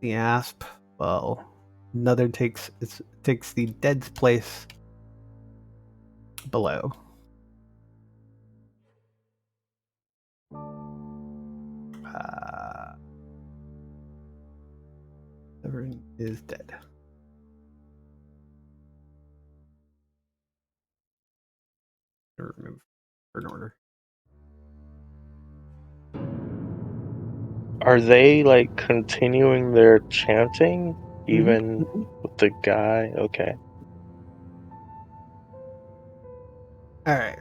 the asp. Well, another takes the dead's place below. Everyone is dead. Remove in order. Are they like continuing their chanting even with the guy? Okay. All right.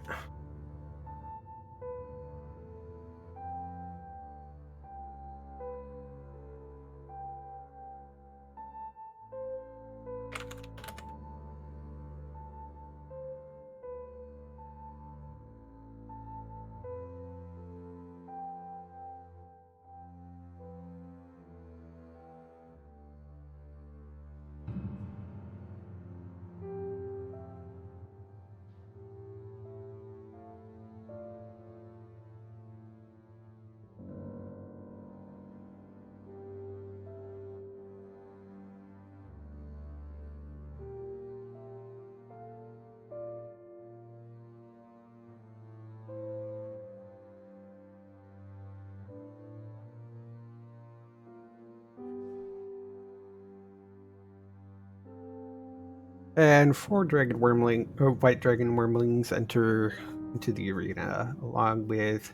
And 4 white dragon wormlings enter into the arena, along with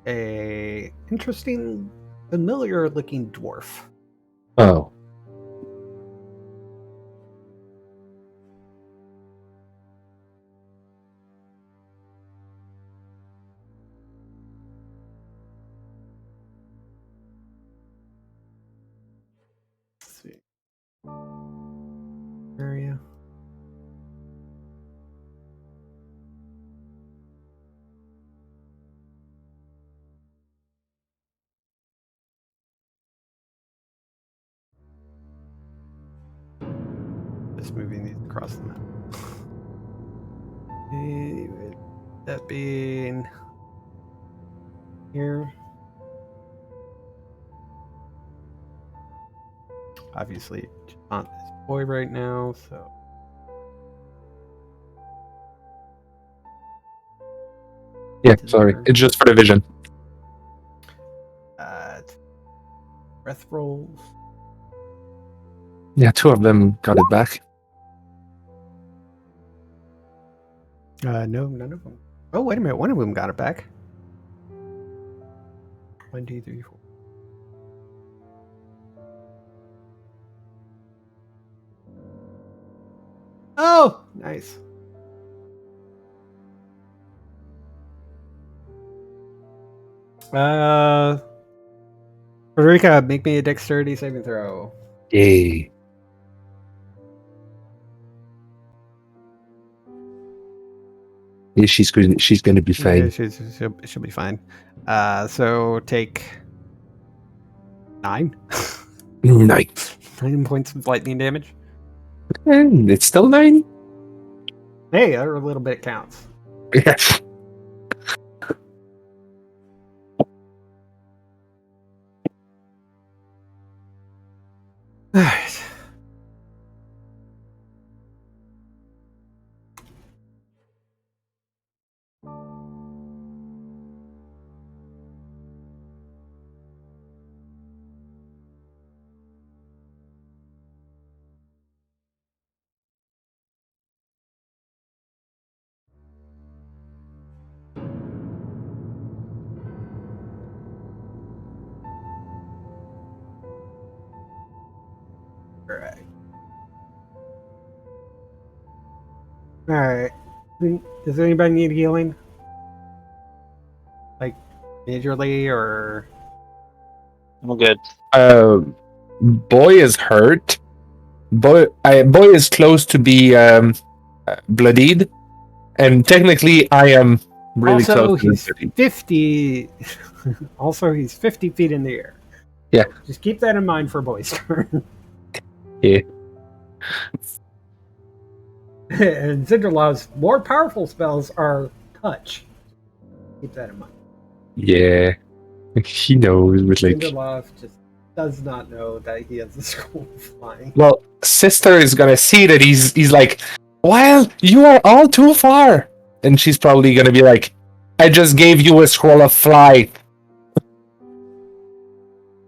a interesting, familiar-looking dwarf. Oh. just moving these across the map. That being here. Obviously, on this boy right now, so. Yeah, sorry. It's just for the vision. Breath rolls. Yeah, 2 of them got it back. No, none of them. Oh, wait a minute. One of them got it back. 1, 2, 3, 4. Oh, nice. Frederica, make me a dexterity saving throw. Yay. Yeah, she's good. She's gonna be fine. Yeah, she'll be fine. So take 9. 9. 9 points of lightning damage. And it's still 9. Hey, every little bit counts. Yes. All right. All right. Does anybody need healing? Like, majorly or? I'm good. Boy is hurt. Boy is close to be bloodied, and technically I am really Also, close to he's bloodied. 50. Also, he's 50 feet in the air. Yeah. So just keep that in mind for Boy's turn. Yeah. And Cinderlaw's more powerful spells are touch. Keep that in mind. Yeah. He knows, but like. Cinderlaw just does not know that he has a scroll of flying. Well, sister is gonna see that he's like, well, you are all too far, and she's probably gonna be like, I just gave you a scroll of flight.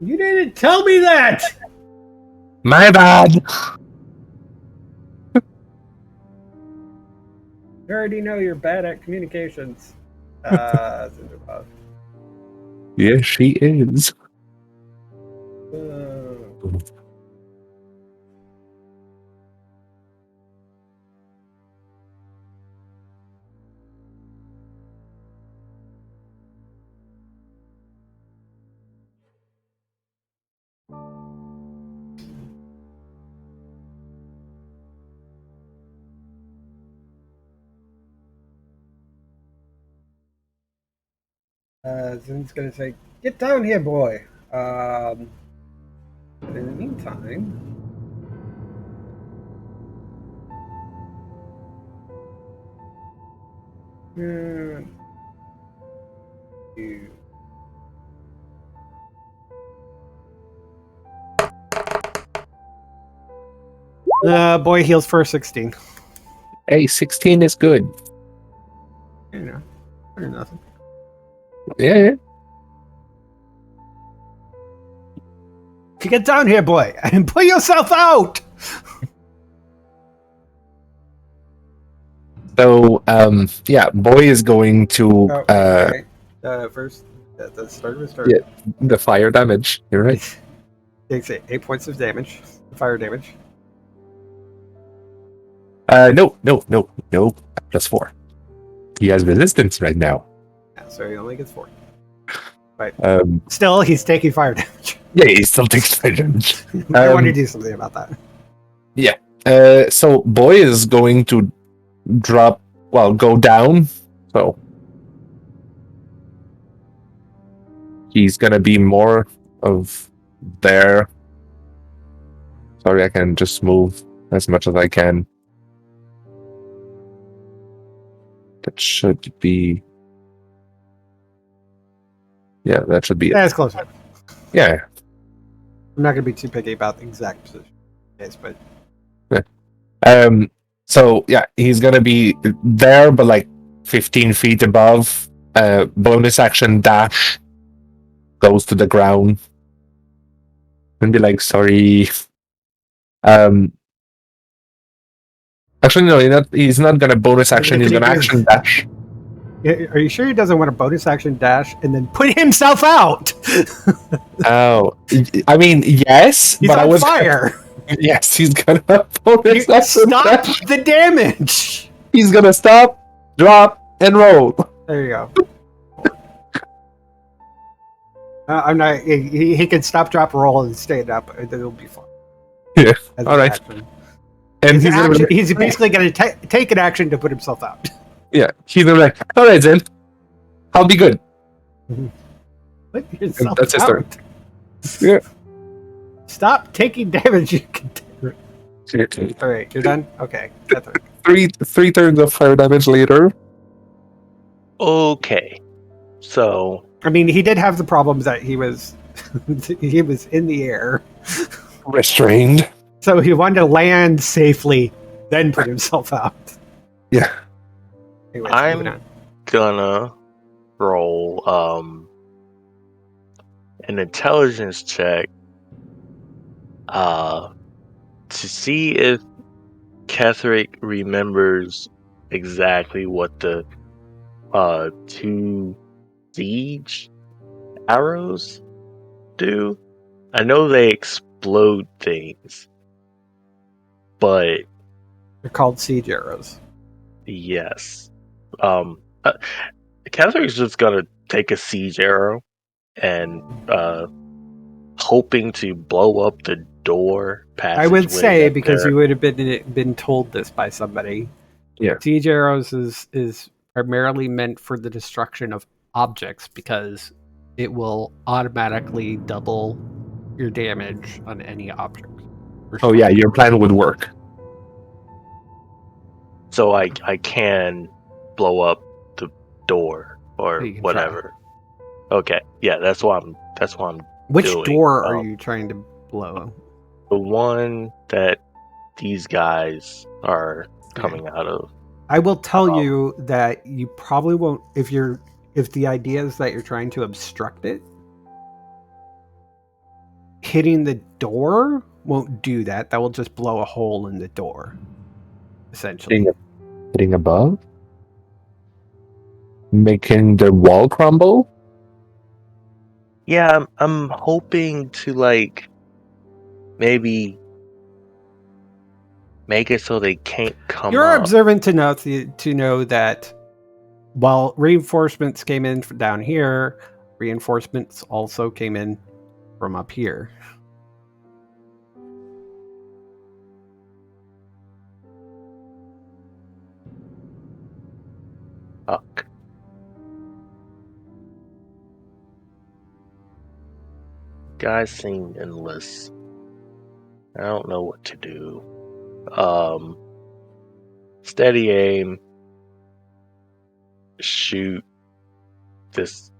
You didn't tell me that! My bad. I already know you're bad at communications. Cinderlaw. Yes, she is. Zin's gonna say, "Get down here, boy." But in the meantime, you. Boy heals for 16. Hey, 16 is good. You know, or nothing. Yeah. Get down here, boy, and put yourself out. So, yeah, boy is going to First, at the start of his turn, yeah, the fire damage. You're right. takes 8 points of damage, fire damage. No. +4. He has resistance right now. Yeah, so he only gets 4. But Um, still, he's taking fire damage. yeah, he still takes fire damage. I want to do something about that. So boy is going to go down. So he's gonna be more of there. Sorry, I can just move as much as I can. That should be. Yeah, that should be it. That's close enough. Yeah. I'm not going to be too picky about the exact position. Yes, but So yeah, he's gonna be there, but like 15 feet above. Bonus action dash goes to the ground and be like, sorry. Actually, no, he's not gonna bonus action. He's gonna action dash. Are you sure he doesn't want a bonus action dash and then put himself out? Oh, I mean, yes, He's but on I was fire. Yes, he's gonna bonus You action stop dash. the damage. He's gonna stop, drop, and roll. There you go. I'm not. He can stop, drop, roll, and stand up. It'll be fun. Yeah. As All an right. action. And He's basically going to take an action to put himself out. Yeah, he's gonna be like, all right, then, I'll be good. Put yourself That's his out. turn. Yeah. Stop taking damage. You can All right, you're done. Okay, that's right. Three turns of fire damage later. Okay. So I mean, he did have the problems that he was he was in the air, Restrained. so he wanted to land safely, then put himself out. Yeah. Anyways, I'm moving on. gonna roll an intelligence check to see if Ketherick remembers exactly what the two siege arrows do. I know they explode things, but They're called siege arrows. yes. Ketherick's just gonna take a siege arrow and hoping to blow up the door passageway. I would say because there. you would have been told this by somebody. Yeah. Siege arrows is primarily meant for the destruction of objects because it will automatically double your damage on any object. Oh yeah, your plan would work. So I can blow up the door or You can whatever. Okay, yeah, that's what I'm Which doing. door are you trying to blow? The one that these guys are coming out of. I will tell you that you probably won't if the idea is that you're trying to obstruct it. Hitting the door won't do that. That will just blow a hole in the door. Essentially. Hitting above? Making the wall crumble? Yeah, I'm hoping to like maybe make it so they can't come You're up. observant enough to know that while reinforcements came in from down here, reinforcements also came in from up here. Fuck. Guys seem endless. I don't know what to do. Steady aim. Shoot this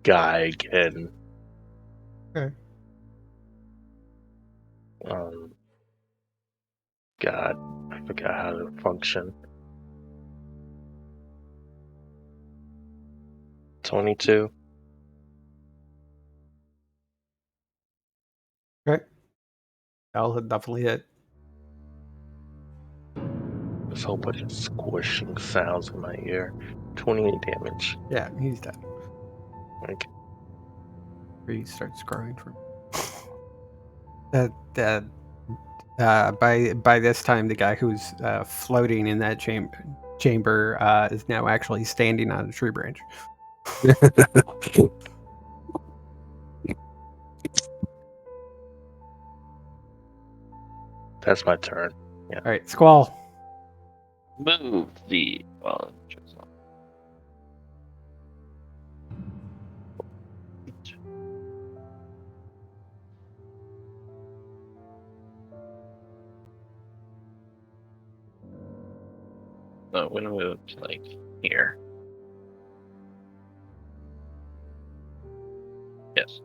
guy again. Okay. God, I forgot how to function. 22. Okay. That'll definitely hit. This whole bunch of squishing sounds in my ear. 28 damage. Yeah, he's dead. Okay. He starts crying for by this time the guy who's floating in that chamber is now actually standing on a tree branch. That's my turn. Yeah. All right, Squall. Move the. Well, No, I'm gonna move to like here. Yes.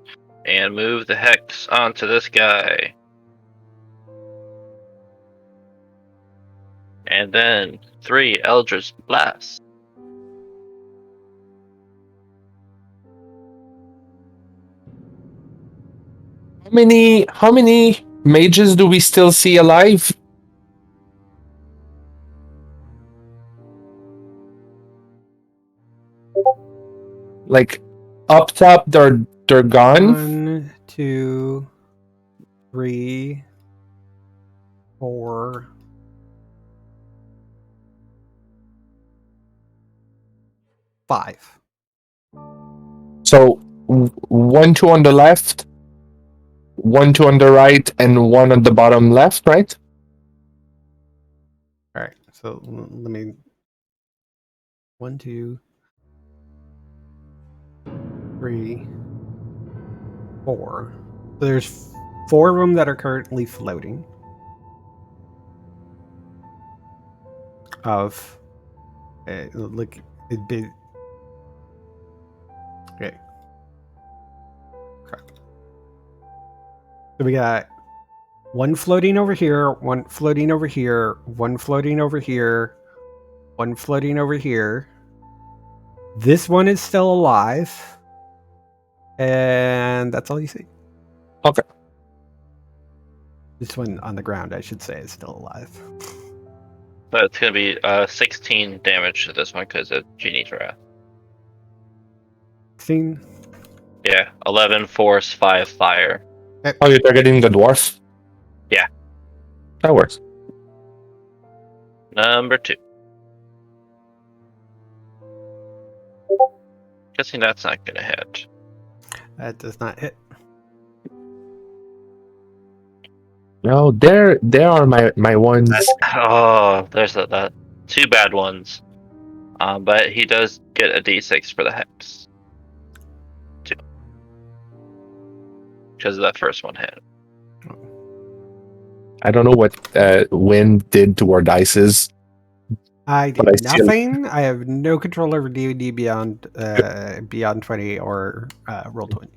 And move the hex onto this guy. And then 3 Eldritch Blasts. How many mages do we still see alive? Like up top, they're gone. 1, 2, 3, 4. Five. So 1, 2 on the left, 1, 2 on the right, and 1 on the bottom left, right? All right. So let me. 1, 2, 3, 4. So there's 4 of them that are currently floating. Of look, it'd be okay. Crap. So we got 1 floating over here, 1 floating over here, 1 floating over here, 1 floating over here. This one is still alive, and that's all you see. Okay. This one on the ground, I should say, is still alive. But it's gonna be 16 damage to this one because of Genie's Wrath. 16. Yeah, 11 force, 5 fire. Oh, you're targeting the dwarf? Yeah. That works. Number 2. Guessing that's not gonna hit. That does not hit. No, there are my ones. Oh, there's that 2 bad ones. But he does get a d6 for the hex. 2. Because of that first one hit. I don't know what wind did to our dices. I But did I still- nothing. I have no control over D&D beyond 20 or roll 20.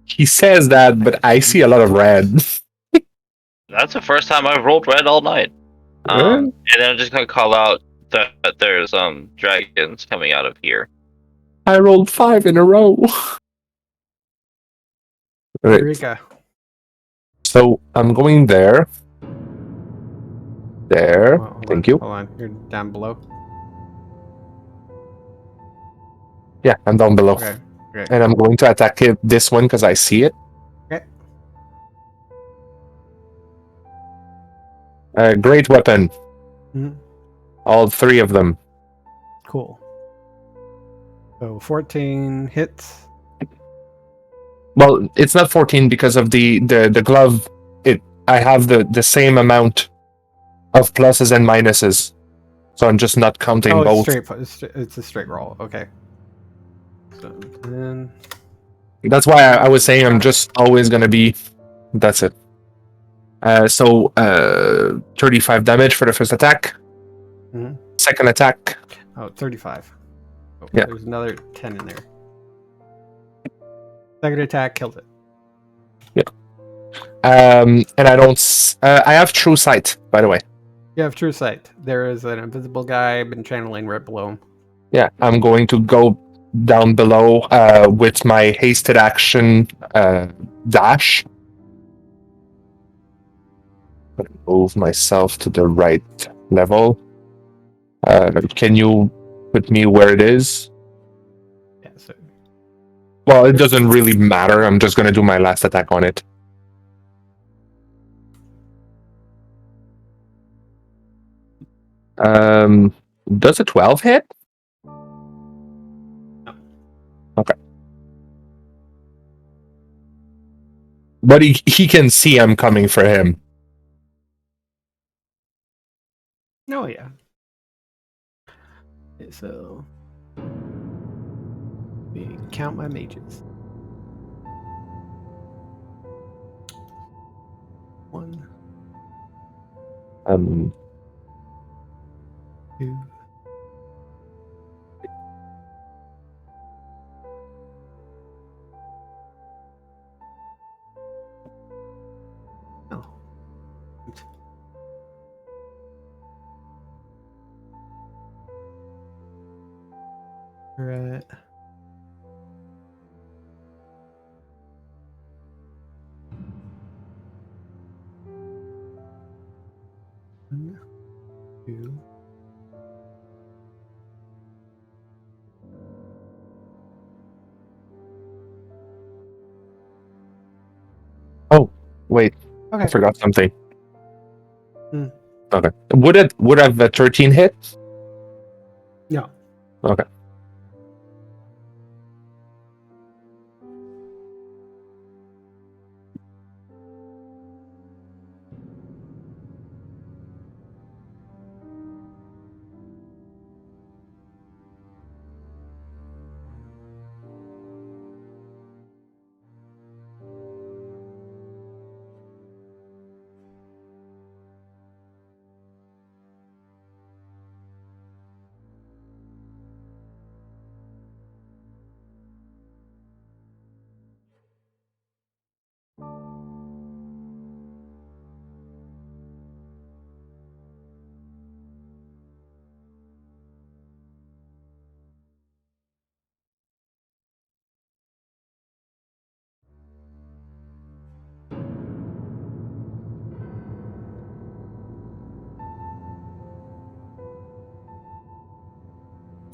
He says that, but I see a lot of red. That's the first time I've rolled red all night. And then I'm just gonna call out that there's dragons coming out of here. I rolled 5 in a row. Right. Eureka. So I'm going there. There. Hold Thank on, you. Hold on. You're down below. Yeah, I'm down below. Okay. And I'm going to attack this one because I see it. Okay. Great weapon. Mhm. All 3 of them. Cool. So 14 hits. Well, it's not 14 because of the glove. I have the same amount of pluses and minuses, so I'm just not counting Oh, both. it's a straight roll. Okay. So then That's why I was saying I'm just always gonna be. That's it. So 35 damage for the first attack. Mhm. Second attack. 35. Oh, Yeah. There's another 10 in there. Second attack killed it. And I don't. I have true sight, by the way. You have true sight. There is an invisible guy been channeling right below him. Yeah, I'm going to go down below with my hasted action dash. Move myself to the right level. Can you put me where it is? Yeah, so Well, it doesn't really matter. I'm just going to do my last attack on it. Does a 12 hit? Okay. But he can see I'm coming for him. oh yeah. Okay, so let me count my mages. 1, Um, 2, Right. One, two. Oh, wait. I Okay. forgot something. Hmm. Okay. Would have a 13 hit? No. Okay.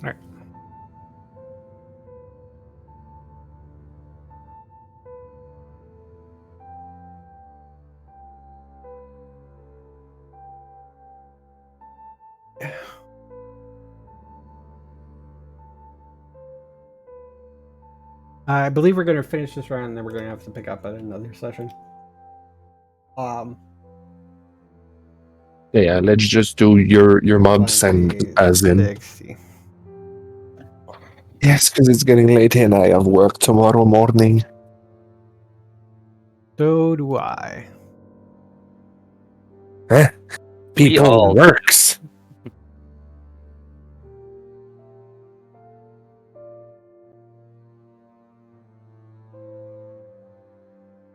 All right. I believe we're going to finish this round, and then we're going to have to pick up at another session. Yeah, let's just do your mobs and 20, as in. 60. Yes, because it's getting late and I have work tomorrow morning. So do I. Eh? We People all works.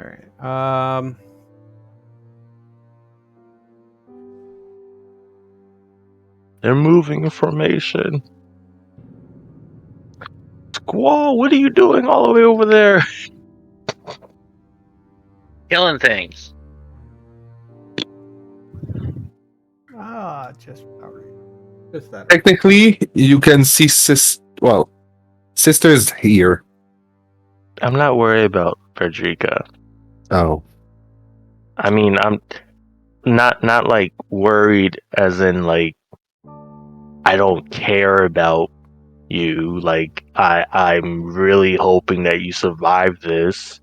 All right. They're moving in formation. Squall, what are you doing all the way over there? killing things. Just all right. Just that. Technically, you can see sister's here. I'm not worried about Frederica. Oh. I mean, I'm not like worried as in like I don't care about you. Like I'm really hoping that you survive this.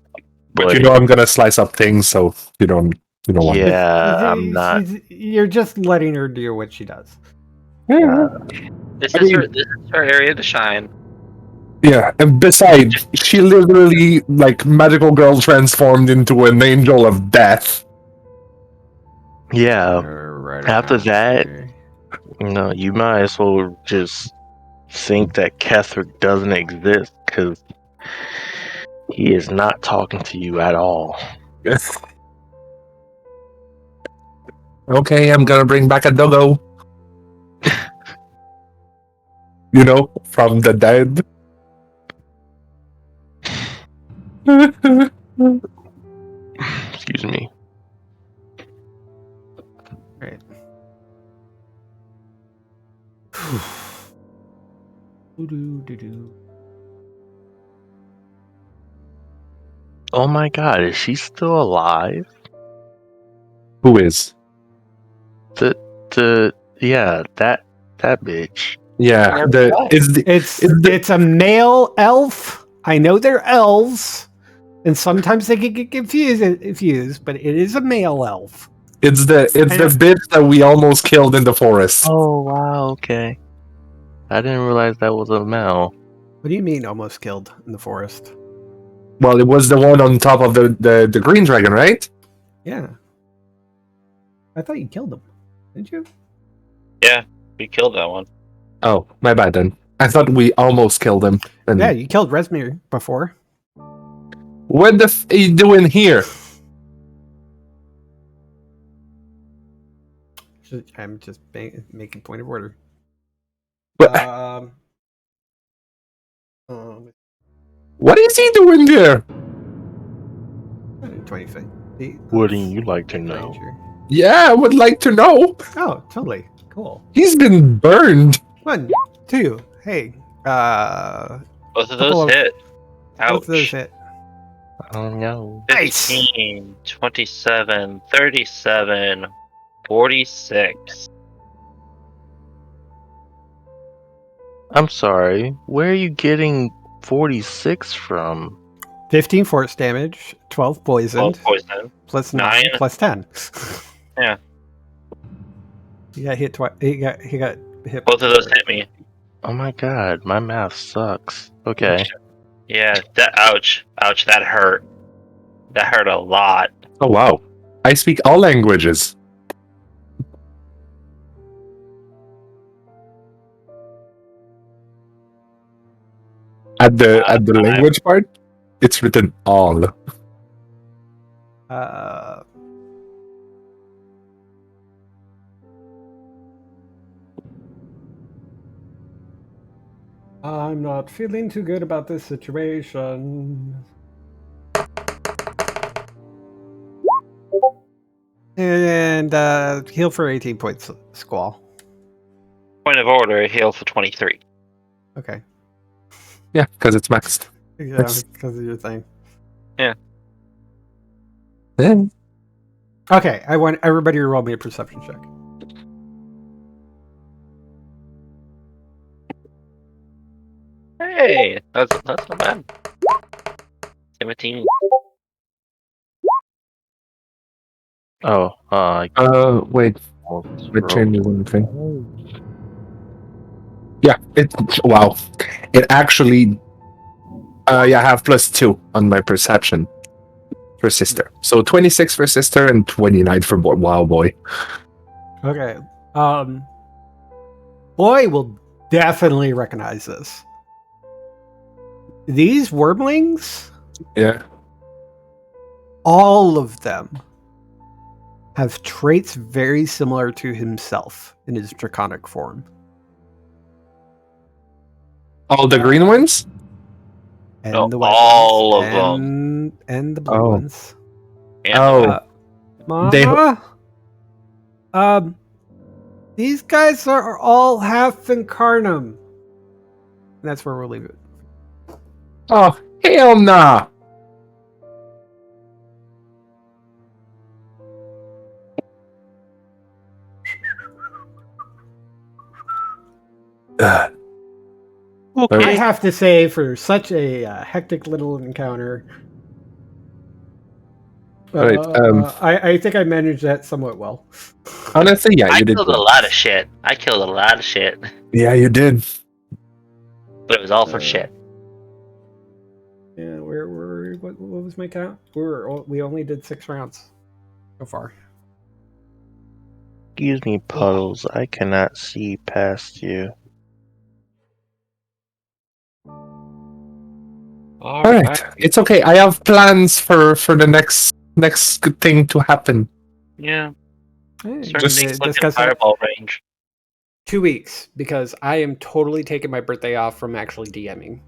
But you know I'm gonna slice up things, so you don't want to. Yeah, I'm not. You're just letting her do what she does. Yeah. This I is mean- this is her area to shine. Yeah, and besides, she literally like magical girl transformed into an angel of death. Yeah. Right After around that, here. no, you might as well just think that Ketherick doesn't exist because he is not talking to you at all. Okay, I'm gonna bring back a doggo. From the dead. Excuse me. Right. Doo-doo-doo-doo. Oh my god, is she still alive? Who is? Yeah, that bitch. Yeah, It's a male elf. I know they're elves, and sometimes they can get confused, but it is a male elf. it's the bitch that we almost killed in the forest. Oh wow, okay. I didn't realize that was a Mel. What do you mean almost killed in the forest? Well, it was the one on top of the green dragon, right? Yeah. I thought you killed him. Didn't you? Yeah, we killed that one. Oh, my bad then. I thought we almost killed him. And Yeah, you killed Resmir before. what the f are you doing here? I'm just making point of order. But What is he doing there? 20 feet. Wouldn't you like to Range know? here. Yeah, I would like to know. Oh, totally. Cool. He's been burned. 1, 2. Hey. Both of Couple those of- hit. Both of those Ouch. hit. Oh no. Nice. 15, 27, 37, 46. I'm sorry. Where are you getting 46 from? 15 force damage, 12 poisoned, Poison. plus 9, 9. plus 10. Yeah. He got hit twice. He got hit. Both of those hit me. Oh my god, my math sucks. Okay. Yeah, ouch. Ouch, that hurt. That hurt a lot. Oh wow. I speak all languages. At the language part, it's written all. I'm not feeling too good about this situation. And heal for 18 points, Squall. Point of order, heal for 23. Okay. Yeah, because it's maxed. Yeah, That's- because of your thing. Yeah. Okay, I want everybody to roll me a perception check. Hey, that's not bad. 17. Oh, Wait. Let change me one thing. Yeah, wow. It actually I have +2 on my perception for sister. So 26 for sister and 29 for boy. Wow, boy. Okay. Boy will definitely recognize this. These wormlings, Yeah. all of them have traits very similar to himself in his draconic form. All the green ones? And No, the white all ones, of them. and the blue Oh. ones. And Oh. Mama? These guys are all half incarnum. That's where we'll leave it. Oh, hell nah. I okay. have to say, for such a hectic little encounter, Right, I think I managed that somewhat well. Honestly, yeah, I you did. killed a lot of shit. Yeah, you did. But it was all for shit. Yeah, what was my count? We only did 6 rounds so far. Excuse me, Puddles. I cannot see past you. All right, it's okay. I have plans for the next good thing to happen. Yeah. Hey, Certain Just things look in discuss it. fireball range. 2 weeks, because I am totally taking my birthday off from actually DMing.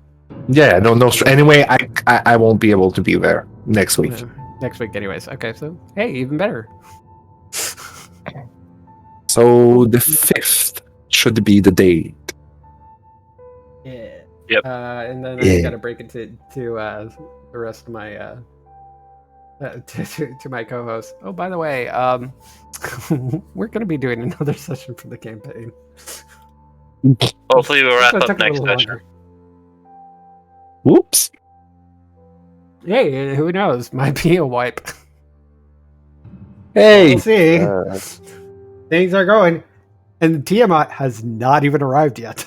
Yeah, no. Anyway, I won't be able to be there next week. Next week, anyways. Okay, so hey, even better. So the 5th should be the date. Yeah. Yep. And then I Yeah. got to break it to the rest of my to my co-host. Oh, by the way, we're going to be doing another session for the campaign. Hopefully we'll wrap So it up took a next little session. longer. Whoops. Hey, who knows? Might be a wipe. Hey. We'll see. Uh, Things are going, and Tiamat has not even arrived yet.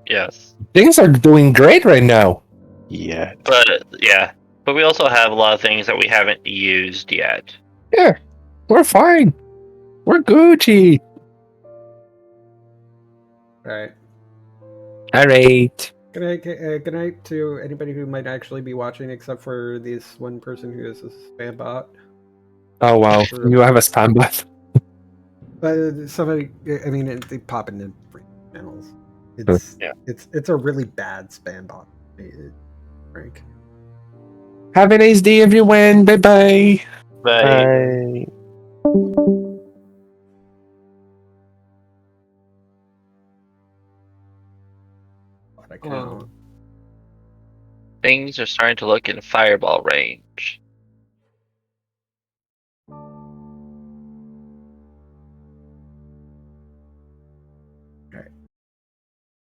Yes. Things are doing great right now. yeah. But yeah. But we also have a lot of things that we haven't used yet. Yeah, we're fine. We're Gucci. All right. All right. Good night to anybody who might actually be watching, except for this one person who is a spam bot. Oh wow, you have a spam bot. But somebody, I mean, they pop into channels. It's Yeah. it's a really bad spam bot. Break. Have a nice day, everyone. Bye bye. Bye. But I count. Things are starting to look in fireball range.